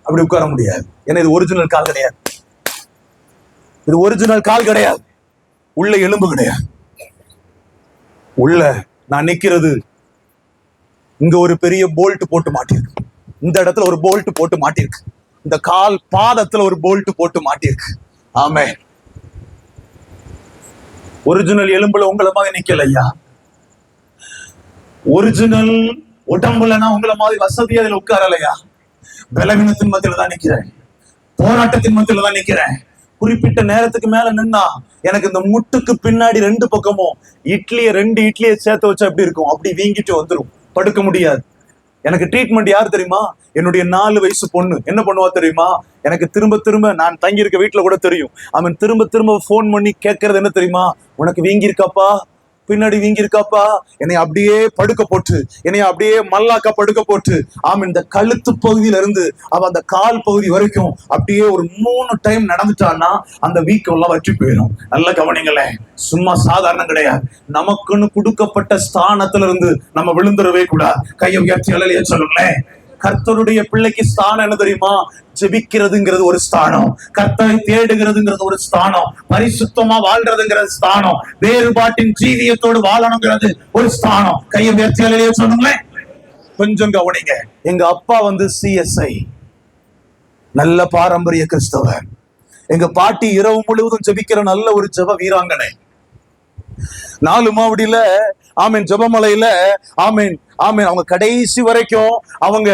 அப்படி உட்கார முடியாது. ஏன்னா இது ஒரிஜினல் கால் கிடையாது, இது ஒரிஜினல் கால் கிடையாது, உள்ள எலும்பு கிடையாது. உள்ள நான் நிக்கிறது, இங்க ஒரு பெரிய போல்ட் போட்டு மாட்டிருக்கு, இந்த இடத்துல ஒரு போல்ட் போட்டு மாட்டிருக்கு, இந்த கால் பாதத்துல ஒரு போல்ட் போட்டு மாட்டிருக்கு. ஆமென். ஒரிஜினல் எலும்புல உங்களை மாதிரி நிக்கலையா, ஒரிஜினல் உடம்புல நான் உங்களை மாதிரி வசதியா அதுல உட்காரலையா, பலவீனத்தின் மத்தியில தான் நிக்கிறேன், போராட்டத்தின் மத்தியில தான் நிக்கிறேன். குறிப்பிட்ட நேரத்துக்கு மேல நின்னா எனக்கு இந்த முட்டுக்கு பின்னாடி 2 பக்கமும் ரெண்டு இட்லியை சேர்த்து வச்சா எப்படி இருக்கும், அப்படி வீங்கிட்டு வந்துடும், படுக்க முடியாது. எனக்கு ட்ரீட்மெண்ட் யார் தெரியுமா? என்னுடைய 4 வயசு பொண்ணு. என்ன பண்ணுவா தெரியுமா? எனக்கு திரும்ப திரும்ப, நான் தங்கி இருக்க வீட்டுல கூட தெரியும், அவன் திரும்ப திரும்ப போன் பண்ணி கேட்கறது என்ன தெரியுமா? உனக்கு வீங்கி இருக்காப்பா, பின்னாடி வீங்கி இருக்காப்பா. என்னை அப்படியே படுக்க போட்டு, என்னை அப்படியே மல்லாக்கா படுக்க போட்டு, இந்த கழுத்து பகுதியில இருந்து அந்த கால் பகுதி வரைக்கும் அப்படியே ஒரு 3 டைம் நடந்துட்டான்னா அந்த வீக்கம் எல்லாம் வற்றி போயிடும். நல்ல கவனிங்களேன், சும்மா சாதாரணம் கிடையாது. நமக்குன்னு கொடுக்கப்பட்ட ஸ்தானத்துல இருந்து நம்ம விழுந்துடவே கூடாது. கையை உயர்த்தி அலைய சொல்லுங்களேன். கர்த்தருடைய பிள்ளைக்கு ஸ்தானம் என்ன தெரியுமா? ஜெபிக்கிறதுங்கிறது ஒரு ஸ்தானம், கர்த்தரை தேடுகிறதுங்கிறது ஒரு ஸ்தானம், பரிசுத்தமா வாழ்றதுங்கிறது ஸ்தானம், வேறுபாட்டின் ஜீவியத்தோடு வாழணுங்கிறது ஒரு ஸ்தானம். கையை உயர்த்தி சொன்னீங்களே. கொஞ்சம் கவனிங்க. எங்க அப்பா CSI, நல்ல பாரம்பரிய கிறிஸ்தவர். எங்க பாட்டி இரவு முழுவதும் ஜெபிக்கிற நல்ல ஒரு ஜெப வீராங்கனை. 4 மாவடியில ஜெபமலையில அவங்க கடைசி வரைக்கும் அவங்க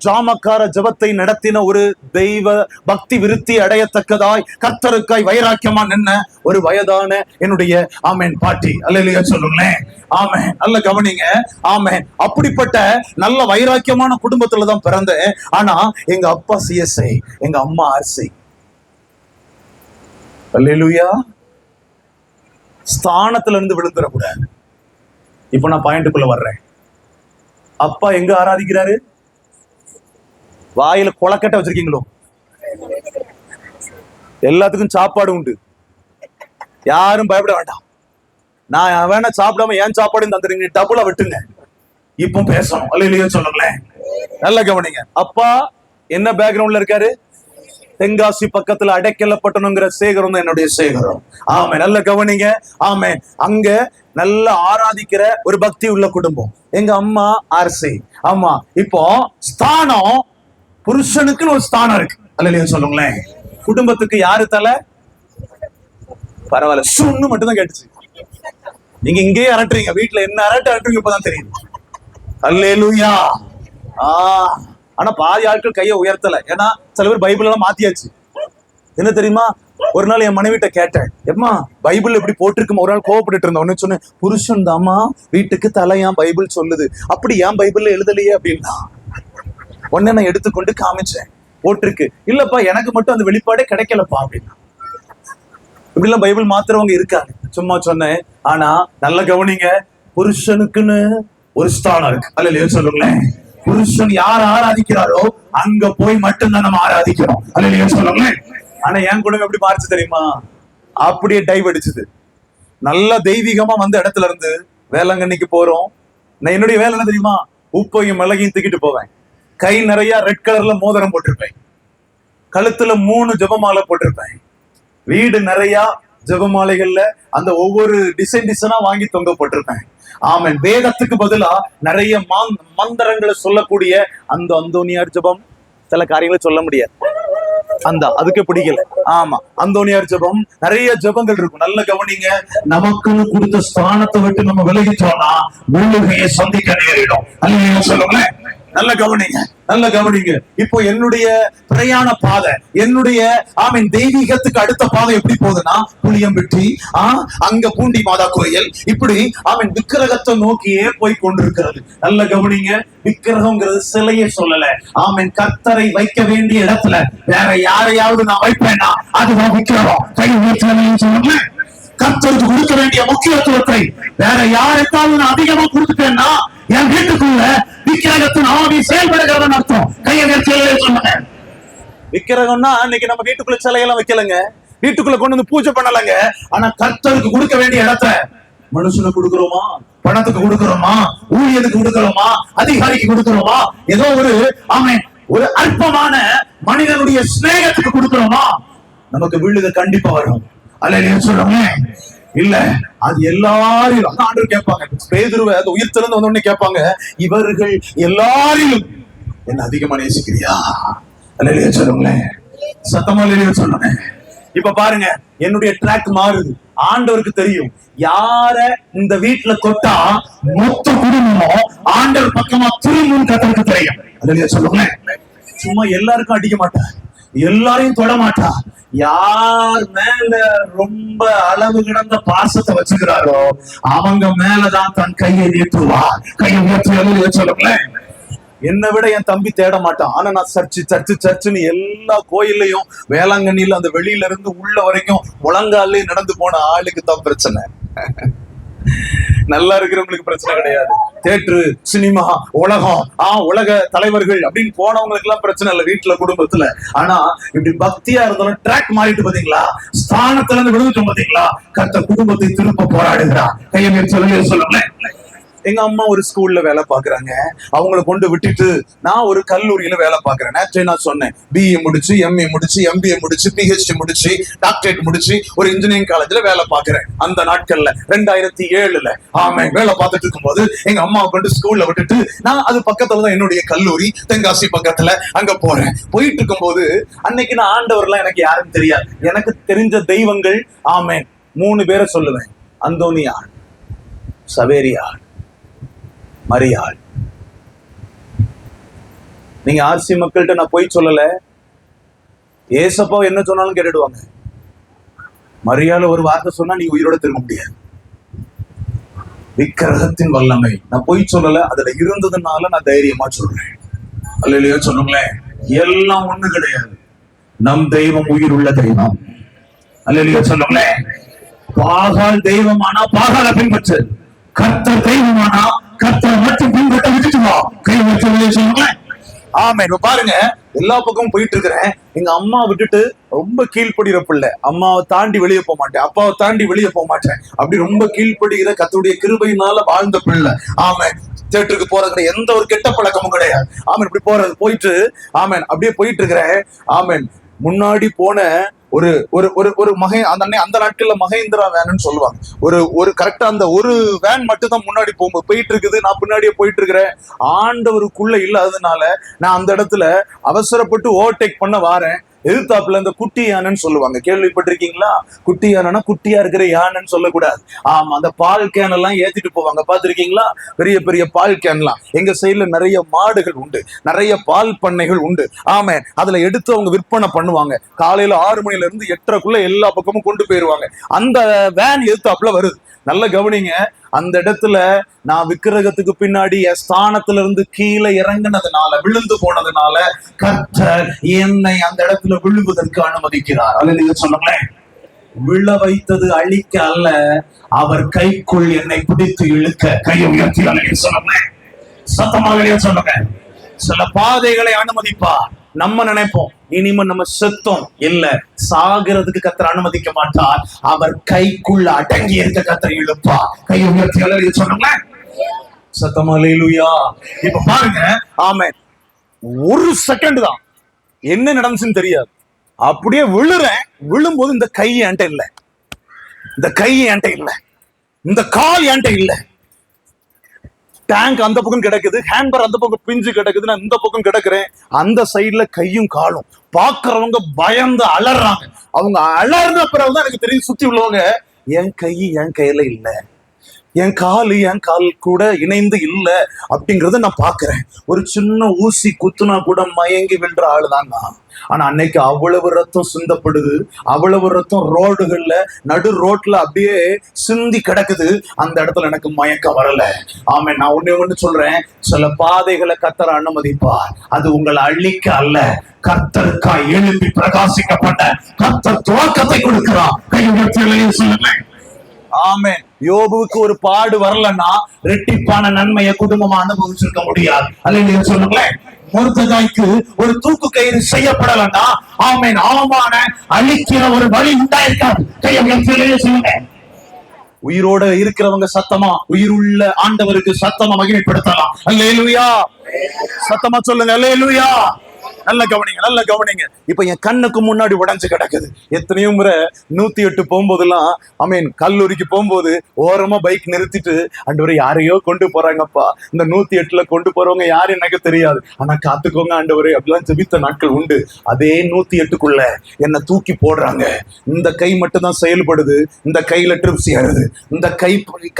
ஜாமக்கார ஜபத்தை நடத்தின ஒரு தெய்வ பக்தி விருத்தி அடையத்தக்கதாய் கர்த்தருக்காய் வைராக்கியமா நின்ன ஒரு வயதான என்னுடைய பாட்டி. அல்லேலூயா சொல்லுங்களேன். நல்ல கவனிங்க. அப்படிப்பட்ட நல்ல வைராக்கியமான குடும்பத்துலதான் பிறந்தேன். ஆனா எங்க அப்பா CSI, எங்க அம்மா RC. அல்லேலூயா. ஸ்தானத்துல இருந்து விழுந்துடக்கூடாது. இப்ப நான் பாயிண்ட்டுக்குள்ள வர்றேன். அப்பா எங்க ஆராதிக்கிறாரு? வாயில கொலக்கட்டை வச்சிருக்கீங்களோ? எல்லாத்துக்கும் சாப்பாடு உண்டு, யாரும் பயப்பட வேண்டாம். நான் வேணா சாப்பிடாம ஏன் சாப்பாடு தந்துருங்க, டபுளா விட்டுங்க. இப்போ பேசணும். அல்லேலூயா சொல்லுங்களேன். நல்ல கவனிங்க. அப்பா என்ன பேக்ரவுண்ட்ல இருக்காரு? தென்காசி பக்கத்துல அடைக்கலப்பட்டணுங்கிற சேகரம் தான் என்னுடைய சேகரம். நல்ல கவனிங்க. அங்க நல்ல ஆராதிக்கிற ஒரு பக்தி உள்ள குடும்பம். எங்க அம்மா RC. இப்போ ஸ்தானம், புருஷனுக்குன்னு ஒரு ஸ்தானம் இருக்கு. அல்லேலூயா சொல்லுங்களேன். குடும்பத்துக்கு யாரு தலை? பரவாயில்ல, சுண்ணு மட்டும் தான் கேட்டுச்சு. நீங்க இங்கேயே அரட்டுறீங்க, வீட்டுல என்ன அரட்டுறீங்க இப்பதான் தெரியுது. அல்லேலூயா. ஆனா பாதி ஆட்கள் கையை உயர்த்தல. ஏன்னா சில பேர் பைபிள் எல்லாம் மாத்தியாச்சு. என்ன தெரியுமா? ஒரு நாள் என் மனைவிட்ட கேட்டேன், எம்மா பைபிள் எப்படி போட்டிருக்குமா? ஒரு நாள் கோவப்பட்டு இருந்தேன். உடனே சொன்னேன், புருஷன் தாமா வீட்டுக்கு தலையான் பைபிள் சொல்லுது, அப்படி ஏன் பைபிள்ல எழுதலையே அப்படின்னா. உடனே நான் எடுத்துக்கொண்டு காமிச்சேன், போட்டிருக்கு. இல்லப்பா எனக்கு மட்டும் அந்த வெளிப்பாடே கிடைக்கலப்பா அப்படின்னா. இப்படி எல்லாம் பைபிள் மாத்துறவங்க இருக்காங்க. சும்மா சொன்னேன். ஆனா நல்ல கவனிங்க, புருஷனுக்குன்னு ஒரு ஸ்தானம் இருக்கு. அல்லேலூயா சொல்லுங்களேன். புருஷன் யார் ஆராதிக்கிறாரோ அங்க போய் மட்டும்தான் நம்ம ஆராதிக்கிறோம். அல்லேலூயா சொல்லுங்களேன். ஆனா என் குடும்பம் எப்படி மாறிச்சு தெரியுமா? அப்படியே டைவ் அடிச்சுது. நல்ல தெய்வீகமா வந்த இடத்துல இருந்து வேளாங்கண்ணிக்கு போறோம். நான் என்னுடைய வேலை என்ன தெரியுமா? உப்பையும் மிளகையும் தூக்கிட்டு போவேன். கை நிறைய ரெட் கலர்ல மோதிரம் போட்டிருப்பேன், கழுத்துல 3 ஜெபமாலை போட்டிருப்பேன், வீடு நிறைய ஜெபமாலைகள்ல அந்த ஒவ்வொரு டிசைனா வாங்கி தொங்க போட்டிருப்பேன். வேதத்துக்கு பதிலா நிறைய மந்திரங்களை சொல்லக்கூடிய அந்த அந்தோனியார் ஜெபம், சில காரியங்களை சொல்ல முடியாது, அதுக்கு பிடிக்கல. அந்தோனியார் ஜெபம், நிறைய ஜெபங்கள் இருக்கும். நல்ல கவனிங்க. நமக்குன்னு கொடுத்த ஸ்தானத்தை விட்டு நம்ம விலகிட்டோம்னா முழுகையை சந்திக்க நேரிடும். அல்லேலூயா சொல்லுங்களேன். நல்ல கவனிங்க, நல்ல கவனிங்க. இப்போ என்னுடைய பிரயாண பாதை, என்னுடைய தெய்வீகத்துக்கு அடுத்த பாதை எப்படி போகுதுன்னா, புளியம்பட்டி, அங்க பூண்டி மாதா கோயில், இப்படி விக்கிரகத்தை நோக்கியே போய் கொண்டிருக்கிறது. நல்ல கவனிங்க. விக்கிரகம்ங்கிறது சிலையை சொல்லல. கர்த்தரை வைக்க வேண்டிய இடத்துல வேற யாரையாவது நான் வைப்பேன்னா அதுதான் விக்கிரகம். கை சொல்லுங்க. கர்த்தருக்கு கொடுக்க வேண்டிய முக்கியத்துவத்தை வேற யாருக்காவது நான் அதிகமா கொடுத்துட்டேன்னா என் வீட்டுக்குள்ள விக்கிரகத்தின் ஆவி செயல்படுகிறதுன்னு அர்த்தம். கையை சொல்லுங்க. விக்கிரகம்னா இன்னைக்கு நம்ம வீட்டுக்குள்ள சிலையெல்லாம் வைக்கலங்க, வீட்டுக்குள்ள கொண்டு வந்து பூஜை பண்ணலங்க. ஆனா கர்த்தருக்கு கொடுக்க வேண்டிய இடத்த மனுஷனுக்கு கொடுக்கிறோமா, பணத்துக்கு கொடுக்கிறோமா, ஊழியத்துக்கு கொடுக்கிறோமா, அதிகாரிக்கு கொடுக்கிறோமா, ஏதோ ஒரு அற்பமான மனிதனுடைய சிநேகத்துக்கு கொடுக்கிறோமா, நமக்கு விழுக கண்டிப்பா வரும். அல்லேலூயா சொல்லுங்க. இல்ல அது எல்லாரும் ஆண்டவர் கேட்பாங்க. பேதுருவை அந்த உயிர்த்தெழுந்து வந்த உடனே கேட்பாங்க, இவர்கள் எல்லாரிலும் என்ன அதிகமா நேசிக்கிறியா? அல்லேலூயா சொல்லுங்களேன். சத்தமா அல்லேலூயா சொல்லுங்க. இப்ப பாருங்க, என்னுடைய ட்ராக் மாறுது. ஆண்டவருக்கு தெரியும் யார இந்த வீட்டுல தொட்டா மொத்த குடும்பமும் ஆண்டவர் பக்கமா திரும்பும் கத்தருக்கு தெரியும். அதுலயே சொல்லுங்களேன், சும்மா எல்லாருக்கும் அடிக்க மாட்டார், எல்லாரையும் தொட மாட்டார். யார் மேல ரொம்ப அளவு கிடந்த பாசத்தை வச்சுக்கிறாரோ அவங்க மேலதான் தன் கையை நீட்டுவா. கையை உயர்த்தி சொல்லுங்களேன். என்னை விட என் தம்பி தேட மாட்டான். ஆனா நான் சர்ச்சுன்னு எல்லா கோயில்லையும் வேளாங்கண்ணில அந்த வெளியில இருந்து உள்ள வரைக்கும் முழங்காலே நடந்து போன ஆளுக்கு தான் பிரச்சனை. நல்லா இருக்கிறவங்களுக்கு பிரச்சனை கிடையாது. தியேட்டரு, சினிமா, உலகம், உலக தலைவர்கள் அப்படின்னு போனவங்களுக்கு எல்லாம் பிரச்சனை இல்லை வீட்டுல குடும்பத்துல. ஆனா இப்படி பக்தியா இருந்தாலும் ட்ராக் மாறிட்டு பாத்தீங்களா, ஸ்தானத்துல இருந்து விழுந்துட்டோம் பாத்தீங்களா, கர்த்தர் குடும்பத்தை திரும்ப போராடுகிறா. கையை சொல்லுங்க. எங்க அம்மா ஒரு ஸ்கூல்ல வேலை பாக்குறாங்க, அவங்களை கொண்டு விட்டுட்டு நான் ஒரு கல்லூரியில வேலை பாக்குறேன். நேற்று நான் சொன்னேன், பிஏ முடிச்சு, எம்ஏ முடிச்சு, எம்பிஏ முடிச்சு, பிஹெச்டி முடிச்சு, டாக்டரேட் முடிச்சு ஒரு இன்ஜினியரிங் காலேஜ்ல வேலை பாக்குறேன். அந்த நாட்கள்ல 2007 வேலை பார்த்துட்டு இருக்கும்போது எங்க அம்மாவை கொண்டு ஸ்கூல்ல விட்டுட்டு நான் அது பக்கத்துலதான் என்னுடைய கல்லூரி, தென்காசி பக்கத்துல, அங்க போறேன். போயிட்டு இருக்கும் போது அன்னைக்கு நான் ஆண்டவர்லாம் எனக்கு யாரும் தெரியாது. எனக்கு தெரிஞ்ச தெய்வங்கள் 3 பேரை சொல்லுவேன். அந்தோனியார், சவேரியார், மரியாள். நீங்க ஆர்சி மக்கள்கிட்ட நான் போய் சொல்லல, ஏசப்பா என்ன சொன்னாலும் கேட்டுடுவாங்க. மரியாள் ஒரு வார்த்தை சொன்னா நீ உயிரோட திரும்ப முடியாது. விக்கிரகத்தின் வல்லமை நான் போய் சொல்லல, அதுல இருந்ததுனால நான் தைரியமா சொல்றேன். அல்லையா சொல்லுங்களேன். எல்லாம் ஒண்ணு கிடையாது, நம் தெய்வம் உயிர் உள்ள தெய்வம். அல்லையா சொல்லுங்களேன். பாகால் தெய்வமானா பாகால பின்பற்று, கர்த்தர் தெய்வமானா கர்த்தர் மட்டும் பின்பற்ற விட்டுட்டுவா. கை சொல்லுங்க. ஆமென். பாருங்க, எல்லா பக்கமும் போயிட்டு இருக்கிறேன். எங்க அம்மா விட்டுட்டு ரொம்ப கீழ்ப்படுகிற பிள்ளை. அம்மாவை தாண்டி வெளியே போக மாட்டேன், அப்பாவை தாண்டி வெளியே போக மாட்டேன். அப்படி ரொம்ப கீழ்ப்படுகிற கர்த்தருடைய கிருபையினால வாழ்ந்த பிள்ளை. ஆமென். தியேட்டருக்கு போறது எந்த ஒரு கெட்ட பழக்கமும் கிடையாது. ஆமென். இப்படி போயிட்டு அப்படியே போயிட்டு இருக்கிறேன். ஆமென். முன்னாடி போன ஒரு ஒரு ஒரு ஒரு அந்த நாட்கள்ல மகேந்திரா வேன்னு சொல்லுவாங்க. ஒரு கரெக்டா அந்த ஒரு வேன் மட்டும் தான் முன்னாடி போயிட்டு இருக்குது. நான் பின்னாடியே போயிட்டு இருக்கிறேன். ஆண்டவருக்குள்ள இல்லாததுனால நான் அந்த இடத்துல அவசரப்பட்டு ஓவர்டேக் பண்ண வாரேன். எதிர்த்தாப்புல இந்த குட்டி யானைன்னு சொல்லுவாங்க, கேள்விப்பட்டிருக்கீங்களா? குட்டி யானைன்னா குட்டியா இருக்கிற யானைன்னு சொல்லக்கூடாது. அந்த பால் கேன் எல்லாம் ஏத்திட்டு போவாங்க, பாத்திருக்கீங்களா? பெரிய பெரிய பால் கேன்லாம். எங்க சைட்ல நிறைய மாடுகள் உண்டு, நிறைய பால் பண்ணைகள் உண்டு. அதுல எடுத்து அவங்க விற்பனை பண்ணுவாங்க. காலையில 6 மணில இருந்து 8:30 எல்லா பக்கமும் கொண்டு போயிருவாங்க. அந்த வேன் எதிர்த்தாப்புல வருது. நல்ல கவனிங்க. அந்த இடத்துல நான் விக்கிரகத்துக்கு பின்னாடி என் ஸ்தானத்துல இருந்து கீழே இறங்கினதுனால, விழுந்து போனதுனால கர்த்தர் என்னை அந்த இடத்துல விழுவதற்கு அனுமதிக்கிறார். அல்ல சொல்லுங்களேன். விழ வைத்தது அழிக்க அல்ல, அவர் கைக்குள் என்னை பிடித்து இழுக்க. கையை உயர்த்தி சொல்லுங்களேன். சத்தமாக சொல்லுங்க. சில பாதைகளை அனுமதிப்பார். நம்ம நினைப்போம் இனிமே நம்ம செத்தோம், இல்ல, சாகிறதுக்கு கர்த்தர் அனுமதிக்க மாட்டார். அவர் கைக்குள்ள அடங்கி இருக்க கர்த்தர் இழுப்பா. கையை உயர்த்தி சொன்னோம்ல. சத்தமா அல்லேலூயா. இப்ப பாருங்க, ஒரு செகண்ட் தான் என்ன நடந்துச்சுன்னு தெரியாது. அப்படியே விழுறேன். விழும்போது இந்த கை என்கிட்ட இல்ல, இந்த கை என்கிட்ட இல்ல, இந்த கால் என்கிட்ட இல்ல. டேங்க் அந்த பக்கம் கிடக்குது, ஹேண்ட்பர் அந்த பக்கம் பிஞ்சு கிடக்குது, நான் இந்த பக்கம் கிடக்குறேன். அந்த சைட்ல கையும் காலும். பாக்குறவங்க பயந்து அலறாங்க. அவங்க அலர்ந்த பிறகுதான் எனக்கு தெரியும், சுத்தி உள்ளவங்க என் கையில இல்ல, என் கால் கூட இணைந்து இல்ல அப்படிங்கறத நான் பாக்குறேன். ஒரு சின்ன ஊசி குத்துனா கூட மயங்கி விழுற ஆளுதான் நான். ஆனா அன்னைக்கு அவ்வளவு ரத்தம் சிந்தப்படுது, அவ்வளவு ரத்தம் ரோடுகள்ல, நடு ரோட்ல அப்படியே சிந்தி கிடக்குது. அந்த இடத்துல எனக்கு மயக்கம் வரல. நான் ஒண்ணு சொல்றேன், சில பாதைகளை கர்த்தர் அனுமதிப்பார். அது உங்களை அழிக்க அல்ல, கர்த்தருக்கா எழுப்பி பிரகாசிக்கப்பட்ட கர்த்தர் துவக்கத்தை கொடுக்கிறார். கையை சொல்லுங்க. யோபுவுக்கு ஒரு பாடு வரலன்னா ரெட்டிப்பான நன்மையை குடும்பமா அனுபவிச்சிருக்க முடியாது. அல்ல சொல்லுங்களேன். மொர்தெகாய்க்கு ஒரு தூக்கு கயிறு செய்யப்படலன்னா ஆமான அழிக்கிற ஒரு வழி உண்டாயிருக்காது. கையை சொல்லுங்க. உயிரோட இருக்கிறவங்க சத்தமா உயிருள்ள ஆண்டவருக்கு சத்தமா மகிமைப்படுத்தலாம். அல்லேலூயா. சத்தமா சொல்லுங்க. அல்லேலூயா. நல்ல கவனிங்க, நல்ல கவனிங்க. இப்ப என் கண்ணுக்கு முன்னாடி உடைஞ்சு கிடக்குது. எத்தனையோ முறை 108 போகும்போதெல்லாம், கல்லூரிக்கு போகும்போது ஓரமா பைக் நிறுத்திட்டு, ஆண்டவரே யாரையோ கொண்டு போறாங்கப்பா, இந்த 108ல கொண்டு போறவங்க யாரு எனக்கு தெரியாது, ஆனா காத்துக்கோங்க ஆண்டவரே அப்படிலாம் ஜெபித்த நாட்கள் உண்டு. அதே 108க்குள்ள என்னை தூக்கி போடுறாங்க. இந்த கை மட்டும் தான் செயல்படுது, இந்த கையில ட்ரிப்ஸ் ஏறுது, இந்த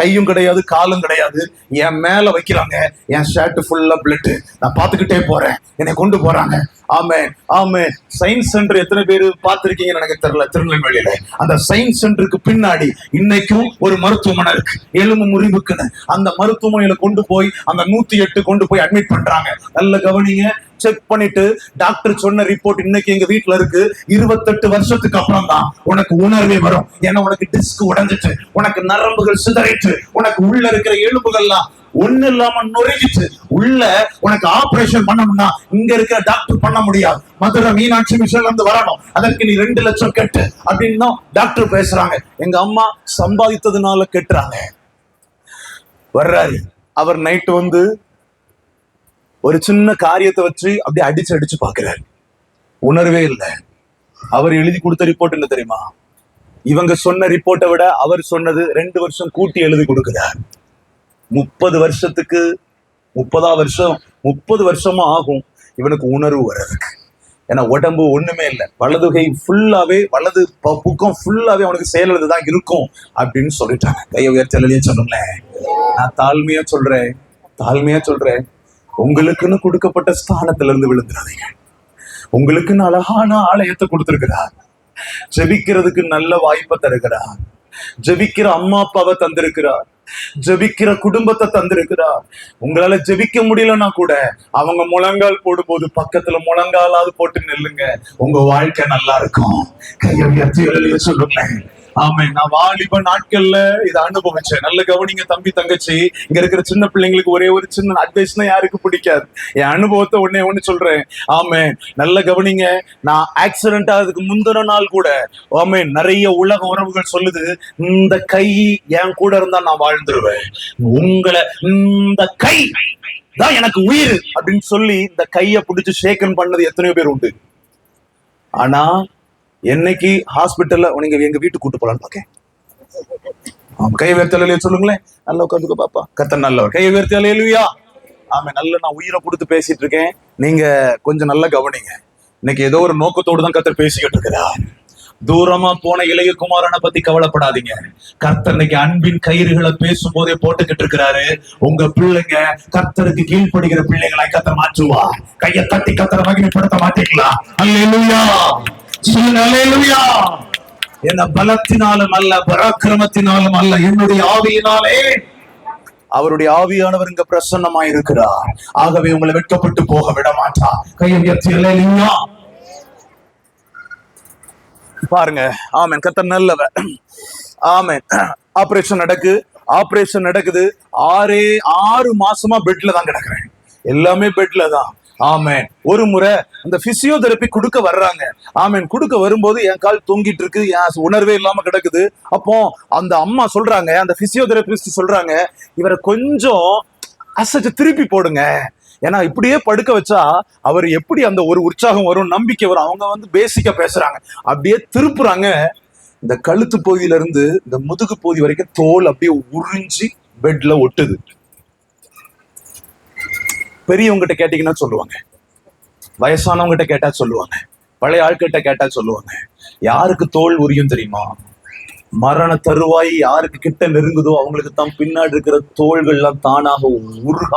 கையும் கிடையாது காலும் கிடையாது, என் மேல வைக்கிறாங்க. என் ஷர்ட் ஃபுல்லா பிளட், நான் பார்த்துக்கிட்டே போறேன், என்னை கொண்டு போறாங்க. ஆமென், ஆமென். சயின்ஸ் சென்டர் எத்தனை பேர் பார்த்திருக்கீங்கன்னு எனக்கு தெரியல. திருநெல்வேலியில அந்த சயின்ஸ் சென்டருக்கு பின்னாடி இன்னைக்கும் ஒரு மருத்துவமனை இருக்கு, எலும்பு முறிவுக்குன்னு. அந்த மருத்துவமனையில கொண்டு போய் அந்த 108 கொண்டு போய் அட்மிட் பண்றாங்க. நல்ல கவனிங்க. செக் பண்ணிட்டு டாக்டர் சொன்ன ரிப்போர்ட் இன்னைக்கு எங்க வீட்டுல இருக்கு. 28 வருஷத்துக்கு அப்புறம் தான் உனக்கு உணர்வே வரும். ஏன்னா உனக்கு டிஸ்க் உடைஞ்சிட்டு, உனக்கு நரம்புகள் சிதறிட்டு, உனக்கு உள்ள இருக்கிற எலும்புகள்லாம் ஒண்ணு இல்லாம நுழைஞ்சிட்டு, உள்ள உனக்கு ஆபரேஷன் பண்ணணும்னா இங்க இருக்கிற டாக்டர் பண்ண முடியாது, மதுரை மீனாட்சி மிஷன்ல இருந்து வரணும், அதற்கு நீ 2 லட்சம் கட்டு அப்படின்னு டாக்டர் பேசுறாங்க. எங்க அம்மா சம்பாதித்ததுனால கெட்டுறாங்க. வர்றாரு அவர், நைட்டு வந்து ஒரு சின்ன காரியத்தை வச்சு அப்படியே அடிச்சு பாக்குறாரு. உணர்வே இல்லை. அவர் எழுதி கொடுத்த ரிப்போர்ட் என்ன தெரியுமா? இவங்க சொன்ன ரிப்போர்ட்டை விட அவர் சொன்னது 2 வருஷம் கூட்டி எழுதி கொடுக்கிறார். 30 வருஷத்துக்கு 30 வருஷமா ஆகும் இவனுக்கு உணர்வு வர்றதுக்கு. ஏன்னா உடம்பு ஒண்ணுமே இல்லை, வலது கை ஃபுல்லாவே, வலது புக்கம் ஃபுல்லாவே அவனுக்கு செயலதுதான் இருக்கும் அப்படின்னு சொல்லிட்டாங்க. கையை உயர்த்தலையே சொல்லுங்களேன். நான் தாழ்மையா சொல்றேன், உங்களுக்குன்னு கொடுக்கப்பட்ட ஸ்தானத்துல இருந்து விழுந்துடாதீங்க. உங்களுக்குன்னு அழகான ஆலயத்தை கொடுத்திருக்கிறார், ஜெபிக்கிறதுக்கு நல்ல வாய்ப்பை தருகிறார், ஜெபிக்கிற அம்மா அப்பாவை தந்திருக்கிறார், ஜெபிக்கிற குடும்பத்தை தந்திருக்கிறார். உங்களால ஜெபிக்க முடியலன்னா கூட அவங்க முழங்கால் போடும்போது பக்கத்துல முழங்காலாவது போட்டு நில்லுங்க, உங்க வாழ்க்கை நல்லா இருக்கும். கையை உயர்த்தி சொல்லுங்க. ஆமா, நான் வாலிப நாட்கள்ல இதை அனுபவிச்சேன். நல்ல கவனிங்க தம்பி தங்கச்சி, இங்க இருக்கிற சின்ன பிள்ளைங்களுக்கு ஒரே ஒரு சின்ன அட்வைஸ்னா யாருக்கு பிடிக்காது. என் அனுபவத்தை ஒண்ணு சொல்றேன். ஆமே, நல்ல கவனிங்க. நான் ஆக்சிடென்ட் ஆகிறதுக்கு முந்தின நாள் கூட நிறைய உலக உறவுகள் சொல்லுது, இந்த கை என் கூட இருந்தா நான் வாழ்ந்துருவேன், உங்களை இந்த கை தான் எனக்கு உயிர் அப்படின்னு சொல்லி இந்த கையை பிடிச்சு ஷேக்கன் பண்ணது எத்தனையோ பேர் உண்டு. ஆனா என்னைக்கு ஹாஸ்பிட்டல்ல நீங்க எங்க வீட்டுக்கு கூட்டு போலான்னு பாக்க, கையை உயர்த்தி சொல்லுங்களேன். நல்லா உட்காந்துக்க பாப்பா, கர்த்தர் நல்லவர். கையை உயர்த்தி அல்லேலூயா. ஆமா, நல்ல நான் உயிரை கொடுத்து பேசிட்டு இருக்கேன். நீங்க கொஞ்சம் நல்லா கவனிங்க. இன்னைக்கு ஏதோ ஒரு நோக்கத்தோடு தான் கர்த்தர் பேசிக்கிட்டு இருக்கிறார். தூரமா போன இளைய குமாரனை பத்தி கவலைப்படாதீங்க. கர்த்தர் இன்னைக்கு அன்பின் கயிறுகளை பேசும் போதே போட்டுக்கிட்டு இருக்கிறாரு. உங்க பிள்ளைங்க கர்த்தருக்கு கீழ்ப்படுகிற பிள்ளைகளை கர்த்தர் மாற்றுவா. கையை தட்டி கர்த்தரை மகிமைப்படுத்த மாட்டீங்களா? அல்லேலூயா, அல்லேலூயா. என்ன பலத்தினாலும் அல்ல, பராக்கிரமத்தினாலும் அல்ல, என்னுடைய ஆவியினாலே. அவருடைய ஆவியானவர் இங்க பிரசன்னமாய் இருக்கிறார். ஆகவே உங்களை வெட்கப்பட்டு போக விட மாட்டார். கையை உயர்த்தி அல்லேலூயா பாருங்க. ஆமென், கர்த்தர் நல்லவர். ஆமென். ஆபரேஷன் நடக்குது. 6 மாசமா பெட்ல தான் கிடக்குறேன். எல்லாமே பெட்ல தான். ஆமென். ஒரு முறை அந்த பிசியோதெரபி கொடுக்க வர்றாங்க. ஆமென். கொடுக்க வரும்போது என் கால் தொங்கிட்டு இருக்கு, என் உணர்வே இல்லாம கிடக்குது. அப்போ அந்த அம்மா சொல்றாங்க, அந்த பிசியோதெரபிஸ்ட் சொல்றாங்க, இவரை கொஞ்சம் அசைச்சு திருப்பி போடுங்க, ஏன்னா இப்படியே படுக்க வச்சா அவர் எப்படி அந்த ஒரு உற்சாகம் வரும், நம்பிக்கை வரும். அவங்க பேசிக்கா பேசுறாங்க. அப்படியே திருப்புறாங்க. இந்த கழுத்து பகுதியில இருந்து இந்த முதுகு பகுதி வரைக்கும் தோல் அப்படியே உறிஞ்சி பெட்ல ஒட்டுது. பெரியவங்க கிட்ட கேட்டீங்கன்னா சொல்லுவாங்க, வயசானவங்க கிட்ட கேட்டா சொல்லுவாங்க, பழைய ஆட்கிட்ட கேட்டா சொல்லுவாங்க. யாருக்கு தோல் உரியும் தெரியுமா? மரண தருவாய் யாருக்கு கிட்ட நெருங்குதோ அவங்களுக்கு தான் பின்னாடி இருக்கிற தோள்கள்லாம் தானாக உருக